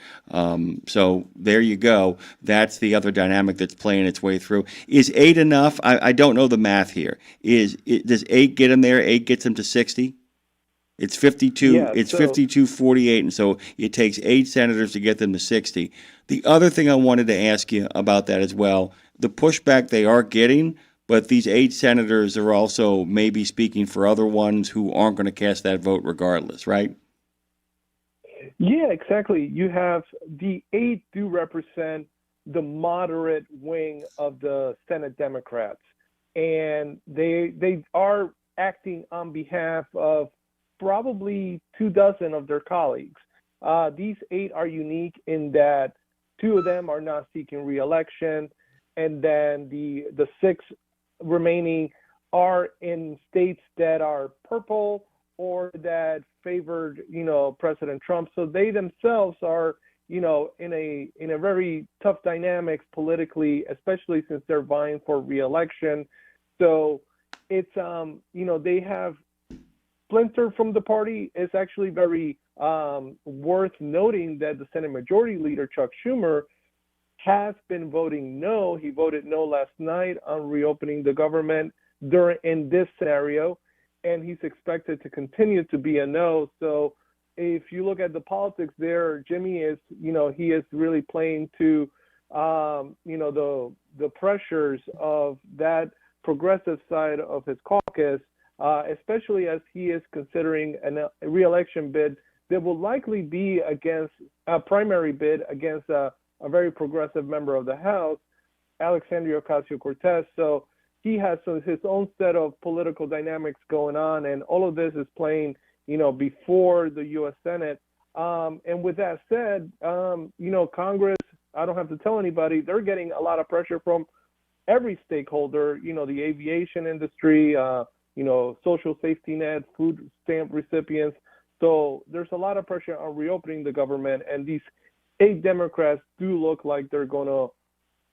So there you go. That's the other dynamic that's playing its way through. Is 8 enough? I don't know the math here. Does 8 get him there? 8 gets him to 60? It's 52. Yeah, It's so 52-48, and so it takes 8 senators to get them to 60. The other thing I wanted to ask you about that as well, the pushback they are getting, but these 8 senators are also maybe speaking for other ones who aren't going to cast that vote regardless, right? yeah, exactly. You have the 8 do represent the moderate wing of the Senate Democrats, and they are acting on behalf of probably 24 of their colleagues. These 8 are unique in that 2 of them are not seeking re-election, and then the 6 remaining are in states that are purple or that favored, President Trump. So they themselves are, in a very tough dynamics politically, especially since they're vying for re-election. So it's, they have splintered from the party. It's actually very worth noting that the Senate Majority Leader, Chuck Schumer, has been voting no. He voted no last night on reopening the government in this scenario, and he's expected to continue to be a no. So if you look at the politics there, Jimmy is, he is really playing to, the pressures of that progressive side of his caucus, especially as he is considering a re-election bid that will likely be against a primary bid against a very progressive member of the House, Alexandria Ocasio-Cortez. So he has his own set of political dynamics going on, and all of this is playing, before the U.S. Senate. And with that said, Congress, I don't have to tell anybody, they're getting a lot of pressure from every stakeholder, the aviation industry, social safety net, food stamp recipients. So there's a lot of pressure on reopening the government, and these 8 Democrats do look like they're going to,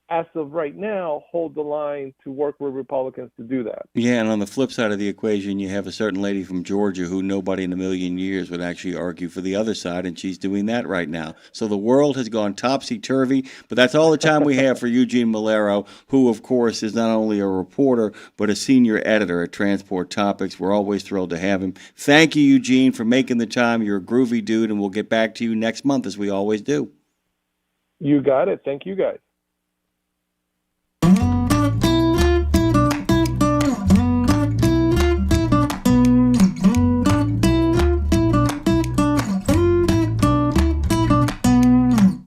as of right now, hold the line to work with Republicans to do that. Yeah, and on the flip side of the equation, you have a certain lady from Georgia who nobody in a million years would actually argue for the other side, and she's doing that right now. So the world has gone topsy-turvy, but that's all the time we have for Eugene Malero, who, of course, is not only a reporter, but a senior editor at Transport Topics. We're always thrilled to have him. Thank you, Eugene, for making the time. You're a groovy dude, and we'll get back to you next month, as we always do. You got it. Thank you, guys.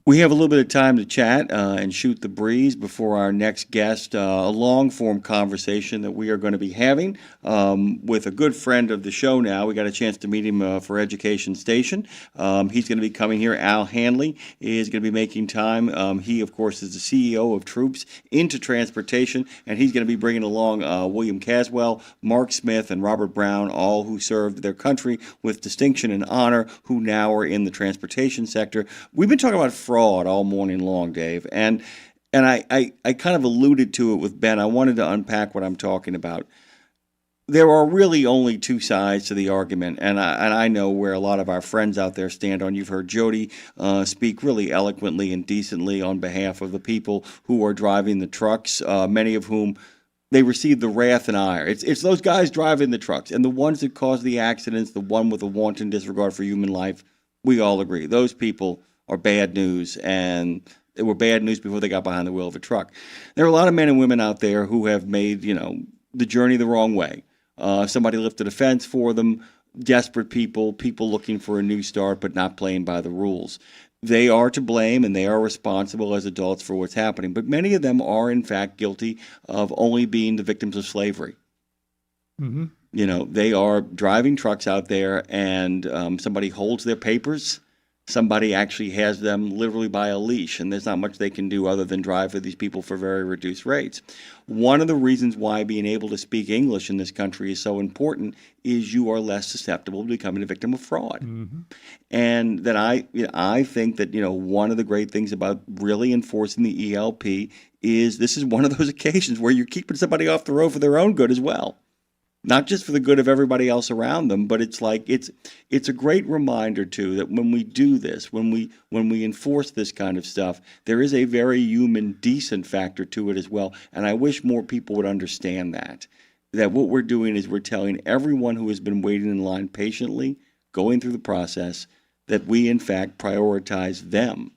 We have a little bit of time to chat and shoot the breeze before our next guest, a long-form conversation that we are going to be having with a good friend of the show now. We got a chance to meet him for Education Station. He's going to be coming here. Al Hanley is going to be making time. He, of course, is the CEO of Troops into Transportation, and he's going to be bringing along William Caswell, Mark Smith, and Robert Brown, all who served their country with distinction and honor, who now are in the transportation sector. We've been talking about fraud all morning long, Dave, and I kind of alluded to it with Ben. I wanted to unpack what I'm talking about. There are really only 2 sides to the argument, and I know where a lot of our friends out there stand on. You've heard Jody speak really eloquently and decently on behalf of the people who are driving the trucks, many of whom they receive the wrath and ire. It's those guys driving the trucks and the ones that cause the accidents, the one with a wanton disregard for human life. We all agree. Those people are bad news, and they were bad news before they got behind the wheel of a truck. There are a lot of men and women out there who have made, the journey the wrong way. Somebody lifted a fence for them, desperate people looking for a new start but not playing by the rules. They are to blame, and they are responsible as adults for what's happening, but many of them are, in fact, guilty of only being the victims of slavery. Mm-hmm. They are driving trucks out there, and somebody holds their papers, somebody actually has them literally by a leash, and there's not much they can do other than drive for these people for very reduced rates. One of the reasons why being able to speak English in this country is so important is you are less susceptible to becoming a victim of fraud. And that I think that one of the great things about really enforcing the ELP is this is one of those occasions where you're keeping somebody off the road for their own good as well. Not just for the good of everybody else around them, but it's a great reminder too that when we do this, when we enforce this kind of stuff, there is a very human, decent factor to it as well. And I wish more people would understand that what we're doing is we're telling everyone who has been waiting in line patiently, going through the process, that we in fact prioritize them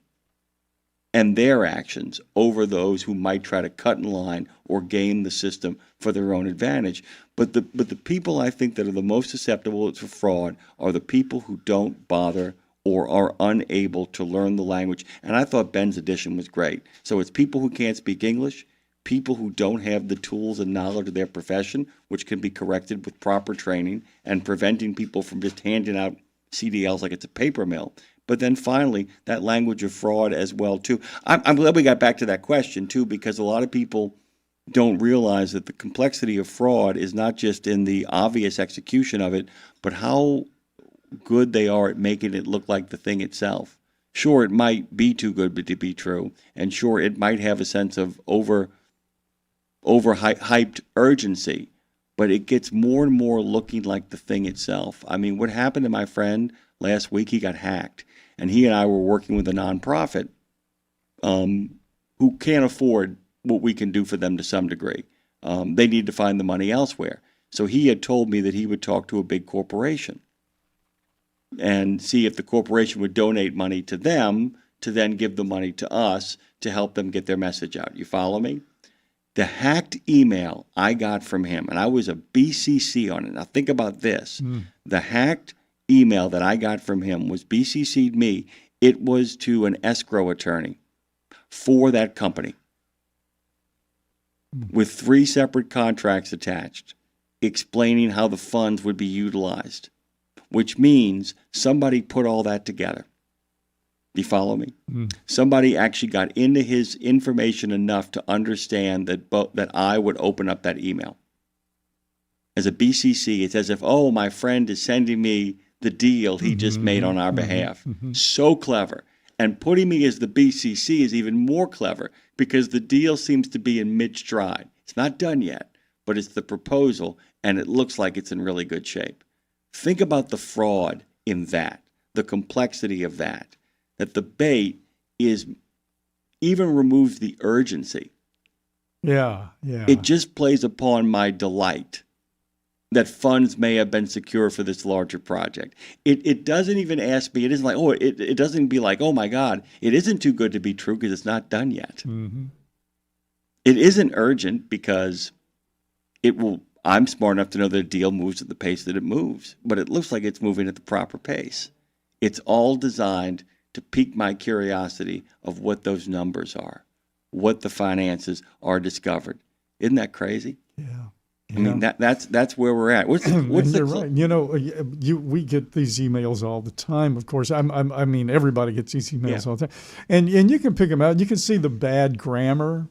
and their actions over those who might try to cut in line or game the system for their own advantage. But the people I think that are the most susceptible to fraud are the people who don't bother or are unable to learn the language. And I thought Ben's addition was great. So it's people who can't speak English, people who don't have the tools and knowledge of their profession, which can be corrected with proper training and preventing people from just handing out CDLs like it's a paper mill. But then finally, that language of fraud as well, too. I'm glad we got back to that question, too, because a lot of people don't realize that the complexity of fraud is not just in the obvious execution of it, but how good they are at making it look like the thing itself. Sure, it might be too good to be true, and sure, it might have a sense of overhyped urgency, but it gets more and more looking like the thing itself. I mean, what happened to my friend last week, he got hacked. And he and I were working with a nonprofit who can't afford what we can do for them to some degree. They need to find the money elsewhere. So he had told me that he would talk to a big corporation and see if the corporation would donate money to them to then give the money to us to help them get their message out. You follow me? The hacked email I got from him, and I was a BCC on it. Now think about this. The hacked email that I got from him was BCC'd me. It was to an escrow attorney for that company with 3 separate contracts attached explaining how the funds would be utilized, which means somebody put all that together. Do you follow me? Somebody actually got into his information enough to understand that I would open up that email. As a BCC, it's as if, oh, my friend is sending me the deal he just made on our behalf. So clever. And putting me as the BCC is even more clever because the deal seems to be in mid-stride. It's not done yet, but it's the proposal, and it looks like it's in really good shape. Think about the fraud in that, the complexity of that the bait is even removes the urgency. Yeah. It just plays upon my delight that funds may have been secure for this larger project. It doesn't even ask me, it isn't like, it doesn't be like, oh my God, it isn't too good to be true because it's not done yet. It isn't urgent because I'm smart enough to know that a deal moves at the pace that it moves, but it looks like it's moving at the proper pace. It's all designed to pique my curiosity of what those numbers are, what the finances are discovered. Isn't that crazy? Yeah. I mean, that's where we're at. What's you're right. We get these emails all the time. Of course, I mean, everybody gets these emails all the time, and you can pick them out. You can see the bad grammar,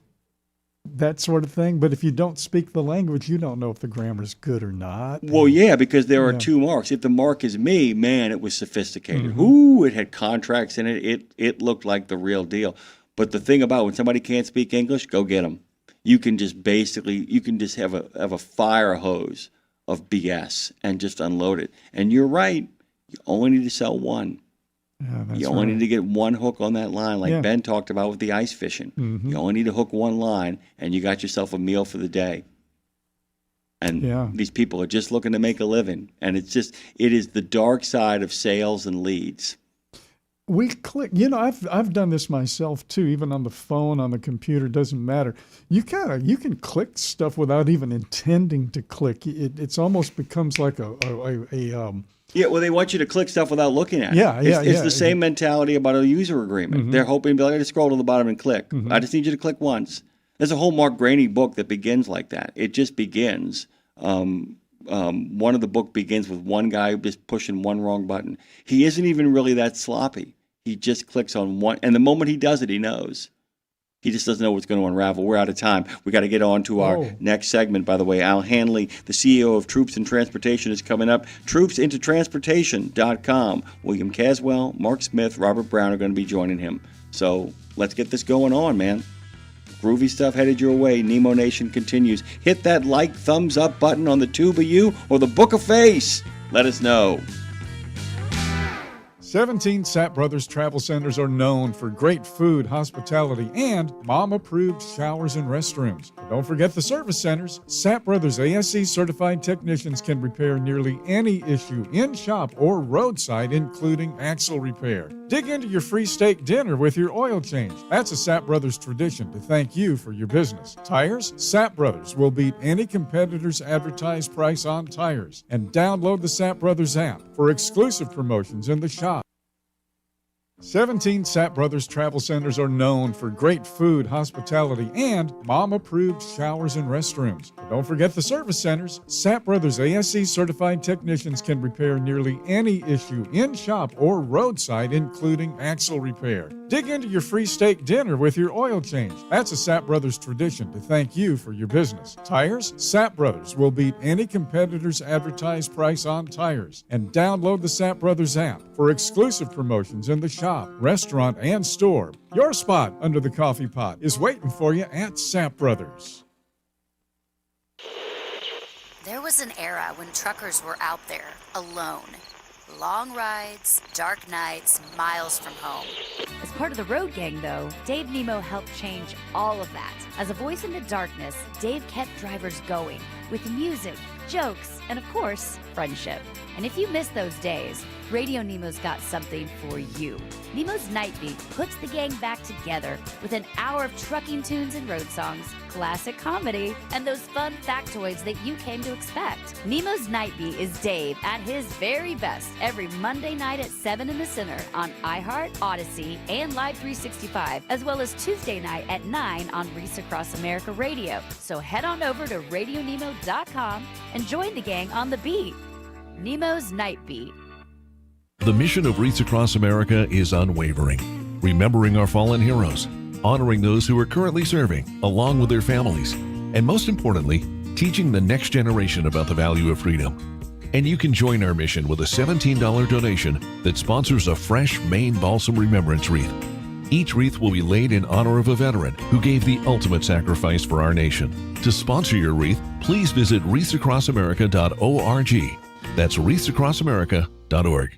that sort of thing. But if you don't speak the language, you don't know if the grammar is good or not. Well, yeah, because there are 2 marks. If the mark is me, man, it was sophisticated. Ooh, it had contracts in it. It looked like the real deal. But the thing about when somebody can't speak English, go get them. You can just have a fire hose of BS and just unload it. And you're right. You only need to sell one. Yeah, that's you only right. need to get one hook on that line, like Yeah. Ben talked about with the ice fishing. You only need to hook one line, and you got yourself a meal for the day. And these people are just looking to make a living. And it is the dark side of sales and leads. We click, I've done this myself too, even on the phone, on the computer, doesn't matter. You can click stuff without even intending to click. It's almost becomes like Yeah, well, they want you to click stuff without looking at it. It's the same mentality about a user agreement. They're hoping to be like, I just scroll to the bottom and click. I just need you to click once. There's a whole Mark Graney book that begins like that. It just begins. One of the book begins with one guy just pushing one wrong button. He isn't even really that sloppy. He just clicks on one, and the moment he does it, he knows. He just doesn't know what's going to unravel. We're out of time. We got to get on to our next segment, by the way. Al Hanley, the CEO of Troops in Transportation, is coming up. TroopsIntoTransportation.com. William Caswell, Mark Smith, Robert Brown are going to be joining him. So let's get this going on, man. Groovy stuff headed your way. Nemo Nation continues. Hit that like, thumbs up button on the Tube of You or the Book of Face. Let us know. 17 Sapp Brothers Travel Centers are known for great food, hospitality, and mom-approved showers and restrooms. But don't forget the service centers. Sapp Brothers ASE certified technicians can repair nearly any issue in shop or roadside, including axle repair. Dig into your free steak dinner with your oil change. That's a Sapp Brothers tradition to thank you for your business. Tires? Sapp Brothers will beat any competitor's advertised price on tires. And download the Sapp Brothers app for exclusive promotions in the shop. 17 Sapp Brothers Travel Centers are known for great food, hospitality, and mom-approved showers and restrooms. But don't forget the service centers. Sapp Brothers ASE certified technicians can repair nearly any issue in shop or roadside, including axle repair. Dig into your free steak dinner with your oil change. That's a Sapp Brothers tradition to thank you for your business. Tires? Sapp Brothers will beat any competitor's advertised price on tires. And download the Sapp Brothers app for exclusive promotions in the shop, restaurant, and store. Your spot under the coffee pot is waiting for you at Sapp Brothers. There was an era when truckers were out there, alone. Long rides, dark nights, miles from home. As part of the Road Gang, though, Dave Nemo helped change all of that. As a voice in the darkness, Dave kept drivers going with music, jokes, and of course, friendship. And if you miss those days, Radio Nemo's got something for you. Nemo's Night Beat puts the gang back together with an hour of trucking tunes and road songs, classic comedy, and those fun factoids that you came to expect. Nemo's Night Beat is Dave at his very best every Monday night at 7 in the Center on iHeart, Odyssey, and Live 365, as well as Tuesday night at 9 on Reese Across America Radio. So head on over to RadioNemo.com and join the gang on the beat. Nemo's Night Beat. The mission of Wreaths Across America is unwavering, remembering our fallen heroes, honoring those who are currently serving, along with their families, and most importantly, teaching the next generation about the value of freedom. And you can join our mission with a $17 donation that sponsors a fresh Maine Balsam Remembrance Wreath. Each wreath will be laid in honor of a veteran who gave the ultimate sacrifice for our nation. To sponsor your wreath, please visit wreathsacrossamerica.org. That's wreathsacrossamerica.org.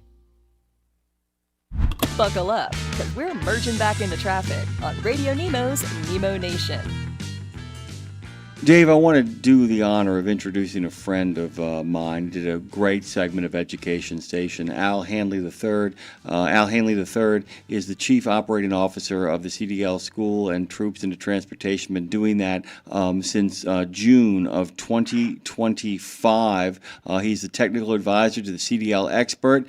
Buckle up, because we're merging back into traffic on Radio Nemo's Nemo Nation. Dave, I want to do the honor of introducing a friend of mine. He did a great segment of Education Station, Al Hanley III. Al Hanley III is the Chief Operating Officer of the CDL School and Troops into Transportation. Been doing that since June of 2025. He's the technical advisor to the CDL expert.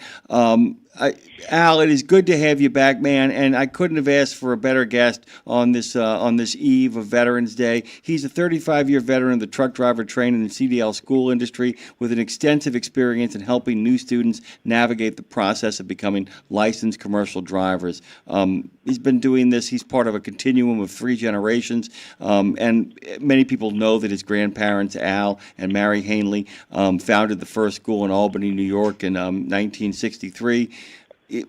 Al, it is good to have you back, man, and I couldn't have asked for a better guest on this eve of Veterans Day. He's a 35-year veteran of the truck driver training and CDL school industry with an extensive experience in helping new students navigate the process of becoming licensed commercial drivers. He's been doing this. He's part of a continuum of 3 generations, and many people know that his grandparents, Al and Mary Hanley, founded the first school in Albany, New York in 1963.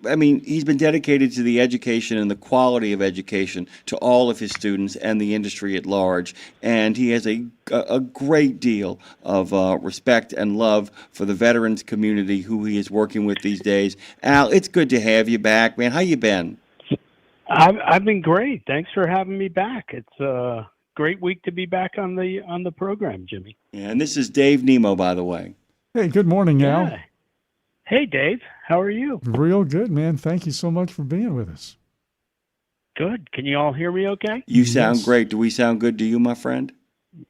I mean, he's been dedicated to the education and the quality of education to all of his students and the industry at large. And he has a great deal of respect and love for the veterans community who he is working with these days. Al, it's good to have you back, man. How you been? I've been great. Thanks for having me back. It's a great week to be back on the program, Jimmy. Yeah, and this is Dave Nemo, by the way. Hey, good morning, Al. Yeah. Hey, Dave. How are you? Real good, man. Thank you so much for being with us. Good. Can you all hear me okay? You sound great. Do we sound good to you, my friend?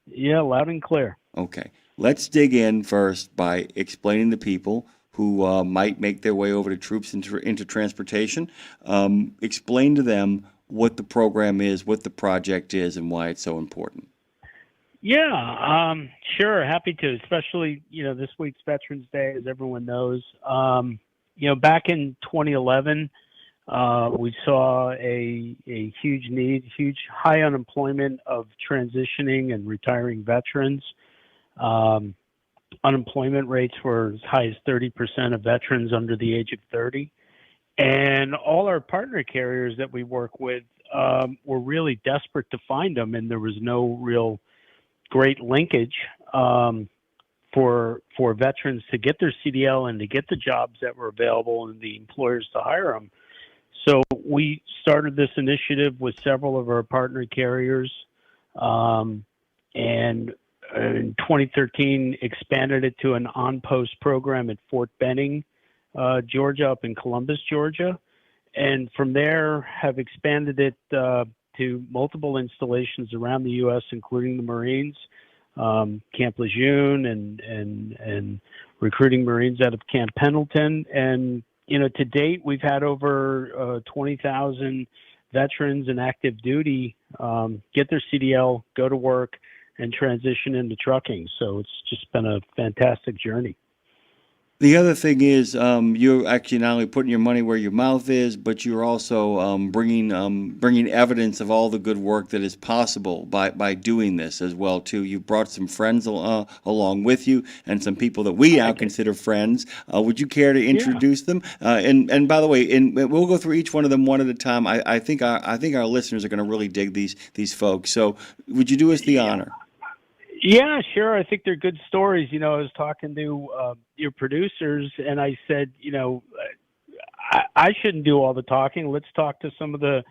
Yeah, loud and clear. Okay. Let's dig in first by explaining to people who might make their way over to Troops into Transportation. Explain to them what the program is, what the project is, and why it's so important. Yeah, sure. Happy to, especially, this week's Veterans Day, as everyone knows. Back in 2011, We saw a huge need, huge high unemployment of transitioning and retiring veterans. Unemployment rates were as high as 30% of veterans under the age of 30. And all our partner carriers that we work with were really desperate to find them, and there was no real great linkage for veterans to get their CDL and to get the jobs that were available and the employers to hire them. So we started this initiative with several of our partner carriers, and in 2013 expanded it to an on-post program at Fort Benning, Georgia, up in Columbus, Georgia. And from there have expanded it to multiple installations around the U.S., including the Marines, Camp Lejeune, and recruiting Marines out of Camp Pendleton. And, to date, we've had over 20,000 veterans in active duty get their CDL, go to work, and transition into trucking. So it's just been a fantastic journey. The other thing is you're actually not only putting your money where your mouth is, but you're also bringing evidence of all the good work that is possible by doing this as well too. You've brought some friends along with you and some people that we now consider friends. Would you care to introduce them? And by the way, we'll go through each one of them one at a time. I think our listeners are going to really dig these folks. So would you do us the honor? Yeah, sure. I think they're good stories. I was talking to your producers, and I said, I shouldn't do all the talking. Let's talk to some of the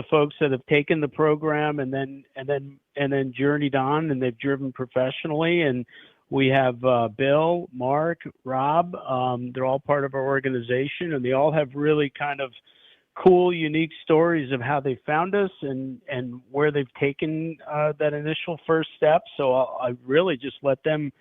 folks that have taken the program and then journeyed on, and they've driven professionally. And we have Bill, Mark, Rob. They're all part of our organization, and they all have really kind of cool, unique stories of how they found us and where they've taken that initial first step. So I really just let them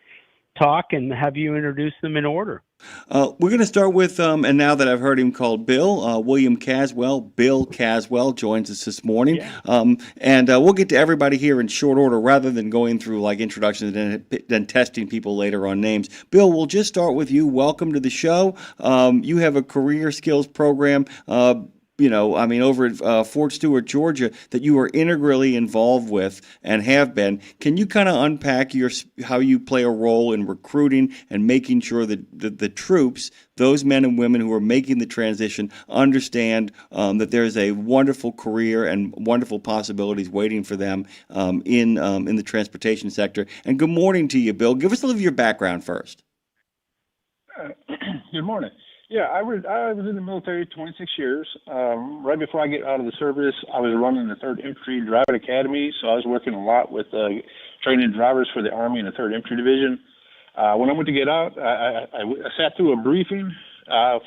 talk and have you introduce them in order. We're going to start with, and now that I've heard him called Bill, William Caswell. Bill Caswell joins us this morning. Yeah. And we'll get to everybody here in short order rather than going through like introductions and then testing people later on names. Bill, we'll just start with you. Welcome to the show. You have a career skills program over at Fort Stewart, Georgia, that you are integrally involved with and have been. Can you kind of unpack how you play a role in recruiting and making sure that the troops, those men and women who are making the transition, understand that there's a wonderful career and wonderful possibilities waiting for them in the transportation sector? And good morning to you, Bill. Give us a little of your background first. Good morning. Yeah, I was in the military 26 years. Right before I get out of the service, I was running the 3rd Infantry Driving Academy, so I was working a lot with training drivers for the Army and the 3rd Infantry Division. When I went to get out, I sat through a briefing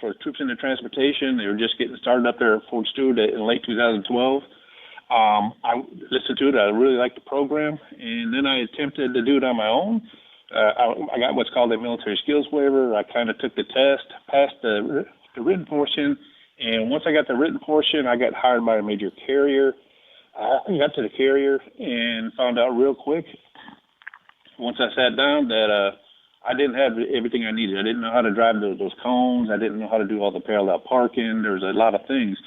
for troops in the transportation. They were just getting started up there at Fort Stewart in late 2012. I listened to it. I really liked the program, and then I attempted to do it on my own. I got what's called a military skills waiver. I kind of took the test, passed the written portion, and once I got the written portion, I got hired by a major carrier. I got to the carrier and found out real quick, once I sat down, that I didn't have everything I needed. I didn't know how to drive those cones. I didn't know how to do all the parallel parking. There was a lot of things.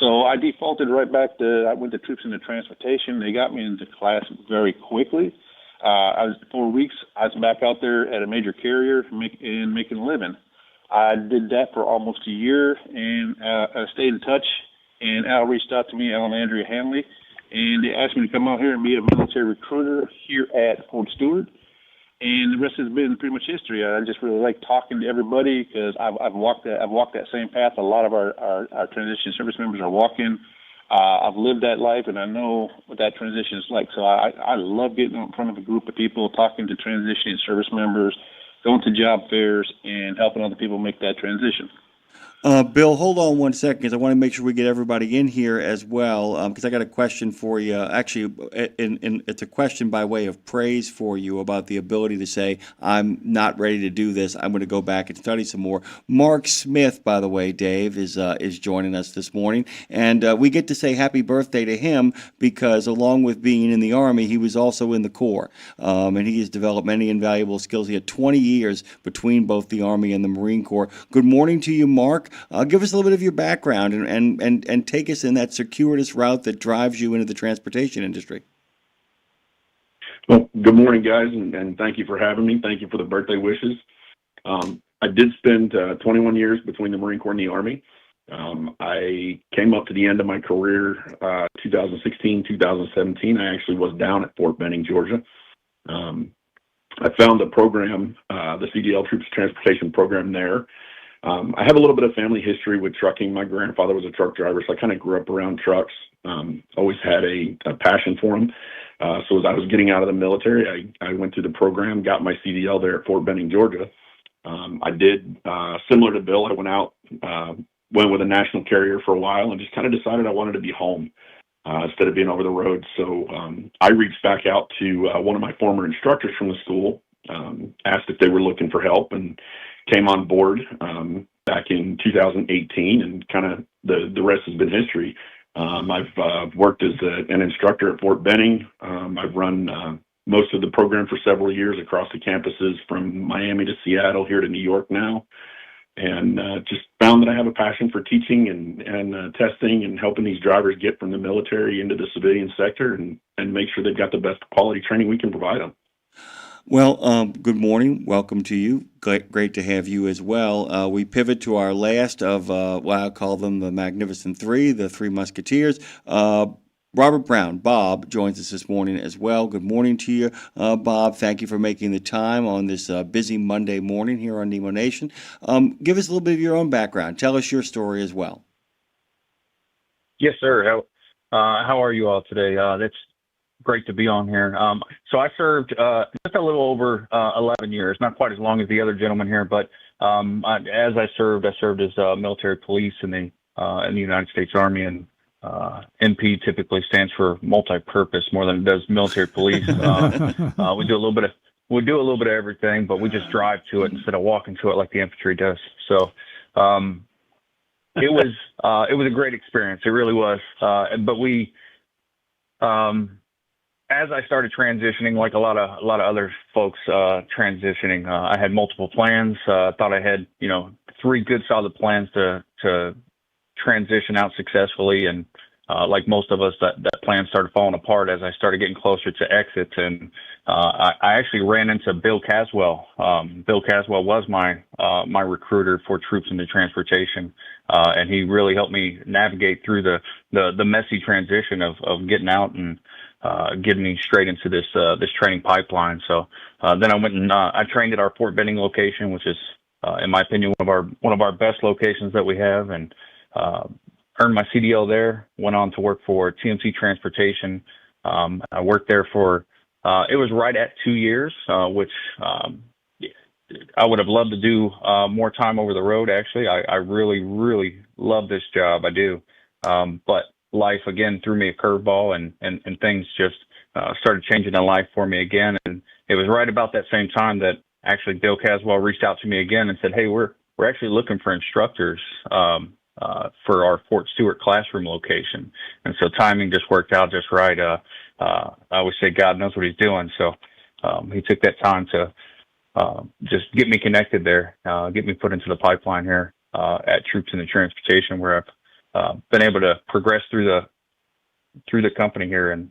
So I defaulted right back I went to Troops in the Transportation. They got me into class very quickly. I was 4 weeks. I was back out there at a major carrier making a living. I did that for almost a year, and I stayed in touch. And Al reached out to me, Al and Andrea Hanley, and they asked me to come out here and be a military recruiter here at Fort Stewart. And the rest has been pretty much history. I just really like talking to everybody because I've walked that same path. A lot of our transition service members are walking. I've lived that life, and I know what that transition is like. So I love getting in front of a group of people, talking to transitioning service members, going to job fairs, and helping other people make that transition. Bill, hold on 1 second, because I want to make sure we get everybody in here as well, because I got a question for you. Actually, it's a question by way of praise for you about the ability to say, I'm not ready to do this. I'm going to go back and study some more. Mark Smith, by the way, Dave, is joining us this morning, and we get to say happy birthday to him because along with being in the Army, he was also in the Corps, and he has developed many invaluable skills. He had 20 years between both the Army and the Marine Corps. Good morning to you, Mark. Give us a little bit of your background and take us in that circuitous route that drives you into the transportation industry. Well, good morning, guys, and thank you for having me. Thank you for the birthday wishes. I did spend 21 years between the Marine Corps and the Army. I came up to the end of my career 2016, 2017. I actually was down at Fort Benning, Georgia. I found the program, the CDL Troops Transportation Program there. I have a little bit of family history with trucking. My grandfather was a truck driver, so I kind of grew up around trucks. Always had a passion for them. So as I was getting out of the military, I went through the program, got my CDL there at Fort Benning, Georgia. I did, similar to Bill, I went with a national carrier for a while and just kind of decided I wanted to be home instead of being over the road. So I reached back out to one of my former instructors from the school, asked if they were looking for help, and came on board back in 2018, and kind of the rest has been history. I've worked as an instructor at Fort Benning. I've run most of the program for several years across the campuses from Miami to Seattle, here to New York now, and just found that I have a passion for teaching and testing and helping these drivers get from the military into the civilian sector and make sure they've got the best quality training we can provide them. Well, good morning. Welcome to you. Great to have you as well. We pivot to our last of what I call them the Magnificent Three, the Three Musketeers. Robert Brown, Bob, joins us this morning as well. Good morning to you, Bob. Thank you for making the time on this busy Monday morning here on Nemo Nation. Give us a little bit of your own background. Tell us your story as well. Yes, sir. How are you all today? That's great to be on here. So I served just a little over 11 years, not quite as long as the other gentleman here, but as I served as military police in the United States Army, and MP typically stands for multi-purpose more than it does military police. We do a little bit of everything, but we just drive to it instead of walking to it like the infantry does. So it was a great experience. It really was. But we as I started transitioning, like a lot of other folks transitioning, I had multiple plans. Thought I had 3 good solid plans to transition out successfully, and like most of us, that plan started falling apart as I started getting closer to exit. And I actually ran into Bill Caswell. Bill Caswell was my recruiter for Troops into Transportation, and he really helped me navigate through the messy transition of getting out and getting me straight into this training pipeline. So then I went and I trained at our Fort Benning location, which is, in my opinion, one of our best locations that we have, and earned my CDL there. Went on to work for TMC Transportation. I worked there for it was right at 2 years, which I would have loved to do more time over the road. Actually, I really love this job. I do, but life again threw me a curveball, and things just started changing in life for me again. And it was right about that same time that actually Bill Caswell reached out to me again and said, "Hey, we're actually looking for instructors for our Fort Stewart classroom location." And so timing just worked out just right. I always say God knows what he's doing. So he took that time to just get me connected there, get me put into the pipeline here at Troops into Transportation, where I've been able to progress through the company here and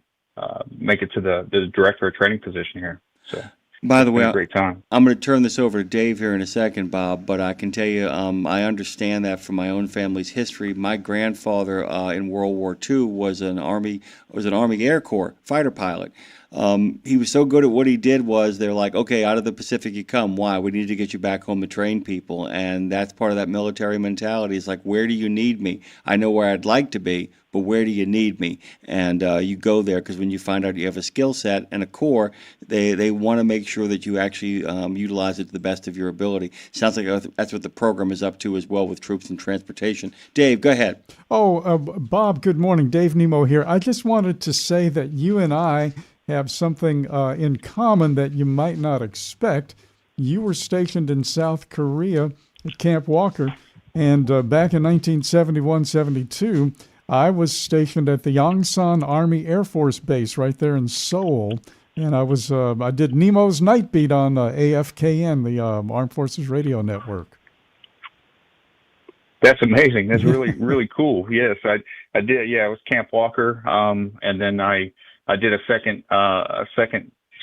make it to the director of training position here. So, by the way, great time. I'm going to turn this over to Dave here in a second, Bob. But I can tell you, I understand that from my own family's history. My grandfather in World War II was an Army Air Corps fighter pilot. He was so good at what he did was they're like, okay, out of the Pacific you come. Why? We need to get you back home to train people. And that's part of that military mentality. It's like, where do you need me? I know where I'd like to be, but where do you need me? And you go there because when you find out you have a skill set and a core, they want to make sure that you actually utilize it to the best of your ability. Sounds like that's what the program is up to as well with Troops and Transportation. Dave, go ahead. Bob, good morning. Dave Nemo here. I just wanted to say that you and I have something in common that you might not expect. You were stationed in South Korea at Camp Walker, and back in 1971-72, I was stationed at the Yongsan Army Air Force Base right there in Seoul, and I did Nemo's Night Beat on AFKN, the Armed Forces Radio Network. That's amazing. That's really cool. Yes, I did. Yeah, I was Camp Walker, and then I did a second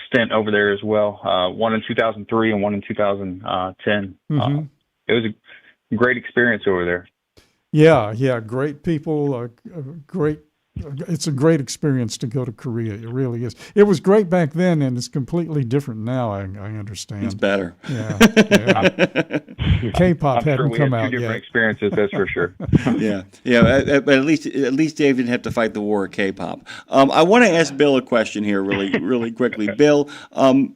stint over there as well. One in 2003 and one in 2010. Mm-hmm. It was a great experience over there. Yeah, great people, great. It's a great experience to go to Korea. It really is. It was great back then, and it's completely different now. I understand. It's better. Yeah. K-pop hadn't come out yet. Two different experiences, that's for sure. Yeah. But at least Dave didn't have to fight the war of K-pop. I want to ask Bill a question here, really quickly. Bill,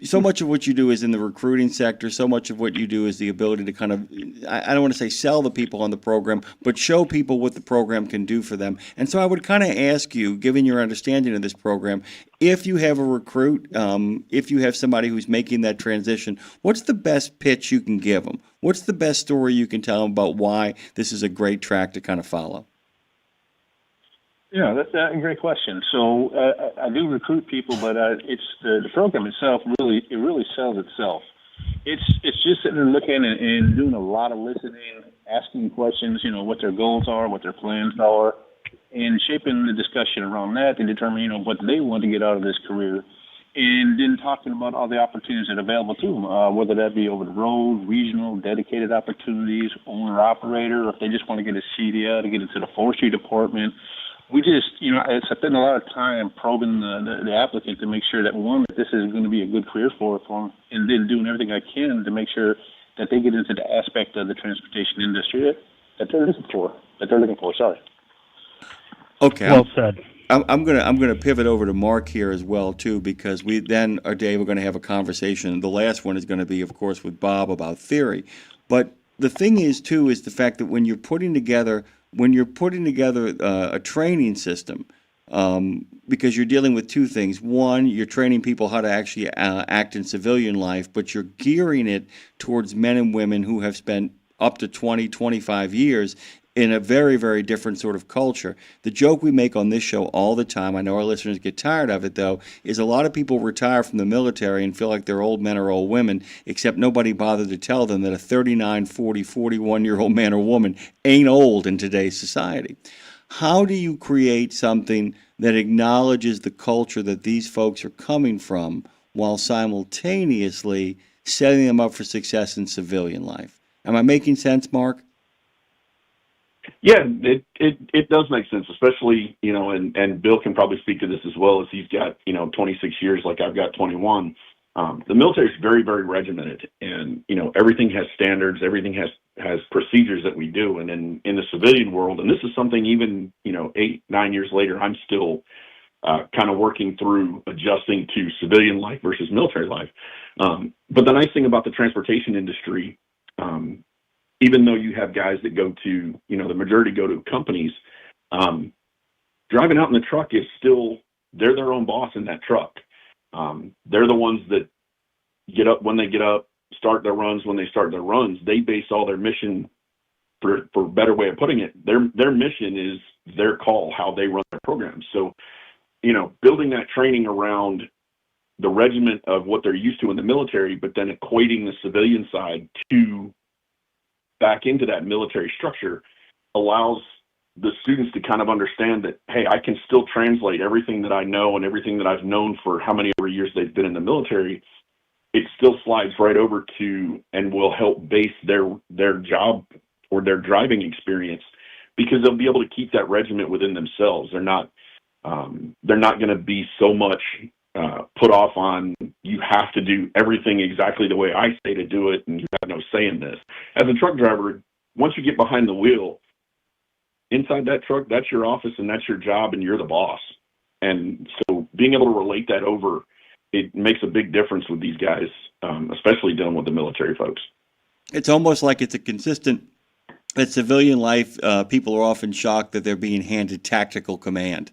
so much of what you do is in the recruiting sector. So much of what you do is the ability to kind of, I don't want to say sell the people on the program, but show people what the program can do for them. And so I would kind of ask you, given your understanding of this program, if you have a recruit, if you have somebody who's making that transition, what's the best pitch you can give them? What's the best story you can tell them about why this is a great track to kind of follow? Yeah, that's a great question. So I do recruit people, but it's the program itself really sells itself. It's just sitting there looking and doing a lot of listening, asking questions, what their goals are, what their plans are, and shaping the discussion around that to determine, what they want to get out of this career. And then talking about all the opportunities that are available to them, whether that be over the road, regional, dedicated opportunities, owner-operator, or if they just want to get a CDL to get into the forestry department. We just, I spend a lot of time probing the applicant to make sure that, one, that this is going to be a good career for them, and then doing everything I can to make sure that they get into the aspect of the transportation industry that they're looking for. Sorry. Okay. Well said. I'm gonna pivot over to Mark here as well too, because we then Dave, we're gonna have a conversation. The last one is going to be, of course, with Bob about theory. But the thing is too is the fact that when you're putting together a training system, because you're dealing with two things. One, you're training people how to actually act in civilian life, but you're gearing it towards men and women who have spent up to 20, 25 years in a very, very different sort of culture. The joke we make on this show all the time, I know our listeners get tired of it though, is a lot of people retire from the military and feel like they're old men or old women, except nobody bothered to tell them that a 39, 40, 41-year-old man or woman ain't old in today's society. How do you create something that acknowledges the culture that these folks are coming from while simultaneously setting them up for success in civilian life? Am I making sense, Mark? Yeah, it does make sense, especially, and Bill can probably speak to this as well, as he's got, 26 years like I've got 21. The military is very, very regimented, and, everything has standards, everything has procedures that we do. And in the civilian world, and this is something even, 8-9 years later, I'm still kind of working through adjusting to civilian life versus military life. But the nice thing about the transportation industry, even though you have guys that go to, the majority go to companies, driving out in the truck is still, they're their own boss in that truck. They're the ones that get up when they get up, start their runs when they start their runs. They base all their mission, for a better way of putting it, their mission is their call, how they run their programs. So, building that training around the regiment of what they're used to in the military, but then equating the civilian side to back into that military structure allows the students to kind of understand that, hey, I can still translate everything that I know and everything that I've known for how many ever years they've been in the military. It still slides right over to and will help base their job or their driving experience, because they'll be able to keep that regiment within themselves. They're not going to be so much put off on, you have to do everything exactly the way I say to do it, and you have no say in this. As a truck driver, once you get behind the wheel, inside that truck, that's your office and that's your job, and you're the boss. And so being able to relate that over, it makes a big difference with these guys, especially dealing with the military folks. It's almost like it's a consistent, at civilian life, people are often shocked that they're being handed tactical command.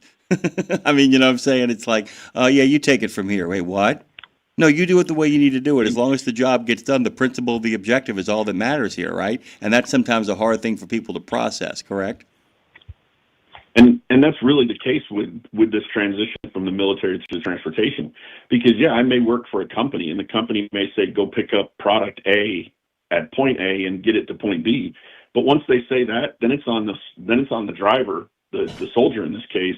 I mean, you know what I'm saying? It's like, yeah, you take it from here. Wait, what? No, you do it the way you need to do it. As long as the job gets done, the principle of the objective is all that matters here, right? And that's sometimes a hard thing for people to process, correct? And that's really the case with this transition from the military to transportation. Because, yeah, I may work for a company, and the company may say, go pick up product A at point A and get it to point B. But once they say that, then it's on the driver, the soldier in this case,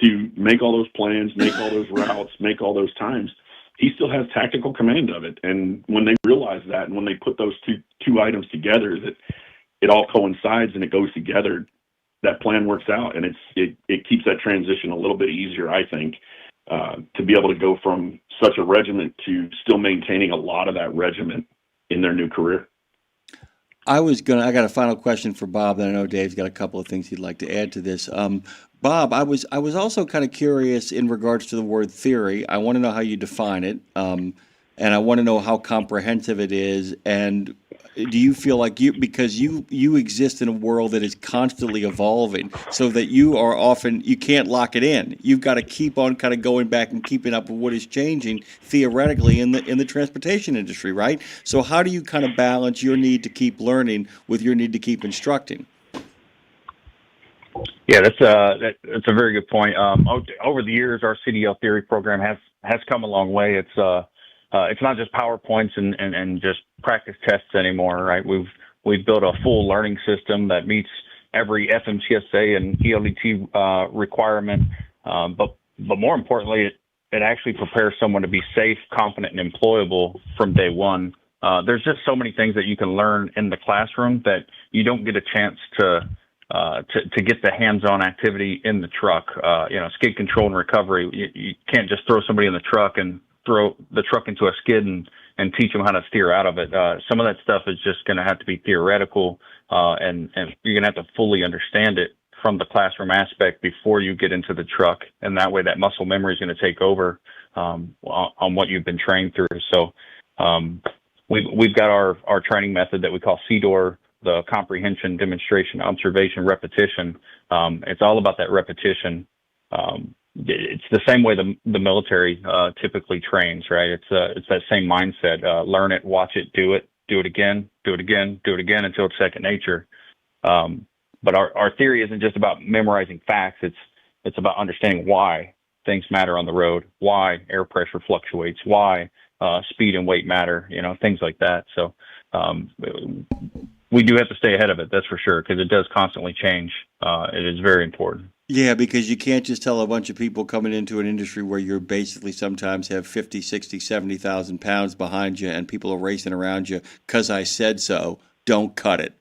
to make all those plans, make all those routes, make all those times. He still has tactical command of it. And when they realize that, and when they put those two items together, that it all coincides and it goes together, that plan works out, and it keeps that transition a little bit easier, I think, to be able to go from such a regiment to still maintaining a lot of that regiment in their new career. I got a final question for Bob, and I know Dave's got a couple of things he'd like to add to this. Bob, I was also kind of curious in regards to the word theory. I want to know how you define it, and I want to know how comprehensive it is. And do you feel like because you exist in a world that is constantly evolving, so that you can't lock it in. You've got to keep on kind of going back and keeping up with what is changing theoretically in the transportation industry, right? So how do you kind of balance your need to keep learning with your need to keep instructing? Yeah, that's a very good point. Over the years, our CDL theory program has come a long way. It's not just PowerPoints and just practice tests anymore, right? We've built a full learning system that meets every FMCSA and ELDT requirement, but more importantly, it actually prepares someone to be safe, confident, and employable from day one. There's just so many things that you can learn in the classroom that you don't get a chance to get the hands-on activity in the truck. Skid control and recovery. You can't just throw somebody in the truck and throw the truck into a skid and teach them how to steer out of it. Some of that stuff is just going to have to be theoretical, and you're going to have to fully understand it from the classroom aspect before you get into the truck. And that way that muscle memory is going to take over on what you've been trained through. So we've got our training method that we call CDOR, the comprehension, demonstration, observation, repetition. It's all about that repetition. It's the same way the military typically trains, right? It's that same mindset. Learn it, watch it, do it again, do it again, do it again until it's second nature. But our theory isn't just about memorizing facts. It's about understanding why things matter on the road, why air pressure fluctuates, why speed and weight matter, things like that. So we do have to stay ahead of it, that's for sure, because it does constantly change. It is very important. Yeah, because you can't just tell a bunch of people coming into an industry where you're basically sometimes have 50, 60, 70,000 pounds behind you and people are racing around you because I said so. Don't cut it.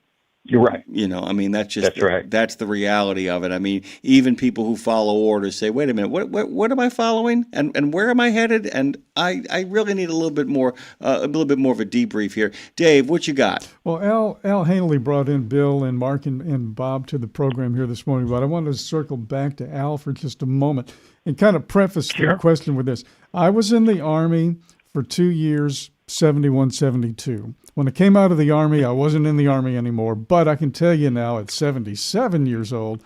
You're right. That's right. That's the reality of it. I mean, even people who follow orders say, wait a minute, what am I following and where am I headed? And I really need a little bit more of a debrief here. Dave, what you got? Well, Al Hanley brought in Bill and Mark and Bob to the program here this morning, but I wanted to circle back to Al for just a moment and kind of preface the question with this. I was in the Army for 2 years, 71, 72. When I came out of the Army, I wasn't in the Army anymore, but I can tell you now at 77 years old,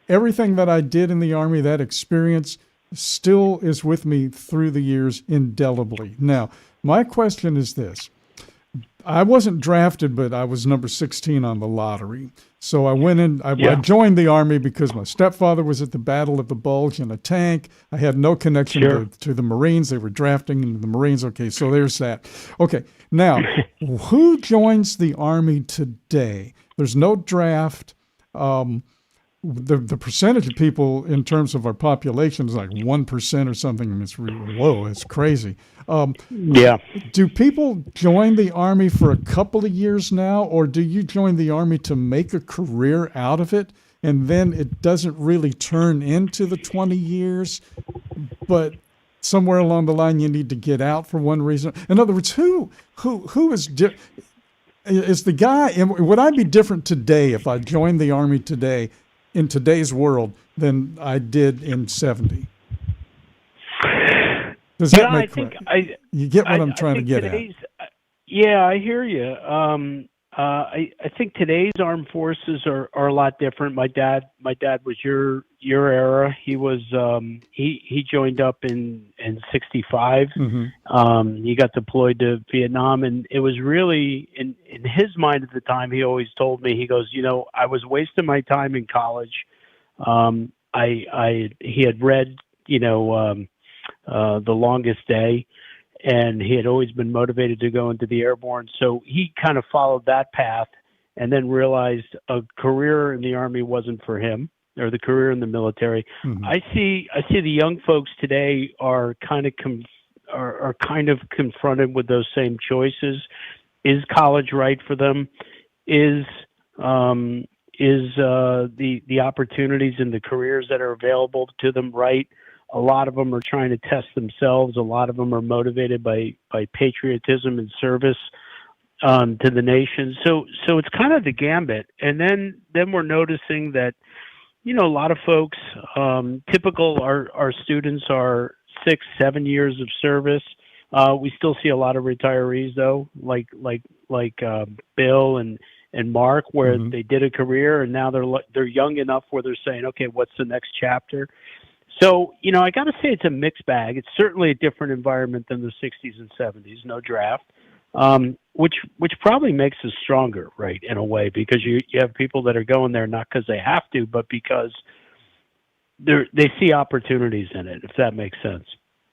everything that I did in the Army, that experience still is with me through the years indelibly. Now, my question is this. I wasn't drafted, but I was number 16 on the lottery. So I went in, I joined the Army because my stepfather was at the Battle of the Bulge in a tank. I had no connection to the Marines. They were drafting into the Marines. Okay, so there's that. Okay, now, who joins the Army today? There's no draft. The percentage of people in terms of our population is like 1% or something. And it's really low. It's crazy. Do people join the Army for a couple of years now, or do you join the Army to make a career out of it, and then it doesn't really turn into the 20 years, but somewhere along the line you need to get out for one reason? In other words, who is the guy? Would I be different today if I joined the Army today in today's world than I did in 70? Does that make sense? You get what I'm trying to get at. Yeah, I hear you. I think today's armed forces are a lot different. My dad was your era. He was he joined up in 65. Mm-hmm. He got deployed to Vietnam, and it was really in his mind at the time. He always told me, he goes, I was wasting my time in college. He had read The Longest Day, and he had always been motivated to go into the airborne. So he kind of followed that path. and then realized a career in the Army wasn't for him, or the career in the military. I see the young folks today are kind of confronted with those same choices. Is college right for them? Is the opportunities and the careers that are available to them right? A lot of them are trying to test themselves. A lot of them are motivated by patriotism and service to the nation. So it's kind of the gambit. And then we're noticing that, a lot of folks, typical our students are 6-7 years of service. We still see a lot of retirees though, like Bill and Mark, where they did a career and now they're young enough where they're saying, okay, what's the next chapter? So, I got to say it's a mixed bag. It's certainly a different environment than the 60s and 70s, no draft, which probably makes us stronger, right, in a way, because you have people that are going there not because they have to, but because they see opportunities in it, if that makes sense.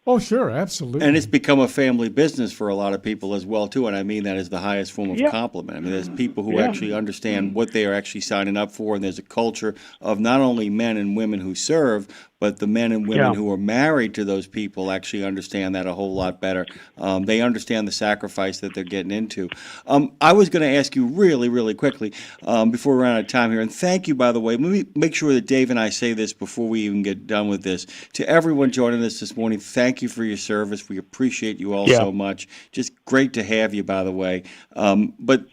Oh, sure, absolutely. And it's become a family business for a lot of people as well, too. And I mean that as the highest form of compliment. I mean, there's people who actually understand what they are actually signing up for, and there's a culture of not only men and women who serve, but the men and women who are married to those people actually understand that a whole lot better. They understand the sacrifice that they're getting into. I was going to ask you really, really quickly before we run out of time here, and thank you, by the way. Let me make sure that Dave and I say this before we even get done with this. To everyone joining us this morning, thank you for your service. We appreciate you all so much. Just great to have you, by the way. But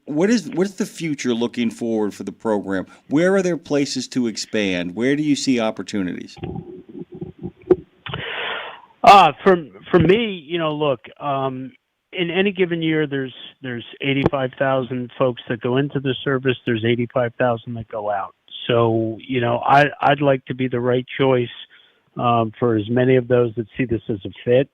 what's the future looking forward for the program? Where are there places to expand? Where do you see opportunities? For me, look, in any given year, there's 85,000 folks that go into the service. There's 85,000 that go out. So, I'd like to be the right choice for as many of those that see this as a fit.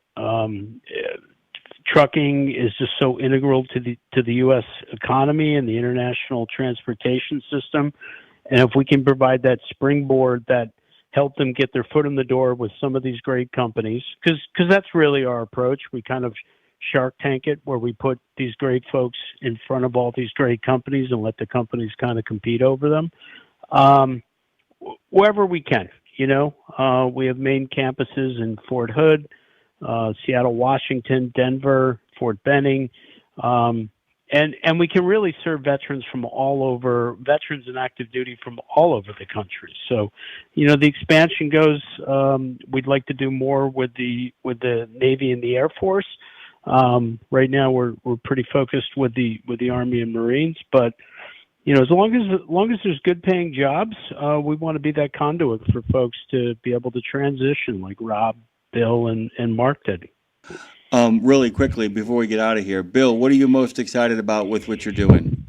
Trucking is just so integral to the U.S. economy and the international transportation system. And if we can provide that springboard that help them get their foot in the door with some of these great companies, because that's really our approach. We kind of Shark Tank it, where we put these great folks in front of all these great companies and let the companies kind of compete over them. Wherever we can, we have main campuses in Fort Hood, Seattle, Washington, Denver, Fort Benning, and we can really serve veterans from all over, veterans and active duty from all over the country. So, the expansion goes. We'd like to do more with the Navy and the Air Force. Right now, we're pretty focused with the Army and Marines, but as long as there's good paying jobs, we want to be that conduit for folks to be able to transition, like Rob, Bill, and Mark did. Really quickly, before we get out of here, Bill, what are you most excited about with what you're doing?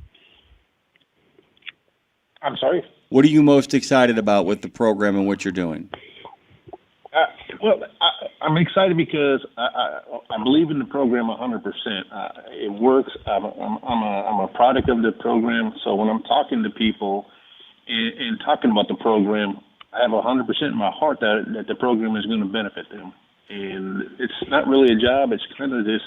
I'm sorry? What are you most excited about with the program and what you're doing? I'm excited because I believe in the program 100%. It works. I'm a product of the program. So when I'm talking to people and talking about the program, I have 100% in my heart that the program is going to benefit them. And it's not really a job. It's kind of this.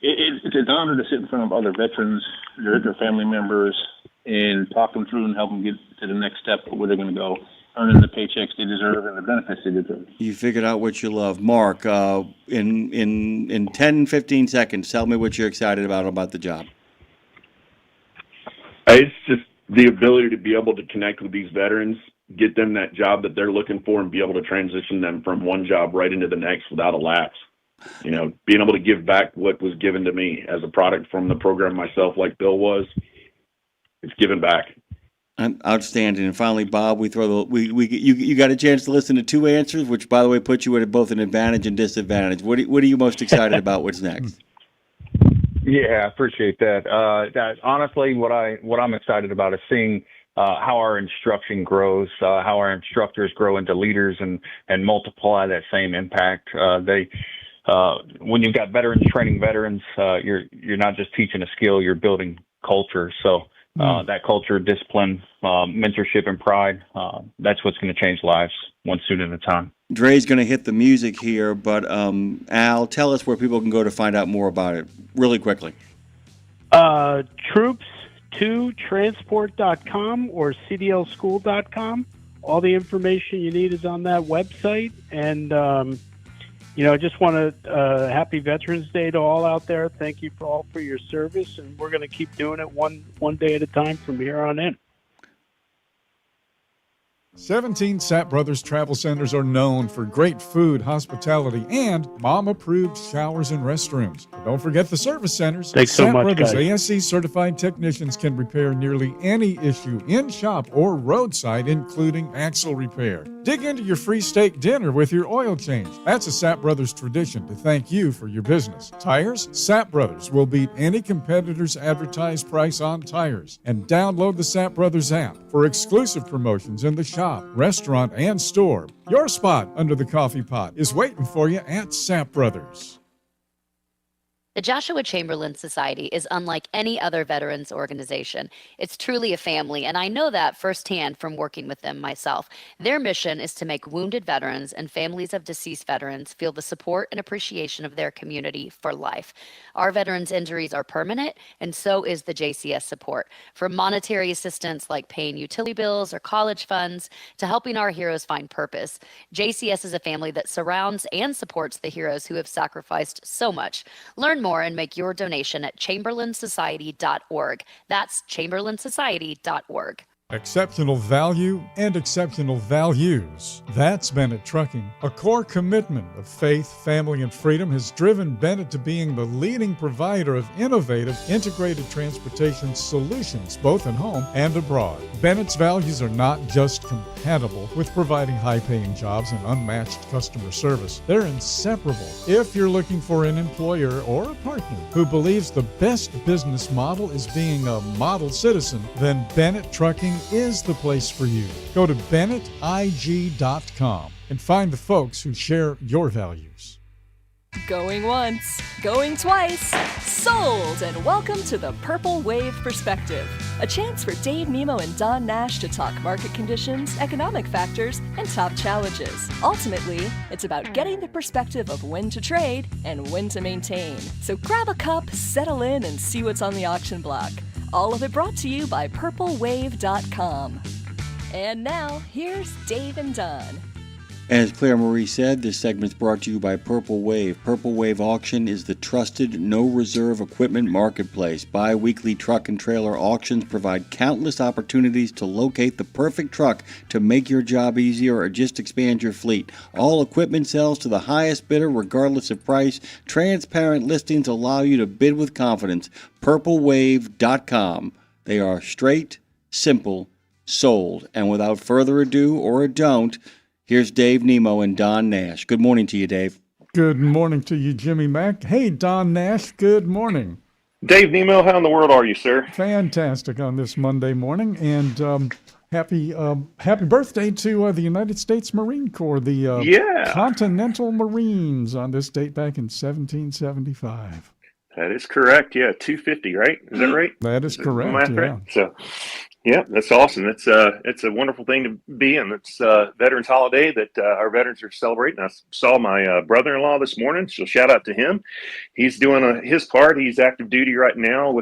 It's an honor to sit in front of other veterans, their family members, and talk them through and help them get to the next step of where they're going to go, earning the paychecks they deserve and the benefits they deserve. You figured out what you love. Mark, in 10, 15 seconds, tell me what you're excited about the job. It's just the ability to be able to connect with these veterans, get them that job that they're looking for, and be able to transition them from one job right into the next without a lapse. Being able to give back what was given to me as a product from the program myself, like Bill was, it's giving back. Outstanding. And finally, Bob, you got a chance to listen to two answers, which, by the way, puts you at both an advantage and disadvantage. What are you most excited about? What's next? Yeah, I appreciate that. Honestly, what I'm excited about is seeing how our instruction grows, how our instructors grow into leaders and multiply that same impact. When you've got veterans training veterans, you're not just teaching a skill, you're building culture. So that culture, discipline, mentorship, and pride, that's what's going to change lives one student at a time. Dre's going to hit the music here, but Al, tell us where people can go to find out more about it really quickly. 2transport.com or cdlschool.com. All the information you need is on that website. And, I just want to happy Veterans Day to all out there. Thank you all for your service, and we're going to keep doing it one day at a time from here on in. 17 Sapp Brothers Travel Centers are known for great food, hospitality, and mom-approved showers and restrooms. But don't forget the service centers. Thanks so Sapp much, Brothers guys. ASE-certified technicians can repair nearly any issue in-shop or roadside, including axle repair. Dig into your free steak dinner with your oil change. That's a Sapp Brothers tradition to thank you for your business. Tires? Sapp Brothers will beat any competitor's advertised price on tires. And download the Sapp Brothers app for exclusive promotions in the shop, restaurant, and store. Your spot under the coffee pot is waiting for you at Sapp Brothers. The Joshua Chamberlain Society is unlike any other veterans organization. It's truly a family, and I know that firsthand from working with them myself. Their mission is to make wounded veterans and families of deceased veterans feel the support and appreciation of their community for life. Our veterans' injuries are permanent, and so is the JCS support. From monetary assistance like paying utility bills or college funds to helping our heroes find purpose, JCS is a family that surrounds and supports the heroes who have sacrificed so much. Learn more and make your donation at chamberlainsociety.org. That's chamberlainsociety.org. Exceptional value and exceptional values. That's Bennett Trucking. A core commitment of faith, family, and freedom has driven Bennett to being the leading provider of innovative, integrated transportation solutions, both at home and abroad. Bennett's values are not just compatible with providing high-paying jobs and unmatched customer service. They're inseparable. If you're looking for an employer or a partner who believes the best business model is being a model citizen, then Bennett Trucking is the place for you. Go to BennettIG.com and find the folks who share your values. Going once, going twice, sold! And welcome to the Purple Wave Perspective, a chance for Dave Nemo and Don Nash to talk market conditions, economic factors, and top challenges. Ultimately, it's about getting the perspective of when to trade and when to maintain. So grab a cup, settle in, and see what's on the auction block. All of it brought to you by PurpleWave.com. And now, here's Dave and Don. As Claire Marie said, this segment is brought to you by Purple Wave. Purple Wave Auction is the trusted, no-reserve equipment marketplace. Bi-weekly truck and trailer auctions provide countless opportunities to locate the perfect truck to make your job easier or just expand your fleet. All equipment sells to the highest bidder regardless of price. Transparent listings allow you to bid with confidence. PurpleWave.com. They are straight, simple, sold. And without further ado or a don't, here's Dave Nemo and Don Nash. Good morning to you, Dave. Good morning to you, Jimmy Mack. Hey, Don Nash, good morning. Dave Nemo, how in the world are you, sir? Fantastic on this Monday morning, and happy birthday to the United States Marine Corps, the Continental Marines on this date back in 1775. That is correct. Yeah, 250, right? Is that right? That is correct. Yeah. Right? So, yeah, that's awesome. It's a wonderful thing to be in. It's Veterans Holiday that our veterans are celebrating. I saw my brother-in-law this morning, so shout out to him. He's doing his part. He's active duty right now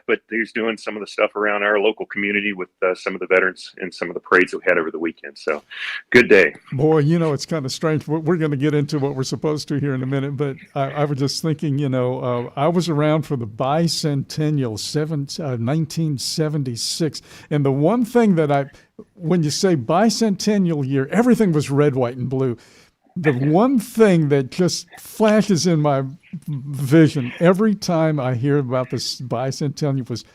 but he's doing some of the stuff around our local community with some of the veterans and some of the parades that we had over the weekend. So, good day. Boy, it's kind of strange. We're going to get into what we're supposed to here in a minute, but I was just thinking, I was around for the bicentennial 1976. And the one thing that when you say bicentennial year, everything was red, white, and blue. The one thing that just flashes in my vision every time I hear about this bicentennial was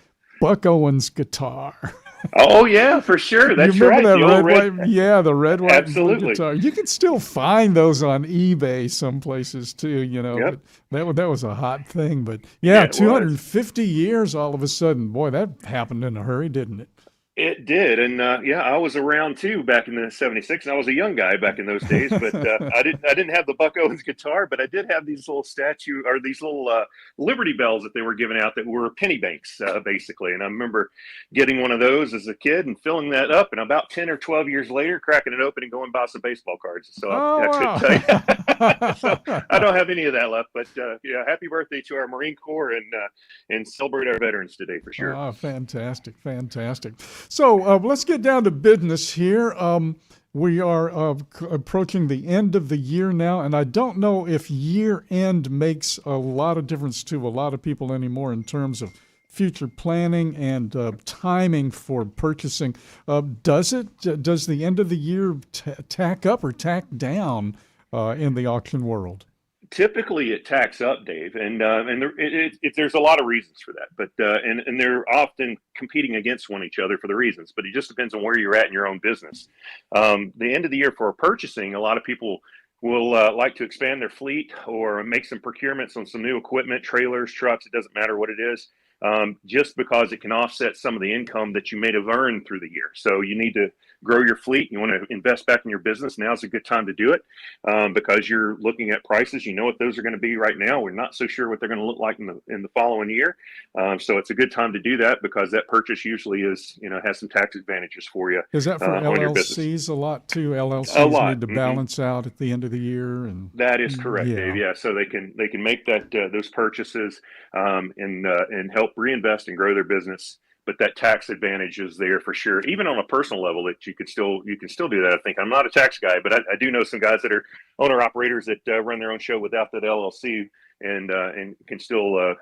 Buck Owens' guitar. Oh, yeah, for sure. That's you remember right. That red, white, yeah, the red, white, Absolutely. And blue guitar. You can still find those on eBay some places too, Yep. But that was a hot thing. But yeah, it 250 years all of a sudden. Boy, that happened in a hurry, didn't it? It did, and yeah, I was around too back in the '76, and I was a young guy back in those days. But I didn't have the Buck Owens guitar, but I did have these little these little Liberty Bells that they were giving out that were penny banks, basically. And I remember getting one of those as a kid and filling that up, and about 10 or 12 years later, cracking it open and going buy some baseball cards. So I couldn't tell you. So I don't have any of that left. But yeah, happy birthday to our Marine Corps, and celebrate our veterans today for sure. Oh, fantastic, fantastic. So let's get down to business here. We are approaching the end of the year now, and I don't know if year end makes a lot of difference to a lot of people anymore in terms of future planning and timing for purchasing. Does it? Does the end of the year tack up or tack down in the auction world? Typically, it tacks up, Dave, and there's a lot of reasons for that, but and they're often competing against each other for the reasons. But it just depends on where you're at in your own business. The end of the year for purchasing, a lot of people will like to expand their fleet or make some procurements on some new equipment, trailers, trucks. It doesn't matter what it is, just because it can offset some of the income that you may have earned through the year. So you need to grow your fleet. You want to invest back in your business. Now's a good time to do it, because you're looking at prices. You know what those are going to be right now. We're not so sure what they're going to look like in the following year. So it's a good time to do that, because that purchase usually has some tax advantages for you. Is that for LLCs a lot too? LLCs need to balance out at the end of the year, and that is correct, Dave. Yeah, so they can make that those purchases and help reinvest and grow their business. But that tax advantage is there for sure, even on a personal level. That you can still do that. I think I'm not a tax guy, but I do know some guys that are owner operators that run their own show without that LLC, and can still I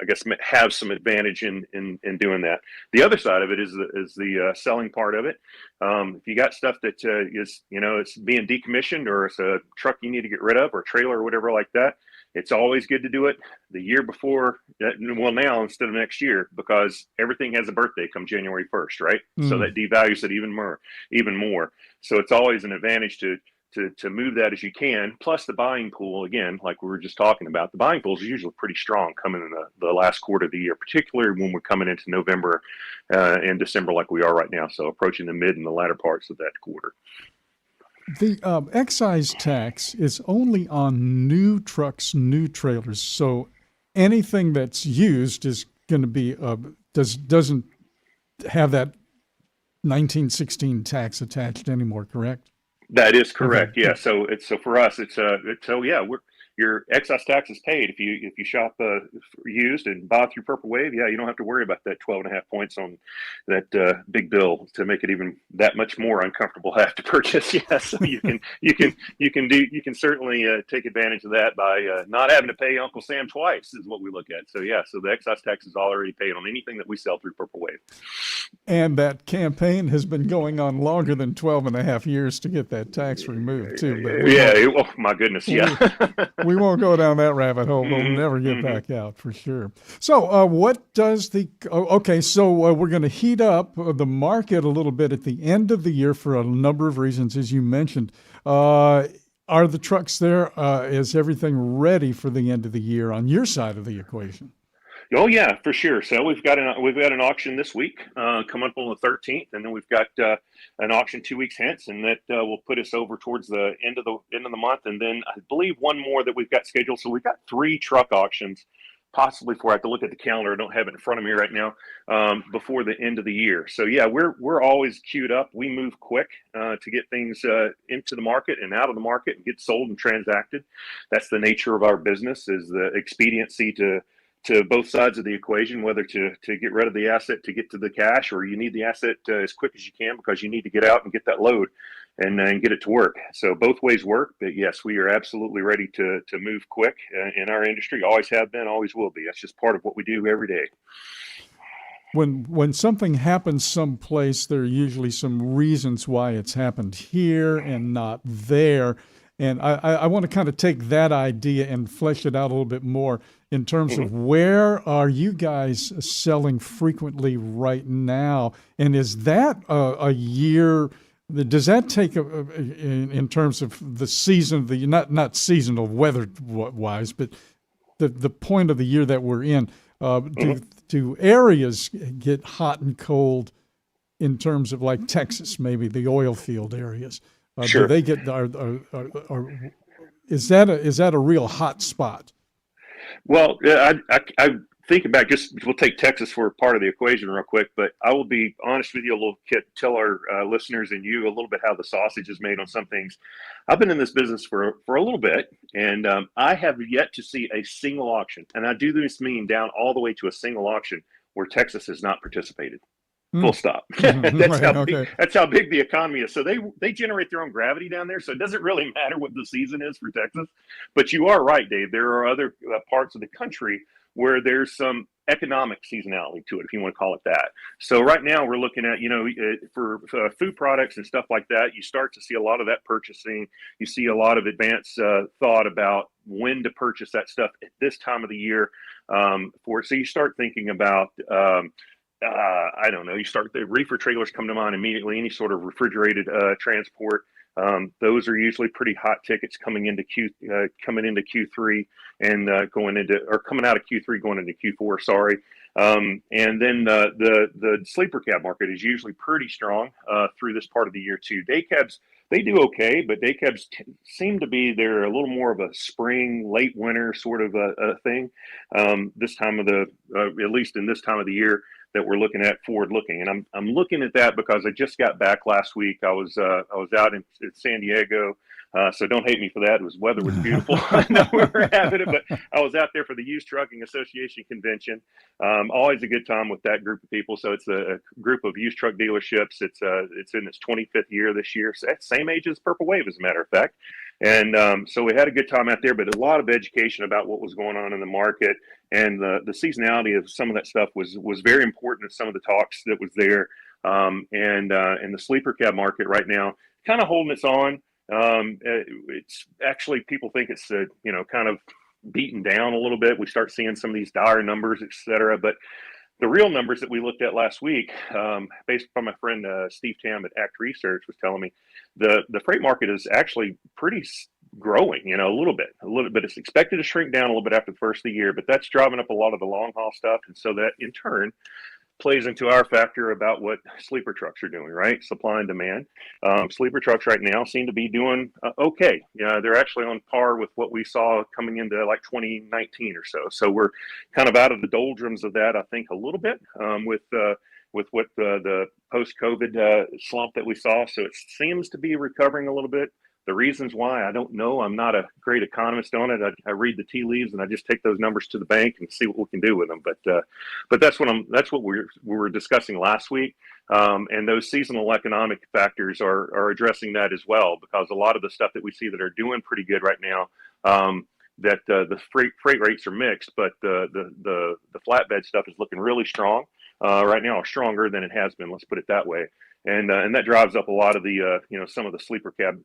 guess have some advantage in doing that. The other side of it is the selling part of it. If you got stuff that is it's being decommissioned, or it's a truck you need to get rid of, or a trailer or whatever like that, it's always good to do it the year before, well, now instead of next year, because everything has a birthday come January 1st, right? So that devalues it even more. So it's always an advantage to move that as you can. Plus the buying pool, again, like we were just talking about, the buying pool is usually pretty strong coming in the last quarter of the year, particularly when we're coming into November and December like we are right now. So approaching the mid and the latter parts of that quarter. The excise tax is only on new trucks, new trailers. So anything that's used is going to be doesn't have that 1916 tax attached anymore. Correct? That is correct. Okay. Yeah. So for us, your excise tax is paid if you shop used and buy through Purple Wave. Yeah, you don't have to worry about that 12.5 points on that big bill to make it even that much more uncomfortable to have to purchase. Yeah, so you can certainly take advantage of that by not having to pay Uncle Sam twice is what we look at. So yeah, so the excise tax is already paid on anything that we sell through Purple Wave. And that campaign has been going on longer than 12.5 years to get that tax removed too. But oh my goodness, yeah. We won't go down that rabbit hole. We'll never get back out for sure. So what does so we're going to heat up the market a little bit at the end of the year for a number of reasons, as you mentioned. Are the trucks there? Is everything ready for the end of the year on your side of the equation? Oh yeah, for sure. So we've got an auction this week coming up on the 13th, and then we've got an auction 2 weeks hence, and that will put us over towards the end of the month. And then I believe one more that we've got scheduled. So we've got 3 truck auctions, possibly 4. I have to look at the calendar. I don't have it in front of me right now. Before the end of the year. So yeah, we're always queued up. We move quick to get things into the market and out of the market and get sold and transacted. That's the nature of our business, is the expediency to both sides of the equation, whether to get rid of the asset to get to the cash, or you need the asset as quick as you can because you need to get out and get that load and get it to work. So both ways work, but yes, we are absolutely ready to move quick in our industry. Always have been, always will be. That's just part of what we do every day. When something happens someplace, there are usually some reasons why it's happened here and not there. And I want to kind of take that idea and flesh it out a little bit more in terms of where are you guys selling frequently right now? And is that a year, does that take, in terms of the season, not seasonal weather-wise, but the point of the year that we're in, Do areas get hot and cold in terms of like Texas, maybe the oil field areas? Sure. Do they get is that a real hot spot? Well, I thinking back, we'll take Texas for part of the equation real quick, but I will be honest with you a little bit, tell our listeners and you a little bit how the sausage is made on some things. I've been in this business for a little bit, and I have yet to see a single auction, and I do this mean down all the way to a single auction where Texas has not participated. Full stop. That's how big the economy is. So they generate their own gravity down there. So it doesn't really matter what the season is for Texas. But you are right, Dave. There are other parts of the country where there's some economic seasonality to it, if you want to call it that. So right now we're looking at, for food products and stuff like that, you start to see a lot of that purchasing. You see a lot of advanced thought about when to purchase that stuff at this time of the year. So you start thinking about I don't know. You start the reefer trailers come to mind immediately. Any sort of refrigerated transport, those are usually pretty hot tickets coming into Q3 and coming out of Q3 going into Q4. Sorry. And then the sleeper cab market is usually pretty strong through this part of the year too. Day cabs, they do okay, but day cabs seem to be they're a little more of a spring, late winter sort of a thing. This time of at least in this time of the year that we're looking at forward looking. And I'm looking at that because I just got back last week. I was out in San Diego. So don't hate me for that. Weather was beautiful. I know we were having it, but I was out there for the Used Trucking Association convention. Always a good time with that group of people. So it's a group of used truck dealerships. It's in its 25th year this year. So that's the same age as Purple Wave, as a matter of fact. And so we had a good time out there, but a lot of education about what was going on in the market, and the seasonality of some of that stuff was very important to some of the talks that was there. And the sleeper cab market right now kind of holding its own. It's actually, people think it's kind of beaten down a little bit. We start seeing some of these dire numbers, et cetera, but the real numbers that we looked at last week, based upon my friend Steve Tam at Act Research, was telling me the freight market is actually pretty growing, a little bit. It's expected to shrink down a little bit after the first of the year, but that's driving up a lot of the long haul stuff. And so that in turn plays into our factor about what sleeper trucks are doing, right? Supply and demand. Sleeper trucks right now seem to be doing okay. They're actually on par with what we saw coming into like 2019 or so. So we're kind of out of the doldrums of that, I think, a little bit with what the post-COVID slump that we saw. So it seems to be recovering a little bit. The reasons why, I don't know. I'm not a great economist on it. I read the tea leaves and I just take those numbers to the bank and see what we can do with them. But that's what we were discussing last week. And those seasonal economic factors are addressing that as well, because a lot of the stuff that we see that are doing pretty good right now, that the freight rates are mixed, but the flatbed stuff is looking really strong right now, stronger than it has been. Let's put it that way. And that drives up a lot of the some of the sleeper cab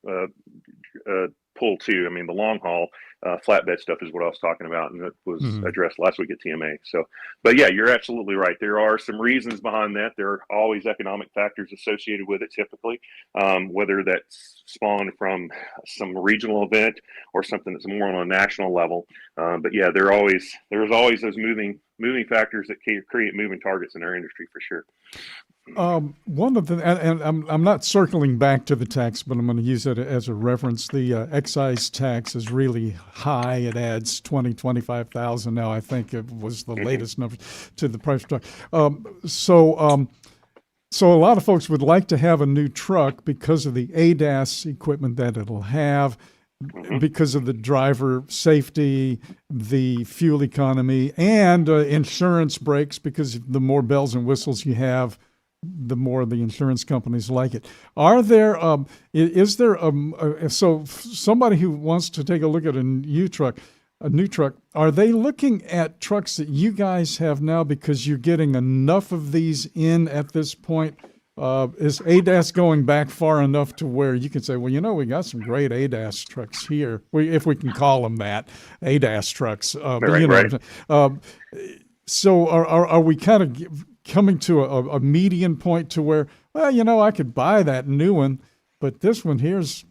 pull too. I mean, the long haul flatbed stuff is what I was talking about, and that was addressed last week at TMA. So, but yeah, you're absolutely right. There are some reasons behind that. There are always economic factors associated with it, typically, whether that's spawned from some regional event or something that's more on a national level. But yeah, there's always those moving factors that create moving targets in our industry for sure. One of the, and I'm not circling back to the tax, but I'm going to use it as a reference. The excise tax is really high. It adds 25,000 now. I think it was the latest number to the price of truck. So a lot of folks would like to have a new truck because of the ADAS equipment that it'll have, because of the driver safety, the fuel economy, and insurance breaks, because the more bells and whistles you have, the more the insurance companies like it. Is there so somebody who wants to take a look at a new truck, are they looking at trucks that you guys have now because you're getting enough of these in at this point? Is ADAS going back far enough to where you can say, well, we got some great ADAS trucks here, if we can call them that, ADAS trucks. Right. So are we kind of coming to a median point to where, I could buy that new one, but this one here's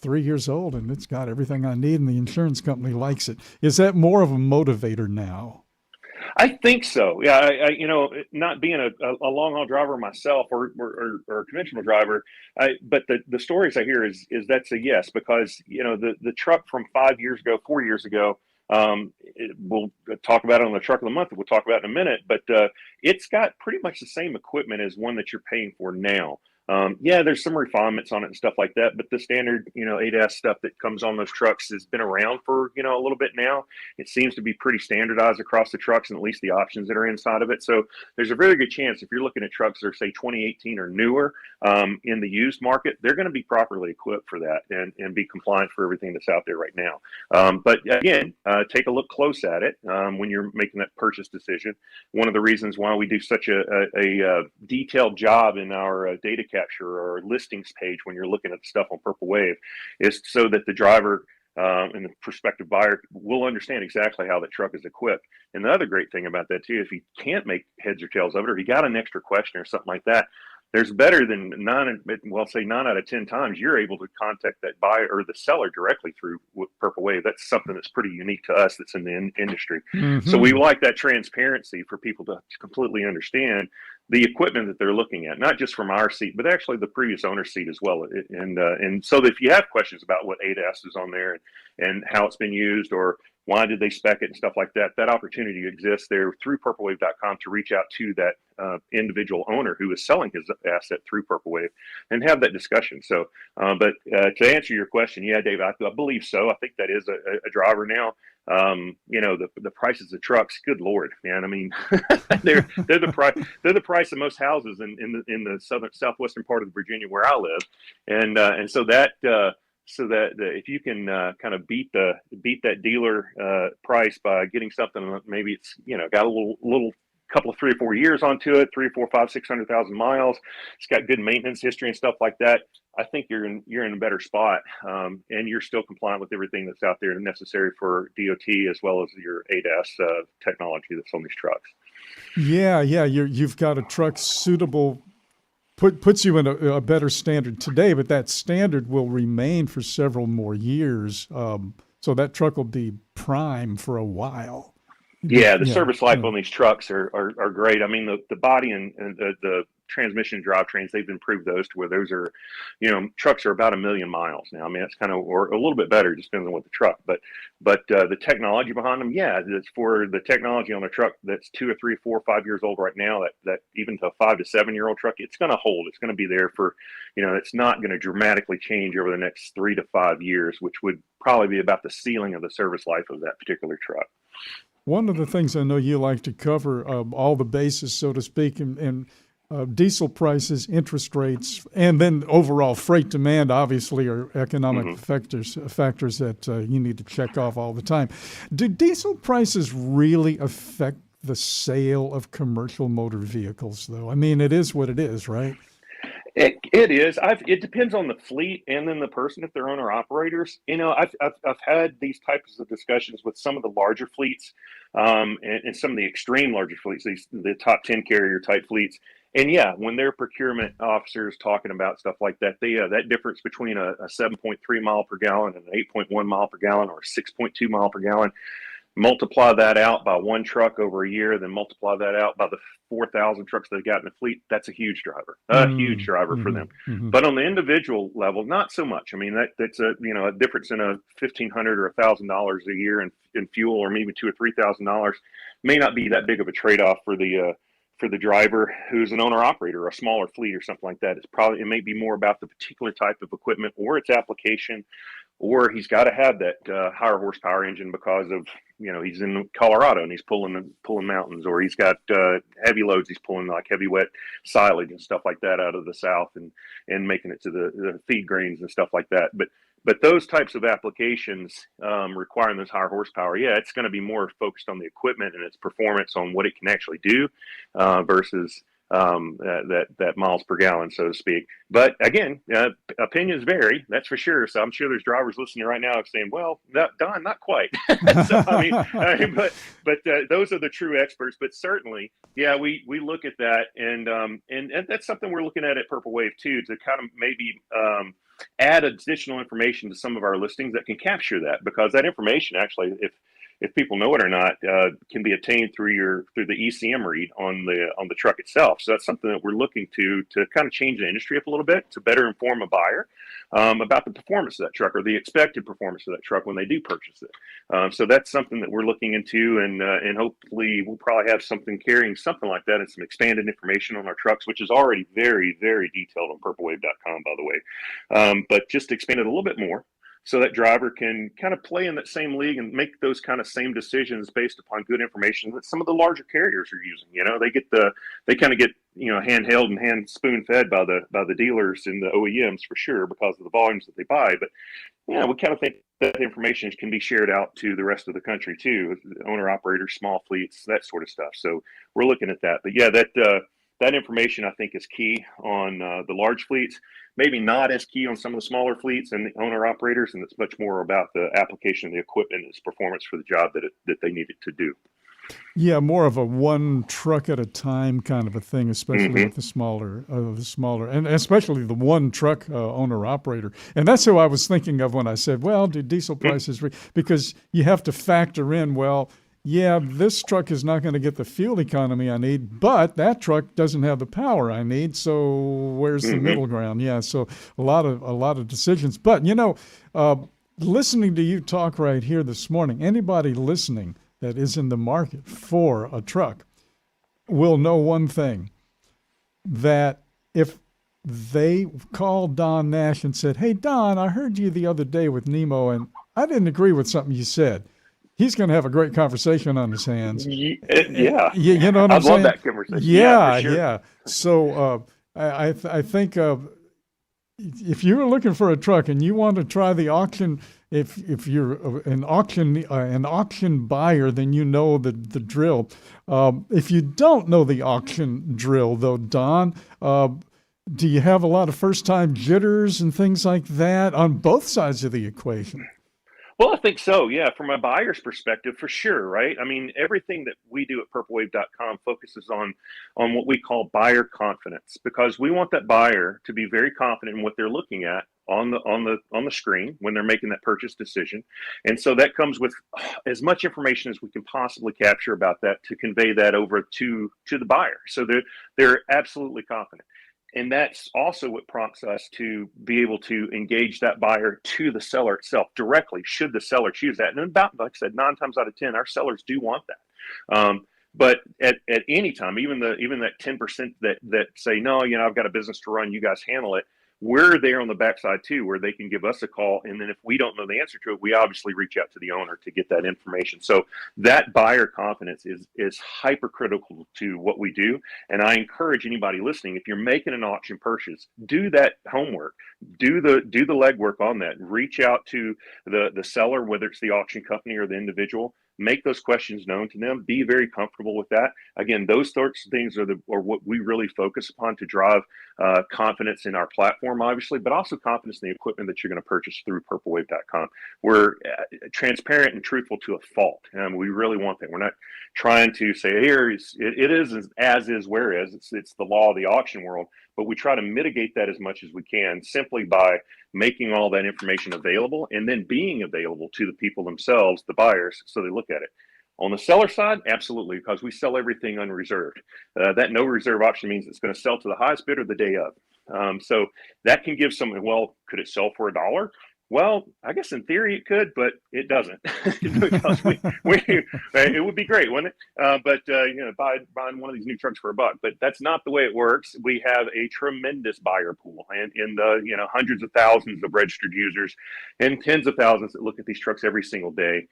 3 years old and it's got everything I need and the insurance company likes it. Is that more of a motivator now? I think so. Yeah, not being a long haul driver myself or a conventional driver, but the stories I hear is that's a yes, because the truck from 5 years ago, 4 years ago, we'll talk about it on the truck of the month. We'll talk about it in a minute, but it's got pretty much the same equipment as one that you're paying for now. Yeah, there's some refinements on it and stuff like that, but the standard, ADAS stuff that comes on those trucks has been around for, a little bit now. It seems to be pretty standardized across the trucks and at least the options that are inside of it. So there's a very good chance if you're looking at trucks that are, say, 2018 or newer in the used market, they're going to be properly equipped for that and be compliant for everything that's out there right now. But again, take a look close at it when you're making that purchase decision. One of the reasons why we do such a detailed job in our data capture or listings page when you're looking at the stuff on Purple Wave is so that the driver and the prospective buyer will understand exactly how that truck is equipped. And the other great thing about that too, if you can't make heads or tails of it, or you got an extra question or something like that, there's better than 9 out of 10 times you're able to contact that buyer or the seller directly through Purple Wave. That's something that's pretty unique to us that's in the industry. Mm-hmm. So we like that transparency for people to completely understand the equipment that they're looking at, not just from our seat, but actually the previous owner's seat as well. And so if you have questions about what ADAS is on there and how it's been used or why did they spec it and stuff like that, that opportunity exists there through purplewave.com to reach out to that individual owner who is selling his asset through Purple Wave and have that discussion. So, but to answer your question, yeah, Dave, I believe so. I think that is a driver now. The prices of trucks, good Lord, man. I mean, they're the price of most houses in the southwestern part of Virginia where I live. And so that if you can kind of beat that dealer price by getting something, maybe it's got a little couple of 3 or 4 years onto it, 3 or 4, 5, 600,000 miles. It's got good maintenance history and stuff like that. I think you're in a better spot, and you're still compliant with everything that's out there necessary for DOT as well as your ADAS technology that's on these trucks. Yeah. You've got a truck suitable. Puts you in a better standard today, but that standard will remain for several more years. So that truck will be prime for a while. Yeah, the service life on these trucks are great. I mean, the body and the transmission drivetrains, they've improved those to where those are, trucks are about 1 million miles now. I mean, that's kind of, or a little bit better, just depends on what the truck. But the technology behind them, yeah, it's for the technology on a truck that's 2 or 3, 4, 5 years old right now. That even to a 5 to 7 year old truck, it's going to hold. It's going to be there for, it's not going to dramatically change over the next 3 to 5 years, which would probably be about the ceiling of the service life of that particular truck. One of the things I know you like to cover, all the bases, so to speak, and diesel prices, interest rates, and then overall freight demand, obviously, are economic factors that you need to check off all the time. Do diesel prices really affect the sale of commercial motor vehicles, though? I mean, it is what it is, right? It is. It depends on the fleet and then the person if they're owner operators. I've had these types of discussions with some of the larger fleets, and some of the extreme larger fleets, the top 10 carrier type fleets. And yeah, when their procurement officers talking about stuff like that, that difference between a 7.3 mile per gallon and an 8.1 mile per gallon or 6.2 mile per gallon. Multiply that out by one truck over a year, then multiply that out by the 4,000 trucks they've got in the fleet. That's a huge driver, huge driver for them. But on the individual level, not so much. I mean, that's a difference in a $1,500 or $1,000 a year in fuel, or maybe $2,000 or $3,000 may not be that big of a trade-off for the driver who's an owner operator, a smaller fleet or something like that. It may be more about the particular type of equipment or its application, or he's got to have that higher horsepower engine because of he's in Colorado and he's pulling mountains, or he's got heavy loads he's pulling, like heavy wet silage and stuff like that out of the south and making it to the feed grains and stuff like that. But those types of applications requiring those higher horsepower, yeah, it's going to be more focused on the equipment and its performance on what it can actually do versus that miles per gallon, so to speak. But again, opinions vary, that's for sure. So I'm sure there's drivers listening right now saying, well, Don, not quite. So, but those are the true experts. But certainly, yeah, we look at that, and that's something we're looking at Purple Wave too, to kind of maybe add additional information to some of our listings that can capture that, because that information actually, if people know it or not, can be obtained through the ECM read on the truck itself. So that's something that we're looking to kind of change the industry up a little bit to better inform a buyer about the performance of that truck, or the expected performance of that truck when they do purchase it. So that's something that we're looking into, and hopefully we'll probably have something carrying something like that and some expanded information on our trucks, which is already very, very detailed on purplewave.com, by the way. But just expand it a little bit more, so that driver can kind of play in that same league and make those kind of same decisions based upon good information that some of the larger carriers are using. They kind of get handheld and hand spoon fed by the dealers and the OEMs for sure, because of the volumes that they buy. But we kind of think that information can be shared out to the rest of the country too, owner operators, small fleets, that sort of stuff. So we're looking at that. But yeah, that information I think is key on the large fleets, maybe not as key on some of the smaller fleets and the owner operators, and it's much more about the application of the equipment and its performance for the job that they need it to do. Yeah, more of a one truck at a time kind of a thing, especially with the smaller, and especially the one truck owner operator. And that's who I was thinking of when I said, well, do diesel prices, because you have to factor in, well, yeah, this truck is not going to get the fuel economy I need, but that truck doesn't have the power I need. So where's the middle ground? Yeah, so a lot of decisions. But listening to you talk right here this morning, anybody listening that is in the market for a truck will know one thing, that if they called Don Nash and said, hey, Don, I heard you the other day with Nemo, and I didn't agree with something you said, he's going to have a great conversation on his hands. Yeah. You know what I'm saying? I'd love that conversation. Yeah, for sure. yeah. So I think if you're looking for a truck and you want to try the auction, if you're an auction buyer, then you know the drill. If you don't know the auction drill, though, Don, do you have a lot of first-time jitters and things like that on both sides of the equation? Well, I think so. Yeah. From a buyer's perspective, for sure. Right. I mean, everything that we do at purplewave.com focuses on what we call buyer confidence, because we want that buyer to be very confident in what they're looking at on the screen when they're making that purchase decision. And so that comes with as much information as we can possibly capture about that to convey that over to the buyer. So they're absolutely confident. And that's also what prompts us to be able to engage that buyer to the seller itself directly, should the seller choose that. And about, like I said, 9 times out of 10, our sellers do want that. But at any time, even that 10% that say, no, I've got a business to run, you guys handle it, we're there on the backside too, where they can give us a call. And then if we don't know the answer to it, we obviously reach out to the owner to get that information. So that buyer confidence is hypercritical to what we do. And I encourage anybody listening, if you're making an auction purchase, do that homework, do the legwork on that, reach out to the seller, whether it's the auction company or the individual. Make those questions known to them. Be very comfortable with that. Again, those sorts of things are what we really focus upon to drive confidence in our platform, obviously, but also confidence in the equipment that you're going to purchase through purplewave.com. We're transparent and truthful to a fault, and we really want that. We're not trying to say, here it is as is where is. It's the law of the auction world, but we try to mitigate that as much as we can simply by making all that information available and then being available to the people themselves, the buyers, so they look at it. On the seller side, absolutely, because we sell everything unreserved. That no reserve option means it's going to sell to the highest bidder the day of. So that can give someone, well, could it sell for $1? Well, I guess in theory it could, but it doesn't. Because it would be great, wouldn't it? But buying one of these new trucks for $1. But that's not the way it works. We have a tremendous buyer pool, and in the hundreds of thousands of registered users and tens of thousands that look at these trucks every single day.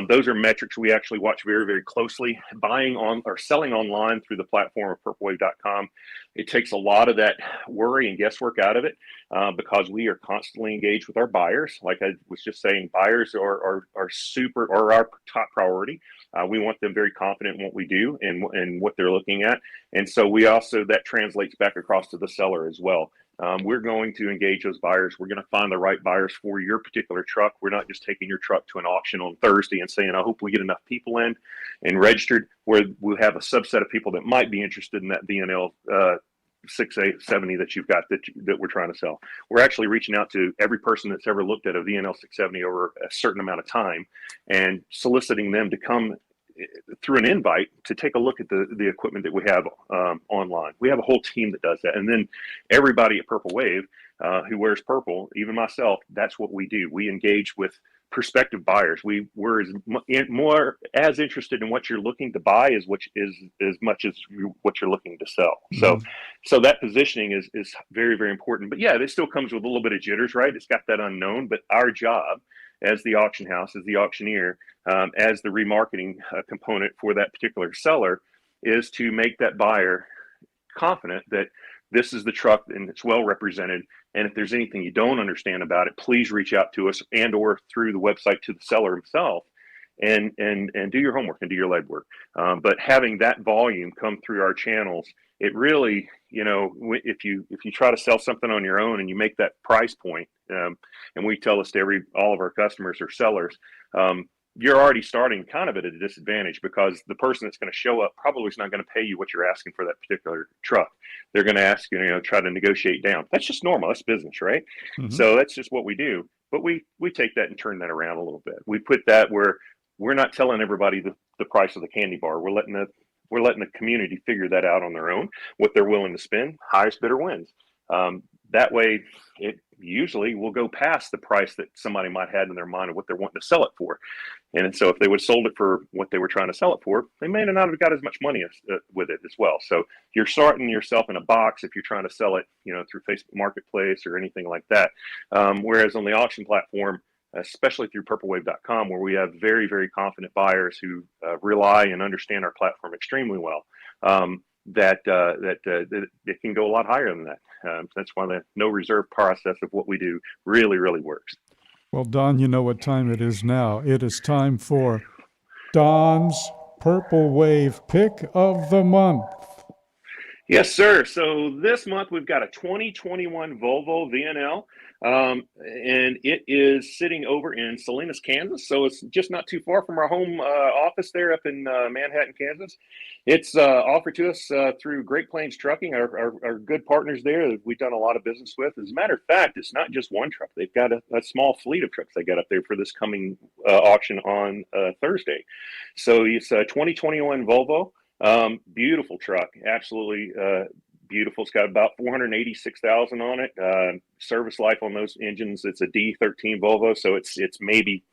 Those are metrics we actually watch very, very closely. Buying on or selling online through the platform of purplewave.com, it takes a lot of that worry and guesswork out of it, because we are constantly engaged with our buyers. Like I was just saying, buyers are our top priority. We want them very confident in what we do and what they're looking at. And so that translates back across to the seller as well. We're going to engage those buyers. We're going to find the right buyers for your particular truck. We're not just taking your truck to an auction on Thursday and saying, I hope we get enough people in and registered, where we'll have a subset of people that might be interested in that VNL 670 that you've got that we're trying to sell. We're actually reaching out to every person that's ever looked at a VNL 670 over a certain amount of time and soliciting them to come through an invite to take a look at the equipment that we have online. We have a whole team that does that. And then everybody at Purple Wave who wears purple, even myself, that's what we do. We engage with prospective buyers. We're more as interested in what you're looking to buy as much as what you're looking to sell. Mm-hmm. So that positioning is very, very important. But yeah, it still comes with a little bit of jitters, right? It's got that unknown, but our job as the auction house, as the auctioneer, as the remarketing component for that particular seller is to make that buyer confident that this is the truck and it's well represented. And if there's anything you don't understand about it, please reach out to us and or through the website to the seller himself and do your homework and do your legwork. But having that volume come through our channels, it really, if you try to sell something on your own and you make that price point, and we tell this to all of our customers or sellers, you're already starting kind of at a disadvantage because the person that's going to show up probably is not going to pay you what you're asking for that particular truck. They're going to ask you, try to negotiate down. That's just normal. That's business, right? Mm-hmm. So that's just what we do. But we take that and turn that around a little bit. We put that where we're not telling everybody the price of the candy bar. We're letting the community figure that out on their own, what they're willing to spend. Highest bidder wins. That way, it usually will go past the price that somebody might have in their mind of what they're wanting to sell it for. And so if they would have sold it for what they were trying to sell it for, they may not have got as much money with it as well. So you're starting yourself in a box if you're trying to sell it, through Facebook Marketplace or anything like that. Whereas on the auction platform, especially through purplewave.com, where we have very, very confident buyers who rely and understand our platform extremely well, that it can go a lot higher than that. That's why the no reserve process of what we do really, really works. Well, Don, you know what time it is now. It is time for Don's Purple Wave Pick of the Month. Yes, sir. So this month we've got a 2021 Volvo VNL, and it is sitting over in Salinas, Kansas. So it's just not too far from our home office there up in Manhattan, Kansas. It's offered to us through Great Plains Trucking, our good partners there that we've done a lot of business with. As a matter of fact, it's not just one truck. They've got a small fleet of trucks they got up there for this coming auction on Thursday. So it's a 2021 Volvo. Beautiful truck, absolutely beautiful. It's got about 486,000 on it. Service life on those engines, it's a D13 Volvo, so it's maybe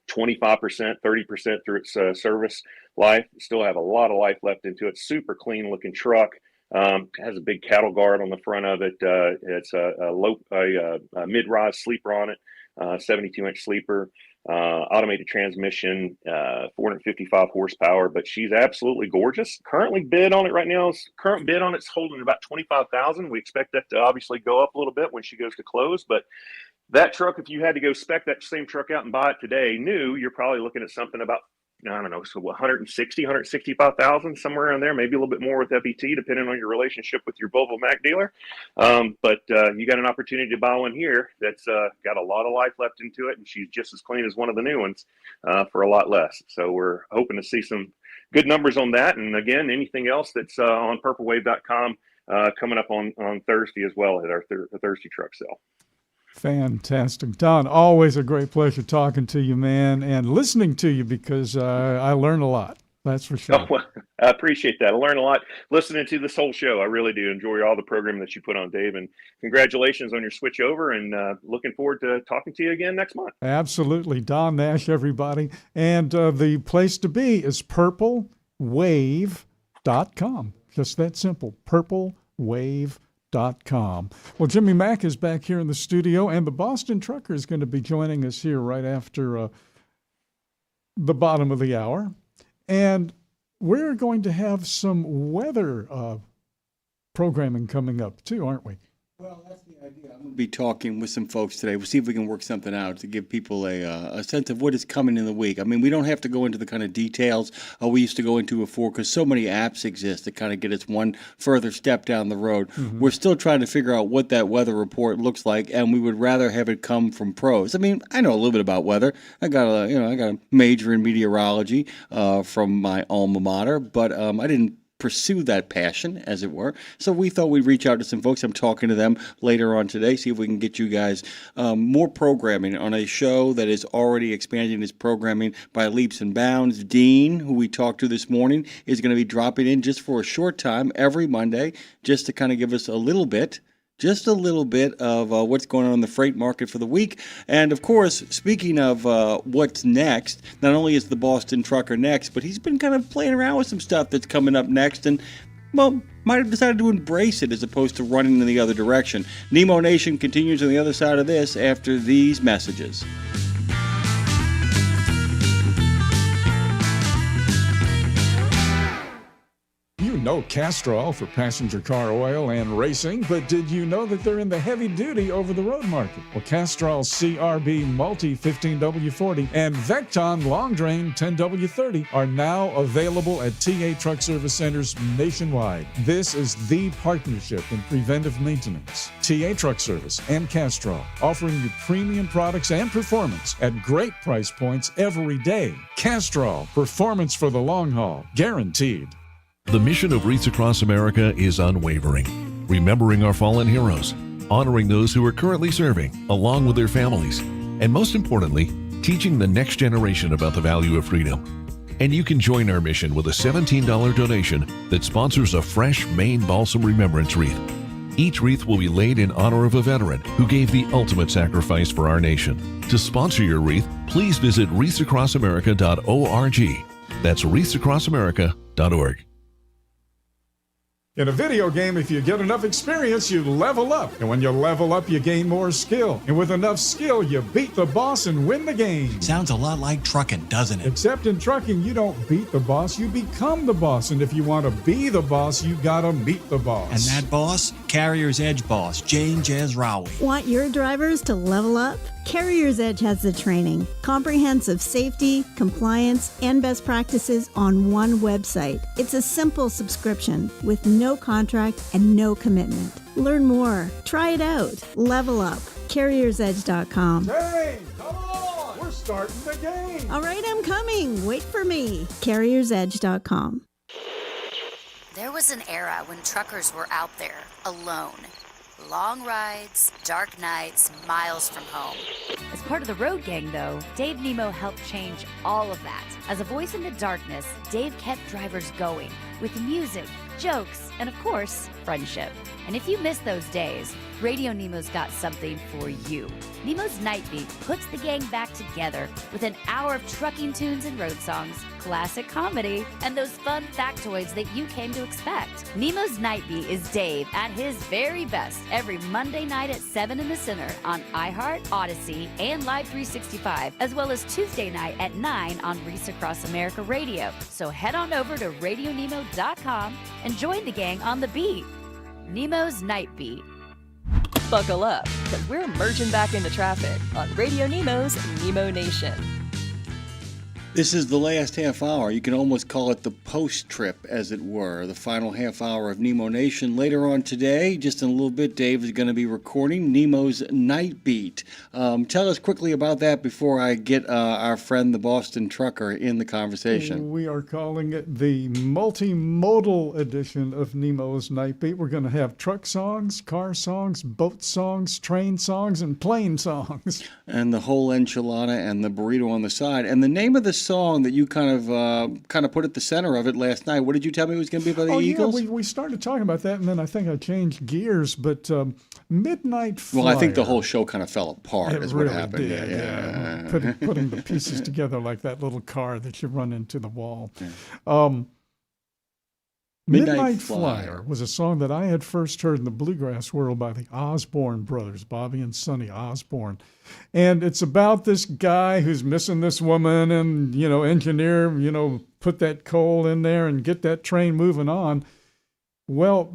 25%, 30% through its service life. Still have a lot of life left into it. Super clean looking truck. Has a big cattle guard on the front of it. It's a mid-rise sleeper on it, 72-inch sleeper. Automated transmission, 455 horsepower, but she's absolutely gorgeous. Current bid on it's holding about 25,000. We expect that to obviously go up a little bit when she goes to close, but that truck, if you had to go spec that same truck out and buy it today new, you're probably looking at something about, I don't know, so 165,000, somewhere around there, maybe a little bit more with FET, depending on your relationship with your Volvo Mac dealer. But you got an opportunity to buy one here that's got a lot of life left into it, and she's just as clean as one of the new ones for a lot less. So we're hoping to see some good numbers on that. And again, anything else that's on purplewave.com coming up on Thursday as well at our Thursday truck sale. Fantastic. Don, always a great pleasure talking to you, man, and listening to you because I learn a lot. That's for sure. Oh, well, I appreciate that. I learn a lot listening to this whole show. I really do enjoy all the programming that you put on, Dave, and congratulations on your switch over, and looking forward to talking to you again next month. Absolutely. Don Nash, everybody. And the place to be is purplewave.com. Just that simple, purplewave.com. Well, Jimmy Mack is back here in the studio, and the Boston Trucker is going to be joining us here right after the bottom of the hour. And we're going to have some weather programming coming up, too, aren't we? Well, that's the idea. I'm going to be talking with some folks today. We'll see if we can work something out to give people a sense of what is coming in the week. I mean, we don't have to go into the kind of details we used to go into before because so many apps exist that kind of get us one further step down the road. Mm-hmm. We're still trying to figure out what that weather report looks like, and we would rather have it come from pros. I mean, I know a little bit about weather. I got a major in meteorology from my alma mater, but I didn't pursue that passion, as it were. So we thought we'd reach out to some folks. I'm talking to them later on today, see if we can get you guys more programming on a show that is already expanding its programming by leaps and bounds. Dean, who we talked to this morning, is going to be dropping in just for a short time every Monday, just to kind of give us just a little bit of what's going on in the freight market for the week. And, of course, speaking of what's next, not only is the Boston Trucker next, but he's been kind of playing around with some stuff that's coming up next and, well, might have decided to embrace it as opposed to running in the other direction. Nemo Nation continues on the other side of this after these messages. You know Castrol for passenger car oil and racing, but did you know that they're in the heavy-duty over-the-road market? Well, Castrol's CRB Multi 15W40 and Vecton Long Drain 10W30 are now available at TA Truck Service Centers nationwide. This is the partnership in preventive maintenance. TA Truck Service and Castrol, offering you premium products and performance at great price points every day. Castrol, performance for the long haul, guaranteed. The mission of Wreaths Across America is unwavering, remembering our fallen heroes, honoring those who are currently serving, along with their families, and most importantly, teaching the next generation about the value of freedom. And you can join our mission with a $17 donation that sponsors a fresh Maine Balsam Remembrance Wreath. Each wreath will be laid in honor of a veteran who gave the ultimate sacrifice for our nation. To sponsor your wreath, please visit wreathsacrossamerica.org. That's wreathsacrossamerica.org. In a video game, if you get enough experience, you level up. And when you level up, you gain more skill. And with enough skill, you beat the boss and win the game. Sounds a lot like trucking, doesn't it? Except in trucking, you don't beat the boss, you become the boss. And if you want to be the boss, you gotta meet the boss. And that boss? Carrier's Edge boss, Jane Jezraoui. Want your drivers to level up? Carrier's Edge has the training, comprehensive safety, compliance, and best practices on one website. It's a simple subscription with no contract and no commitment. Learn more. Try it out. Level up. CarriersEdge.com. Hey, come on! We're starting the game! All right, I'm coming. Wait for me. CarriersEdge.com. There was an era when truckers were out there, alone. Long rides, dark nights, miles from home. As part of the road gang, though, Dave Nemo helped change all of that. As a voice in the darkness, Dave kept drivers going with music, jokes, and of course, friendship. And if you miss those days, Radio Nemo's got something for you. Nemo's Night Beat puts the gang back together with an hour of trucking tunes and road songs, classic comedy, and those fun factoids that you came to expect. Nemo's Night Beat is Dave at his very best every Monday night at 7 in the Center on iHeart, Odyssey, and Live 365, as well as Tuesday night at 9 on Wreaths Across America Radio. So head on over to RadioNemo.com and join the gang on the beat. Nemo's Night Beat. Buckle up, because we're merging back into traffic on Radio Nemo's Nemo Nation. This is the last half hour. You can almost call it the post-trip, as it were, the final half hour of Nemo Nation. Later on today, just in a little bit, Dave is going to be recording Nemo's Night Beat. Tell us quickly about that before I get our friend, the Boston Trucker, in the conversation. We are calling it the multimodal edition of Nemo's Night Beat. We're going to have truck songs, car songs, boat songs, train songs, and plane songs. And the whole enchilada and the burrito on the side. And the name of the song that you kind of put at the center of it last night, what did you tell me it was going to be by the Eagles? Yeah, we started talking about that, and then I think I changed gears, but Midnight Flyer. Well, I think the whole show kind of fell apart is really what happened. Did, yeah. Putting the pieces together like that little car that you run into the wall. Yeah. Midnight Flyer was a song that I had first heard in the bluegrass world by the Osborne brothers, Bobby and Sonny Osborne. And it's about this guy who's missing this woman and, engineer, put that coal in there and get that train moving on. Well,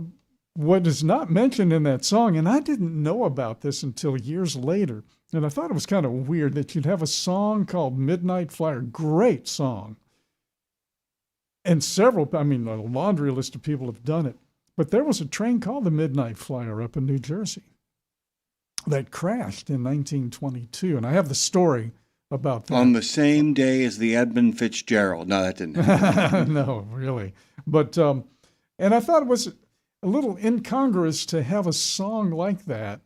what is not mentioned in that song, and I didn't know about this until years later, and I thought it was kind of weird that you'd have a song called Midnight Flyer, great song. And a laundry list of people have done it. But there was a train called the Midnight Flyer up in New Jersey that crashed in 1922. And I have the story about that. On the same day as the Edmund Fitzgerald. No, that didn't happen. No, really. But And I thought it was a little incongruous to have a song like that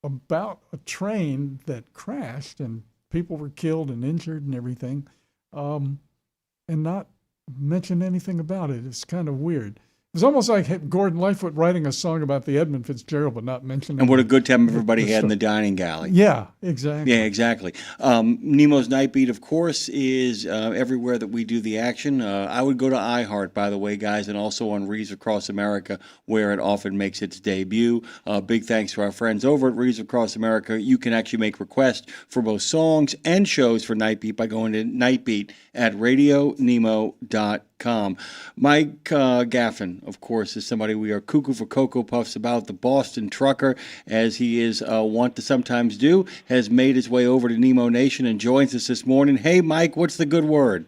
about a train that crashed and people were killed and injured and everything, and not mention anything about it. It's kind of weird. It was almost like Gordon Lightfoot writing a song about the Edmund Fitzgerald, but not mentioning. And what a good time everybody had in the dining galley. Yeah, exactly. Yeah, exactly. Nemo's Night Beat, of course, is everywhere that we do the action. I would go to iHeart, by the way, guys, and also on Reads Across America, where it often makes its debut. Big thanks to our friends over at Reads Across America. You can actually make requests for both songs and shows for Night Beat by going to Nightbeat at RadioNemo.com. Mike Gaffin, of course, is somebody we are cuckoo for Cocoa Puffs about. The Boston trucker, as he is wont to sometimes do, has made his way over to Nemo Nation and joins us this morning. Hey, Mike, what's the good word?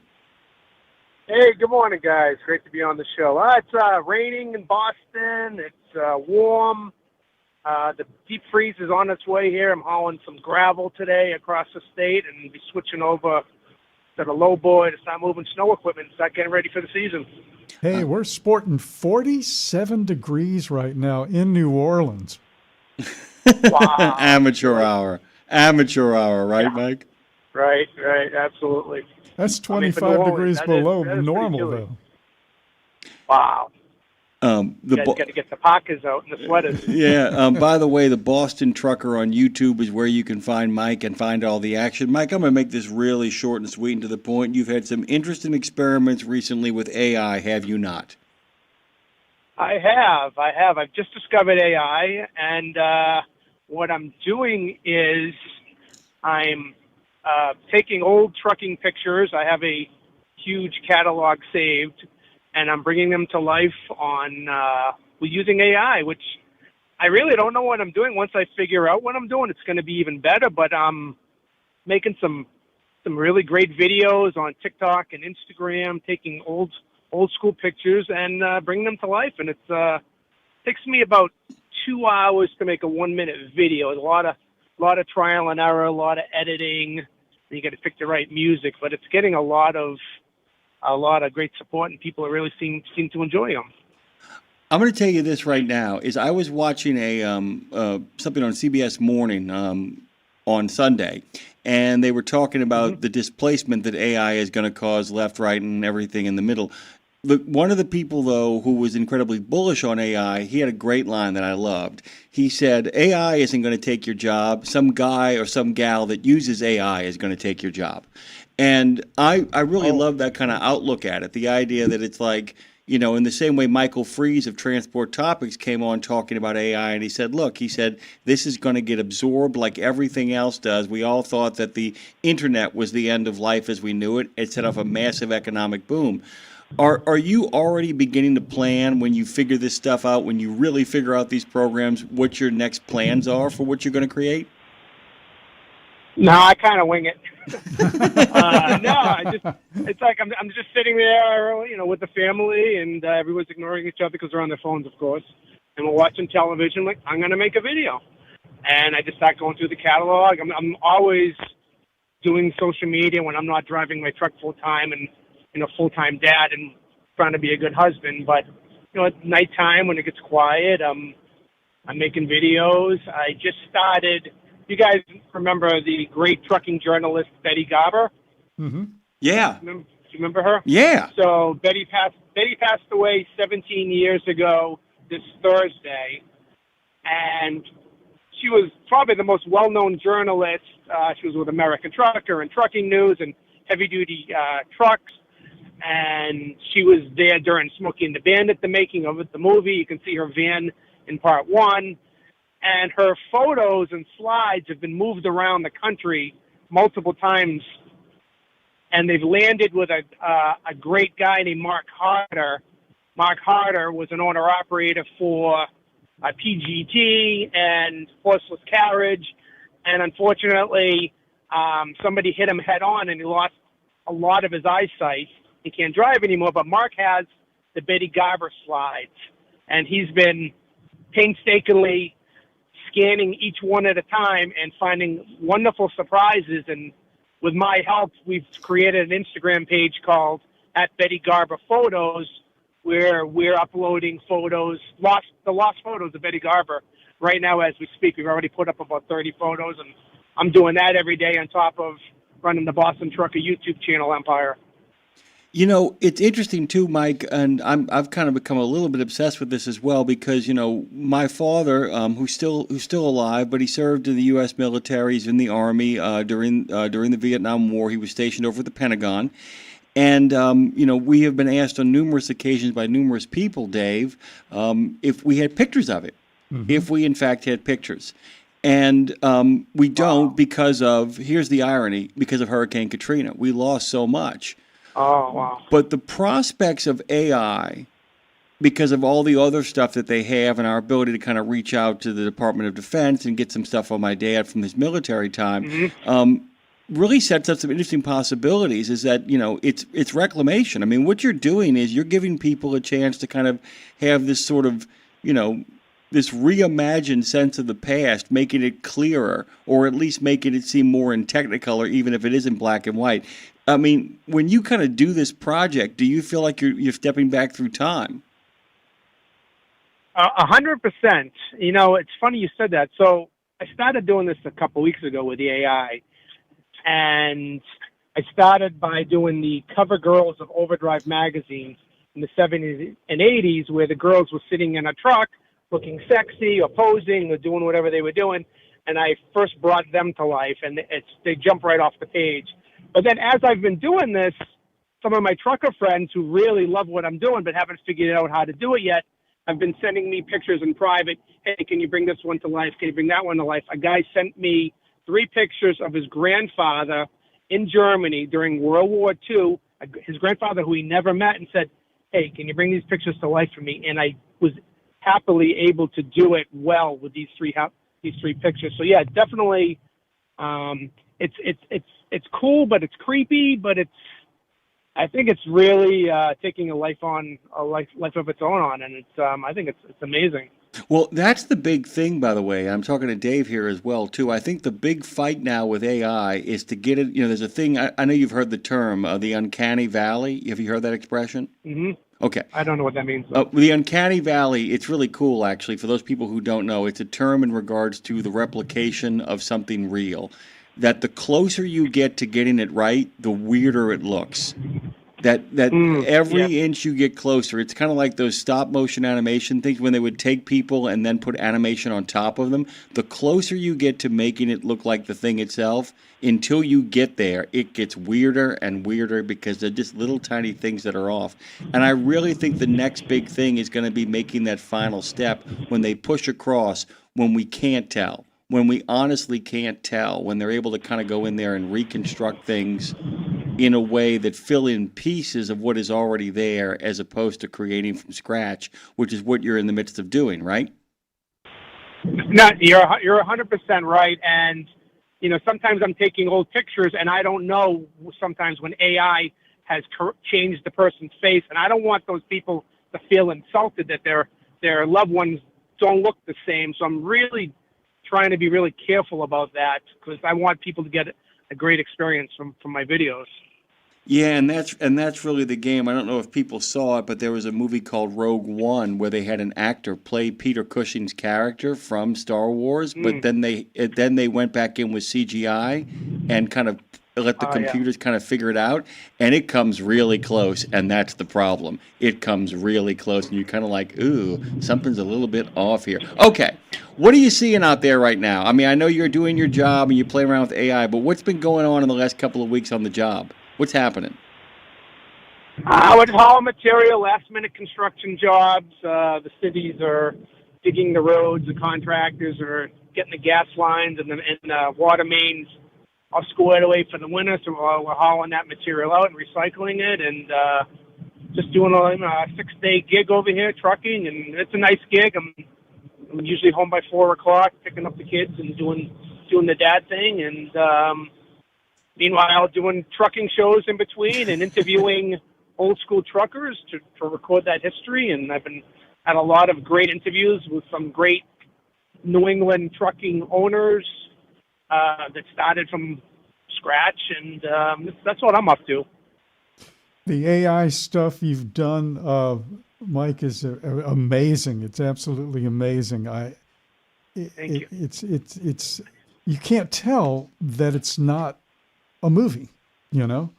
Hey, good morning, guys. Great to be on the show. It's raining in Boston. It's warm. The deep freeze is on its way here. I'm hauling some gravel today across the state and be switching over to the low boy to start moving snow equipment, start getting ready for the season. Hey, we're sporting 47 degrees right now in New Orleans. Wow. Amateur hour, right, yeah. Mike? Right, absolutely. That's 25 degrees below normal, though. Wow. You guys got to get the parkas out and the sweaters. Yeah. By the way, the Boston Trucker on YouTube is where you can find Mike and find all the action. Mike, I'm going to make this really short and sweet and to the point. You've had some interesting experiments recently with AI, have you not? I have. I've just discovered AI, and what I'm doing is I'm taking old trucking pictures. I have a huge catalog saved, and I'm bringing them to life on using AI, which I really don't know what I'm doing. Once I figure out what I'm doing, it's going to be even better. But I'm making some really great videos on TikTok and Instagram, taking old school pictures and bringing them to life. And it takes me about 2 hours to make a 1-minute video. There's a lot of trial and error, a lot of editing. You got to pick the right music, but it's getting a lot of great support, and people are really seem to enjoy them. I'm going to tell you this right now: is I was watching a something on CBS Morning on Sunday, and they were talking about the displacement that AI is going to cause left, right, and everything in the middle. Look, one of the people, though, who was incredibly bullish on AI, he had a great line that I loved. He said, AI isn't going to take your job. Some guy or some gal that uses AI is going to take your job. And I really love that kind of outlook at it, the idea that it's like, you know, in the same way Michael Freeze of Transport Topics came on talking about AI, and he said, this is going to get absorbed like everything else does. We all thought that the internet was the end of life as we knew it. It set off a massive economic boom. Are you already beginning to plan, when you figure this stuff out, when you really figure out these programs, what your next plans are for what you're going to create? No, I kind of wing it. It's like I'm just sitting there, you know, with the family, and everyone's ignoring each other because they're on their phones, of course, and we're watching television. Like, I'm going to make a video, and I just start going through the catalog. I'm always doing social media when I'm not driving my truck full time, and full-time dad and trying to be a good husband. But at nighttime when it gets quiet, I'm making videos. I just started. You guys remember the great trucking journalist Betty Garber? Mm-hmm. Yeah. Do you remember her? Yeah. So Betty passed away 17 years ago this Thursday, and she was probably the most well-known journalist. She was with American Trucker and Trucking News and heavy-duty trucks, and she was there during Smokey and the Bandit, the making of it, the movie. You can see her van in part 1. And her photos and slides have been moved around the country multiple times, and they've landed with a great guy named Mark Harder. Mark Harder was an owner-operator for PGT and Horseless Carriage, and unfortunately, somebody hit him head-on, and he lost a lot of his eyesight. He can't drive anymore, but Mark has the Betty Garber slides, and he's been painstakingly scanning each one at a time and finding wonderful surprises. And with my help, we've created an Instagram page called @BettyGarberPhotos, where we're uploading the lost photos of Eddie Garber right now as we speak. We've already put up about 30 photos, and I'm doing that every day on top of running the Boston Trucker YouTube channel empire. You know, it's interesting too, Mike, and I've kind of become a little bit obsessed with this as well because my father, who's still alive, but he served in the U.S. military, he's in the Army during the Vietnam War. He was stationed over at the Pentagon, and we have been asked on numerous occasions by numerous people, Dave, if we had pictures of it, if we in fact had pictures. And we don't because of, here's the irony, because of Hurricane Katrina. We lost so much. Oh, wow. But the prospects of AI, because of all the other stuff that they have and our ability to kind of reach out to the Department of Defense and get some stuff on my dad from his military time, really sets up some interesting possibilities. Is that, it's reclamation. I mean, what you're doing is you're giving people a chance to kind of have this sort of, this reimagined sense of the past, making it clearer, or at least making it seem more in Technicolor, even if it is in black and white. I mean, when you kind of do this project, do you feel like you're stepping back through time? 100%. It's funny you said that. So I started doing this a couple weeks ago with the AI, and I started by doing the cover girls of Overdrive magazine in the 70s and 80s, where the girls were sitting in a truck looking sexy or posing or doing whatever they were doing, and I first brought them to life, and they jump right off the page. But then as I've been doing this, some of my trucker friends who really love what I'm doing but haven't figured out how to do it yet have been sending me pictures in private. Hey, can you bring this one to life? Can you bring that one to life? A guy sent me 3 pictures of his grandfather in Germany during World War II, his grandfather who he never met, and said, hey, can you bring these pictures to life for me? And I was happily able to do it well with these three pictures. So yeah, definitely, it's cool, but it's creepy, but I think it's really taking a life of its own on, and I think it's amazing. Well, that's the big thing, by the way. I'm talking to Dave here as well, too. I think the big fight now with AI is to get it, there's a thing, I know you've heard the term, the uncanny valley. Have you heard that expression? Mm-hmm. Okay. I don't know what that means. The uncanny valley, it's really cool, actually. For those people who don't know, it's a term in regards to the replication of something real. That the closer you get to getting it right, the weirder it looks. That every inch you get closer, it's kind of like those stop motion animation things when they would take people and then put animation on top of them. The closer you get to making it look like the thing itself, until you get there, it gets weirder and weirder because they're just little tiny things that are off. And I really think the next big thing is going to be making that final step when they push across, when we can't tell. When we honestly can't tell, when they're able to kind of go in there and reconstruct things in a way that fill in pieces of what is already there as opposed to creating from scratch, which is what you're in the midst of doing, right? No, you're 100% right. And, sometimes I'm taking old pictures and I don't know sometimes when AI has changed the person's face, and I don't want those people to feel insulted that their loved ones don't look the same. So I'm really trying to be really careful about that because I want people to get a great experience from my videos. Yeah, and that's really the game. I don't know if people saw it, but there was a movie called Rogue One where they had an actor play Peter Cushing's character from Star Wars, but then they went back in with CGI and kind of let the computers kind of figure it out, and it comes really close, and that's the problem. It comes really close, and you're kind of like, ooh, something's a little bit off here. Okay, what are you seeing out there right now? I mean, I know you're doing your job and you play around with AI, but what's been going on in the last couple of weeks on the job? What's happening? We're hauling material, last-minute construction jobs. The cities are digging the roads. The contractors are getting the gas lines and the water mains all squared away for the winter. So we're hauling that material out and recycling it, and just doing a 6-day gig over here, trucking, and it's a nice gig. I'm usually home by 4 o'clock, picking up the kids and doing the dad thing, and meanwhile doing trucking shows in between and interviewing old school truckers to record that history. And I've had a lot of great interviews with some great New England trucking owners that started from scratch, and that's what I'm up to. The AI stuff you've done, Mike is amazing. It's absolutely amazing. Thank you. It's you can't tell that it's not a movie, you know.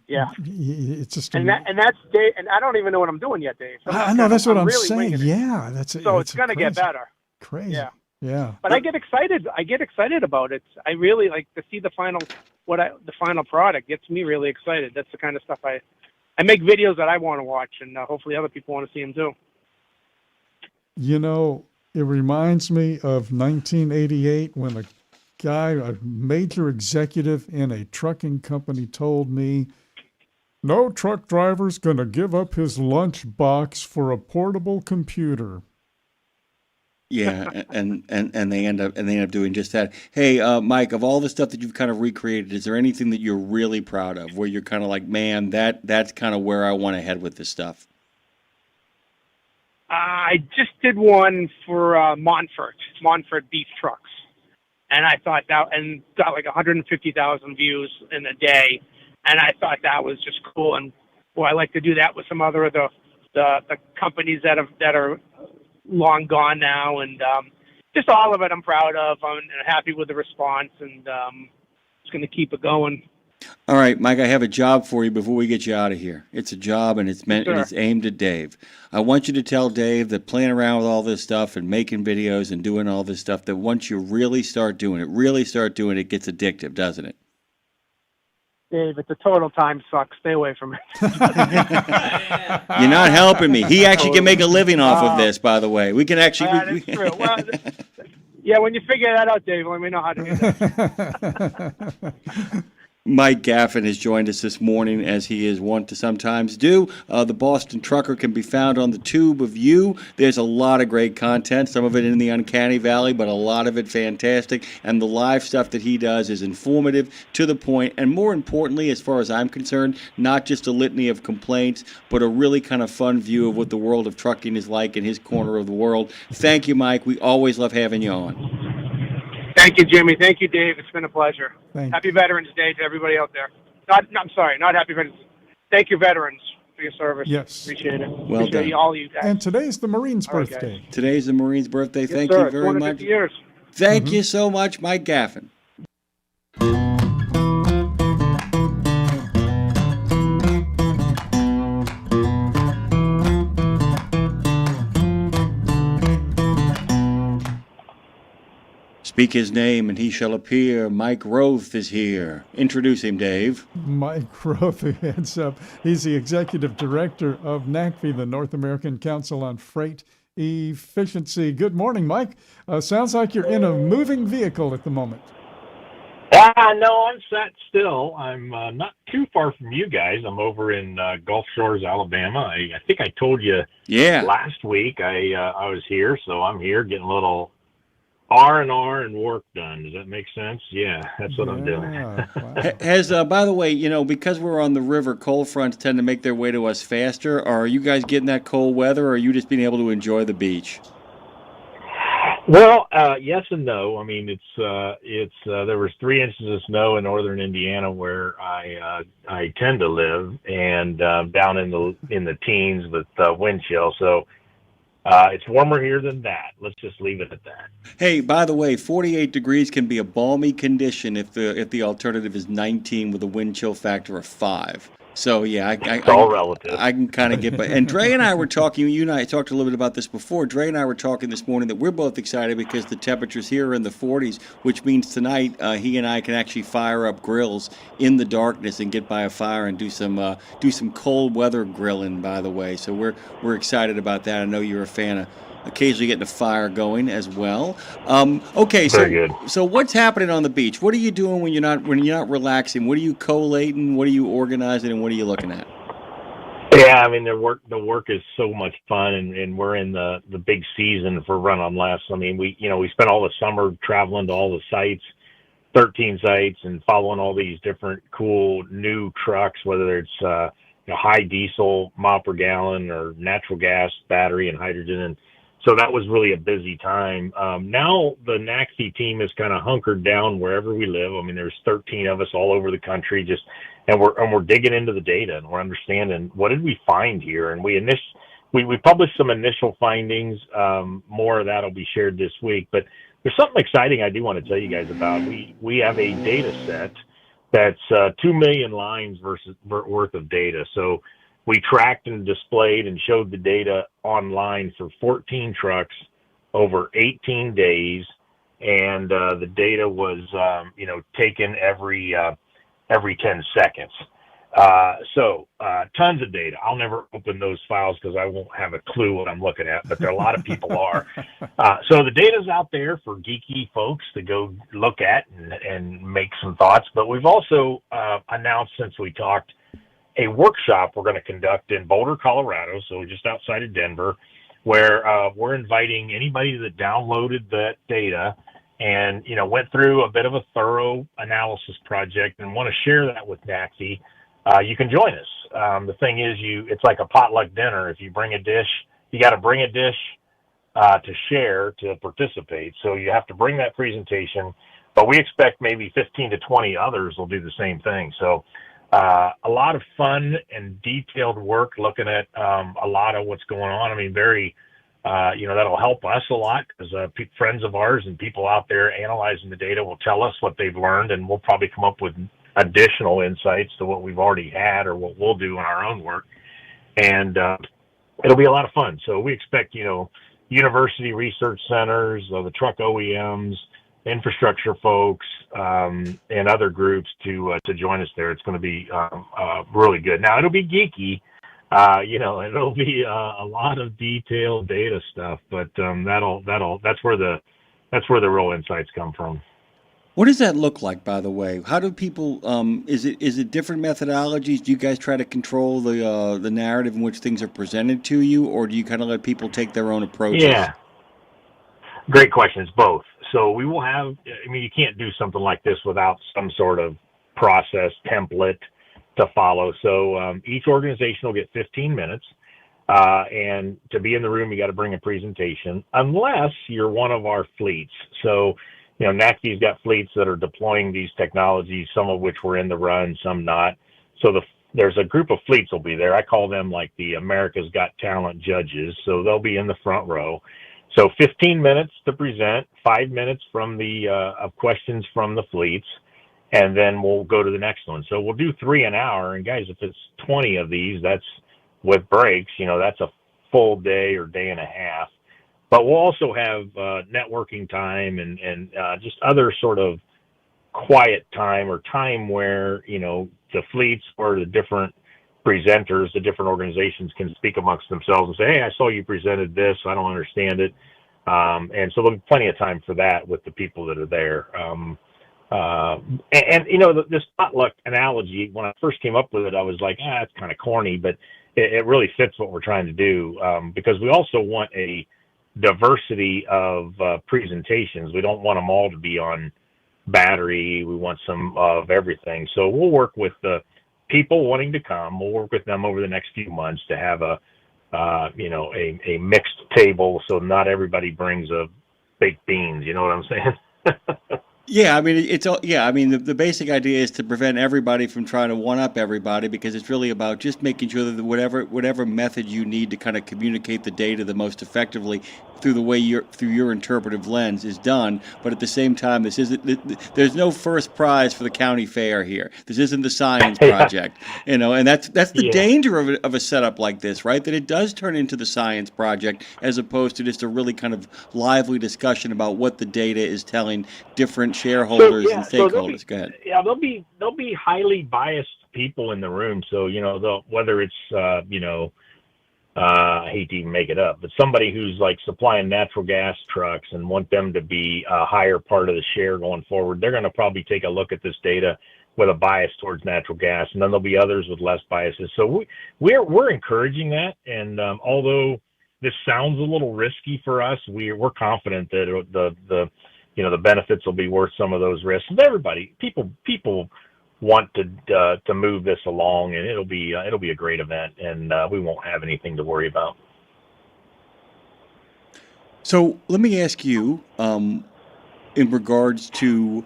Yeah. It's just And that's Dave. And I don't even know what I'm doing yet, Dave. So I know that's what I'm really saying. winging it. Yeah, that's it. So it's going to get crazy. better. Crazy. Yeah. Yeah. But I get excited. I get excited about it. I really like to see the final product. Gets me really excited. That's the kind of stuff I make videos that I want to watch, and hopefully other people want to see them too. You know, it reminds me of 1988 when a major executive in a trucking company told me, no truck driver's going to give up his lunch box for a portable computer. Yeah, and they end up doing just that. Hey, Mike, of all the stuff that you've kind of recreated, is there anything that you're really proud of, where you're kind of like, man, that's kind of where I want to head with this stuff? I just did one for Montfort beef trucks, and I thought that and got like 150,000 views in a day, and I thought that was just cool. And well, I like to do that with some other of the companies that are long gone now, and just all of it I'm proud of. I'm happy with the response, and just going to keep it going. All right, Mike, I have a job for you before we get you out of here. It's a job, and it's meant, and it's aimed at Dave. I want you to tell Dave that playing around with all this stuff and making videos and doing all this stuff, that once you really start doing it, gets addictive, doesn't it? Dave, it's a total time suck. Stay away from it. You're not helping me. He actually can make a living off of this, by the way. We can actually... That's true. Well, yeah, when you figure that out, Dave, let me know how to do that. Mike Gaffin has joined us this morning, as he is wont to sometimes do. The Boston Trucker can be found on the Tube of You. There's a lot of great content, some of it in the uncanny valley, but a lot of it fantastic. And the live stuff that he does is informative, to the point, and more importantly, as far as I'm concerned, not just a litany of complaints, but a really kind of fun view of what the world of trucking is like in his corner of the world. Thank you, Mike. We always love having you on. Thank you, Jimmy. Thank you, Dave. It's been a pleasure. Thank Happy Veterans Day to everybody out there. Not Happy Veterans. Thank you, veterans, for your service. Yes. Appreciate it. Well Appreciate done. all you guys. And today's the Marine's All right, birthday. guys. Today's the Marine's birthday. Yes, Thank sir. you very 250 much. years. Thank you so much, Mike Gaffin. Speak his name and he shall appear. Mike Roth is here. Introduce him, Dave. Mike Roth, who heads up. He's the executive director of NACFE, the North American Council on Freight Efficiency. Good morning, Mike. Sounds like you're in a moving vehicle at the moment. No, I'm sat still. I'm not too far from you guys. I'm over in Gulf Shores, Alabama. I think I told you last week I was here, so I'm here getting a little R&R and work done. Does that make sense? Yeah, that's what I'm doing. Has, by the way, because we're on the river, cold fronts tend to make their way to us faster. Are you guys getting that cold weather, or are you just being able to enjoy the beach? Well, yes and no. I mean, it's there was 3 inches of snow in northern Indiana where I tend to live, and down in the teens with wind chill. So it's warmer here than that. Let's just leave it at that. Hey, by the way, 48 degrees can be a balmy condition if the alternative is 19 with a wind chill factor of 5. So yeah, it's all relative. I can kind of get by. And Dre and I were talking. You and I talked a little bit about this before. Dre and I were talking this morning that we're both excited because the temperatures here are in the 40s, which means tonight he and I can actually fire up grills in the darkness and get by a fire and do some cold weather grilling. By the way, so we're excited about that. I know you're a fan of occasionally getting a fire going as well. Okay, Very good. So what's happening on the beach? What are you doing when you're not relaxing? What are you collating? What are you organizing? And what are you looking at? Yeah, I mean the work is so much fun, and we're in the big season for Run on Less. I mean, we spent all the summer traveling to all the sites, 13 sites, and following all these different cool new trucks, whether it's high diesel mile per gallon or natural gas, battery, and hydrogen. And so that was really a busy time. Now the NACFE team is kind of hunkered down wherever we live. I mean, there's 13 of us all over the country, and we're digging into the data, and we're understanding what did we find here. And we we published some initial findings. More of that will be shared this week. But there's something exciting I do want to tell you guys about. We have a data set that's 2 million lines worth of data. So we tracked and displayed and showed the data online for 14 trucks over 18 days, and the data was taken every 10 seconds. So tons of data. I'll never open those files because I won't have a clue what I'm looking at, but there are a lot of people are. So the data's out there for geeky folks to go look at and make some thoughts. But we've also announced, since we talked, a workshop we're going to conduct in Boulder, Colorado, so just outside of Denver, where we're inviting anybody that downloaded that data and went through a bit of a thorough analysis project and want to share that with NACFE. You can join us. The thing is, it's like a potluck dinner. If you bring a dish, you got to bring a dish to share to participate. So you have to bring that presentation, but we expect maybe 15 to 20 others will do the same thing. So a lot of fun and detailed work looking at a lot of what's going on. I mean, very, that'll help us a lot because friends of ours and people out there analyzing the data will tell us what they've learned, and we'll probably come up with additional insights to what we've already had or what we'll do in our own work. And it'll be a lot of fun. So we expect, university research centers, the truck OEMs, infrastructure folks, and other groups to join us there. It's going to be really good. Now it'll be geeky, it'll be a lot of detailed data stuff, but that's where the real insights come from. What does that look like, by the way? How do people? Is it different methodologies? Do you guys try to control the narrative in which things are presented to you, or do you kind of let people take their own approaches? Yeah, great question. It's both. So we will have. I mean, you can't do something like this without some sort of process template to follow. So each organization will get 15 minutes, and to be in the room, you got to bring a presentation, unless you're one of our fleets. So NACFE's got fleets that are deploying these technologies, some of which were in the run, some not. So there's a group of fleets will be there. I call them like the America's Got Talent judges. So they'll be in the front row. So 15 minutes to present, 5 minutes from of questions from the fleets, and then we'll go to the next one. So we'll do 3 an hour. And guys, if it's 20 of these, that's with breaks, that's a full day or day and a half. But we'll also have networking time and just other sort of quiet time or time where, the fleets or the different presenters, the different organizations can speak amongst themselves and say, hey, I saw you presented this. I don't understand it. And so there'll be plenty of time for that with the people that are there. This potluck analogy, when I first came up with it, I was like, it's kind of corny, but it really fits what we're trying to do because we also want a diversity of presentations. We don't want them all to be on battery. We want some of everything. So we'll work with the people wanting to come. We'll work with them over the next few months to have a mixed table, so not everybody brings a baked beans. You know what I'm saying? Yeah, I mean the basic idea is to prevent everybody from trying to one up everybody, because it's really about just making sure that whatever method you need to kind of communicate the data the most effectively through your interpretive lens is done. But at the same time, there's no first prize for the county fair here. This isn't the science project, and that's the danger of a setup like this, right? That it does turn into the science project as opposed to just a really kind of lively discussion about what the data is telling different shareholders and stakeholders. Go ahead. Yeah, there'll be highly biased people in the room. So whether it's I hate to even make it up, but somebody who's like supplying natural gas trucks and want them to be a higher part of the share going forward, they're going to probably take a look at this data with a bias towards natural gas, and then there'll be others with less biases. So we're encouraging that, and although this sounds a little risky for us, we're confident that the benefits will be worth some of those risks. And everybody, people want to move this along, and it'll be a great event, and we won't have anything to worry about. So let me ask you, in regards to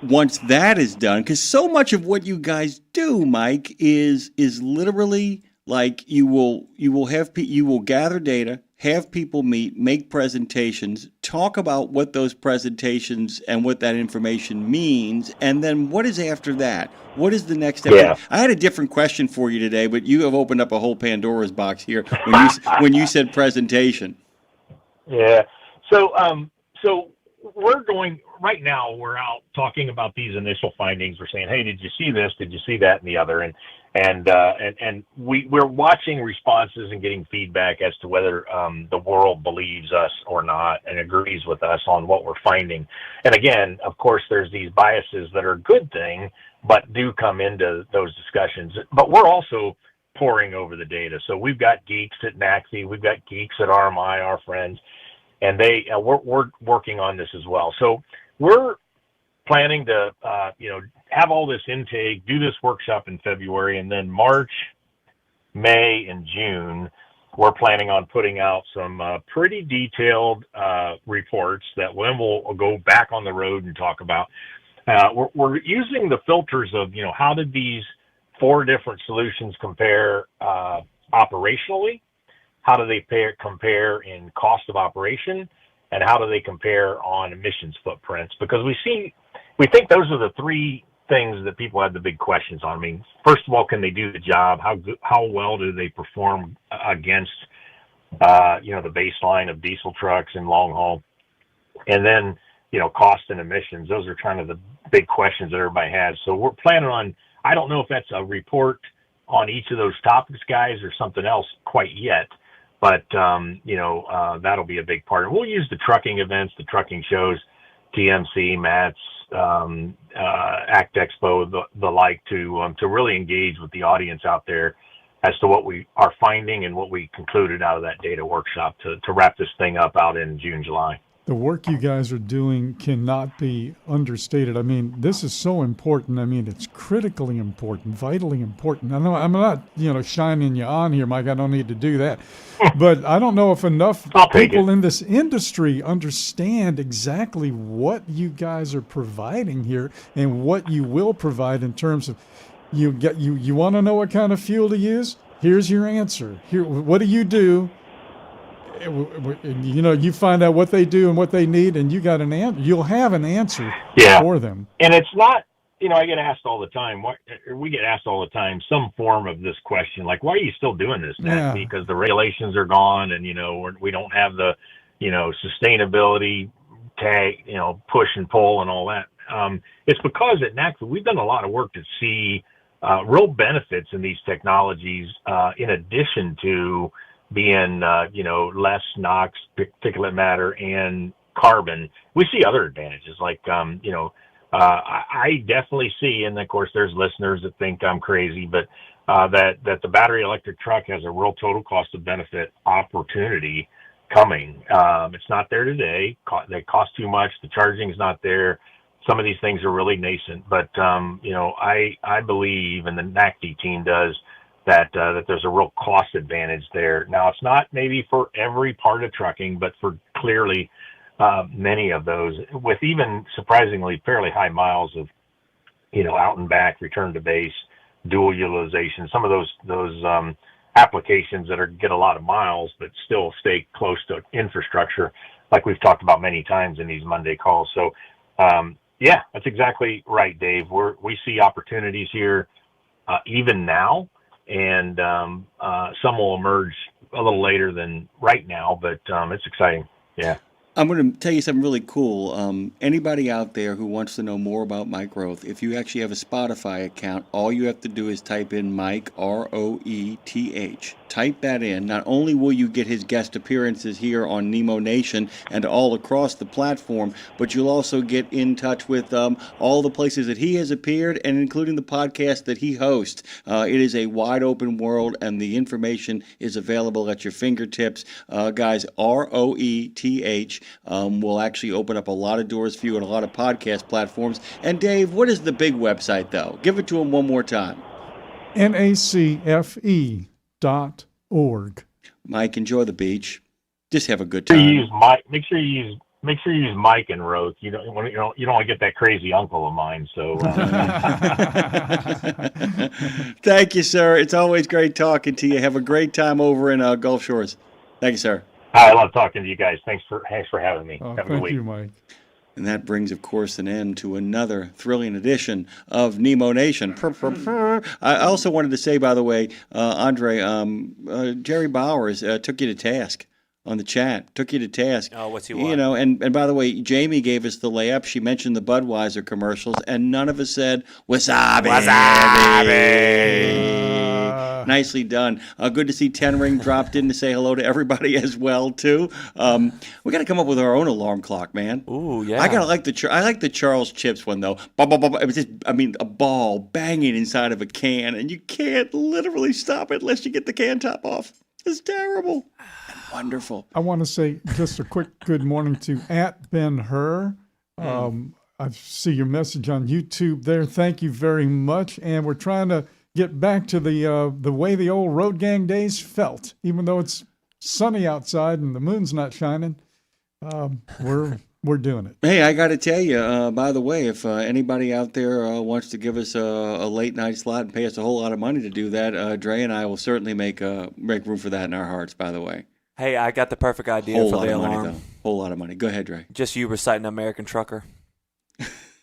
once that is done, because so much of what you guys do, Mike, is literally like you will gather data, have people meet, make presentations, talk about what those presentations and what that information means, and then what is after that? What is the next step? Yeah. I had a different question for you today, but you have opened up a whole Pandora's box here when you said presentation. Yeah. So we're going right now. We're out talking about these initial findings. We're saying, hey, did you see this? Did you see that? And the other. And we're watching responses and getting feedback as to whether the world believes us or not and agrees with us on what we're finding. And again, of course, there's these biases that are a good thing, but do come into those discussions. But we're also poring over the data. So we've got geeks at NACFE, we've got geeks at RMI, our friends, and we're working on this as well. So we're planning to have all this intake, do this workshop in February, and then March, May, and June, we're planning on putting out some pretty detailed reports that when we'll go back on the road and talk about. We're using the filters of, how did these 4 different solutions compare operationally? How do they compare in cost of operation? And how do they compare on emissions footprints? Because we think those are the 3 things that people have the big questions on. I mean, first of all, can they do the job? How well do they perform against, the baseline of diesel trucks and long haul? And then, cost and emissions. Those are kind of the big questions that everybody has. So we're planning on, I don't know if that's a report on each of those topics, guys, or something else quite yet. But, that'll be a big part. And we'll use the trucking events, the trucking shows, TMC, MATS, ACT Expo, the like, to really engage with the audience out there as to what we are finding and what we concluded out of that data workshop to wrap this thing up out in June, July. The work you guys are doing cannot be understated. I mean, this is so important. I mean, it's critically important, vitally important. I know I'm not, shining you on here, Mike. I don't need to do that. But I don't know if enough people in this industry understand exactly what you guys are providing here and what you will provide in terms of you want to know what kind of fuel to use? Here's your answer. Here, what do you do? You find out what they do and what they need, and you got an answer. You'll have an answer for them. And it's not, I get asked all the time. We get asked all the time some form of this question, like, why are you still doing this now? Yeah. Because the regulations are gone, and we don't have the sustainability tag, push and pull and all that. It's because at NACFE we've done a lot of work to see real benefits in these technologies, in addition to being, less NOx, particulate matter, and carbon. We see other advantages, like, I definitely see, and of course there's listeners that think I'm crazy, but that the battery electric truck has a real total cost of benefit opportunity coming. It's not there today. They cost too much. The charging is not there. Some of these things are really nascent, but I believe, and the NACFE team does, that there's a real cost advantage there. Now, it's not maybe for every part of trucking, but for clearly many of those, with even surprisingly fairly high miles of, out and back, return to base, dual utilization. Some of those applications that get a lot of miles, but still stay close to infrastructure, like we've talked about many times in these Monday calls. So, yeah, that's exactly right, Dave. We see opportunities here even now. And some will emerge a little later than right now, but it's exciting. Yeah. I'm going to tell you something really cool. Anybody out there who wants to know more about Mike Roeth, if you actually have a Spotify account, all you have to do is type in Mike, R-O-E-T-H. Type that in. Not only will you get his guest appearances here on Nemo Nation and all across the platform, but you'll also get in touch with all the places that he has appeared, and including the podcast that he hosts. It is a wide open world, and the information is available at your fingertips. Guys, R-O-E-T-H will actually open up a lot of doors for you on a lot of podcast platforms. And Dave, what is the big website, though? Give it to him one more time. NACFE.org. Mike, enjoy the beach. Just have a good time. Make sure you use Mike and Roeth. You don't want to get that crazy uncle of mine. So Thank you, sir. It's always great talking to you. Have a great time over in Gulf Shores. Thank you, sir. I love talking to you guys. Thanks for having me. Oh, Have a good thank week. you, Mike. And that brings, of course, an end to another thrilling edition of Nemo Nation. I also wanted to say, by the way, Andre, Jerry Bowers took you to task on the chat. Took you to task. Oh, what's he want? You know, and by the way, Jamie gave us the layup. She mentioned the Budweiser commercials, and none of us said wasabi. Nicely done. Good to see Ten Ring dropped in to say hello to everybody as well too. We got to come up with our own alarm clock, man. Ooh, yeah. I like the Charles Chips one though. It was just, a ball banging inside of a can, and you can't literally stop it unless you get the can top off. It's terrible. And wonderful. I want to say just a quick good morning to @Ben-Hur. I see your message on YouTube there. Thank you very much. And we're trying to get back to the way the old road gang days felt, even though it's sunny outside and the moon's not shining. We're doing it. Hey, I got to tell you, by the way, if anybody out there wants to give us a late night slot and pay us a whole lot of money to do that, Dre and I will certainly make room for that in our hearts, by the way. Hey, I got the perfect idea Whole for lot the of alarm. money, though. Whole lot of money. Go ahead, Dre. Just you reciting American Trucker.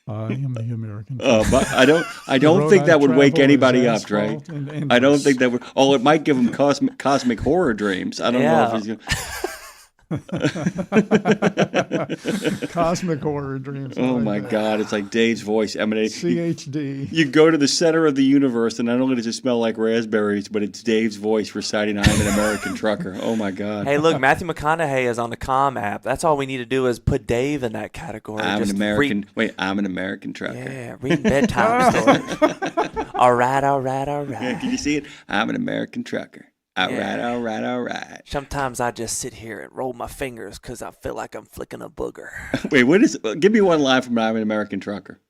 I am the American. But I don't think that would wake anybody up, Dre. I don't think that would. Oh, it might give them cosmic horror dreams. I don't know if it's. Cosmic horror dreams. Oh my God! It's like Dave's voice emanating. CHD. You go to the center of the universe, and not only does it smell like raspberries, but it's Dave's voice reciting "I'm an American Trucker." Oh my God! Hey, look, Matthew McConaughey is on the Calm app. That's all we need to do is put Dave in that category. I'm an American. I'm an American Trucker. Yeah, read bedtime stories. All right. Yeah, can you see it? I'm an American Trucker. All right. Sometimes I just sit here and roll my fingers because I feel like I'm flicking a booger. Wait, give me one line from I'm an American Trucker.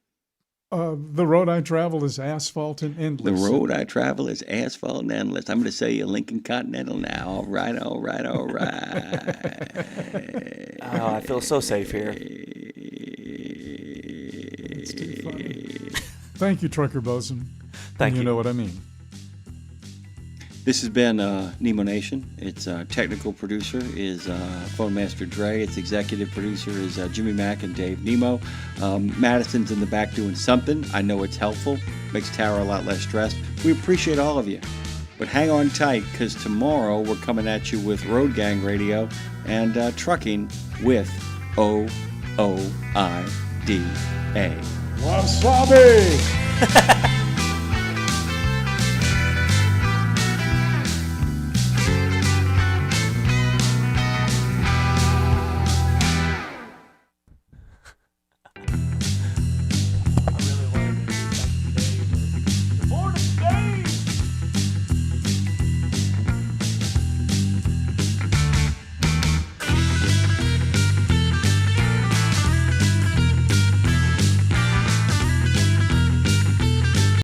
The road I travel is asphalt and endless. The road I travel is asphalt and endless. I'm going to say you Lincoln Continental now. All right. Oh, I feel so safe here. It's too funny. Thank you, Trucker Bosun. Thank you. You know what I mean. This has been Nemo Nation. Its technical producer is Phone Master Dre. Its executive producer is Jimmy Mack and Dave Nemo. Madison's in the back doing something. I know it's helpful. Makes Tara a lot less stressed. We appreciate all of you. But hang on tight, because tomorrow we're coming at you with Road Gang Radio and trucking with OOIDA. Wasabi!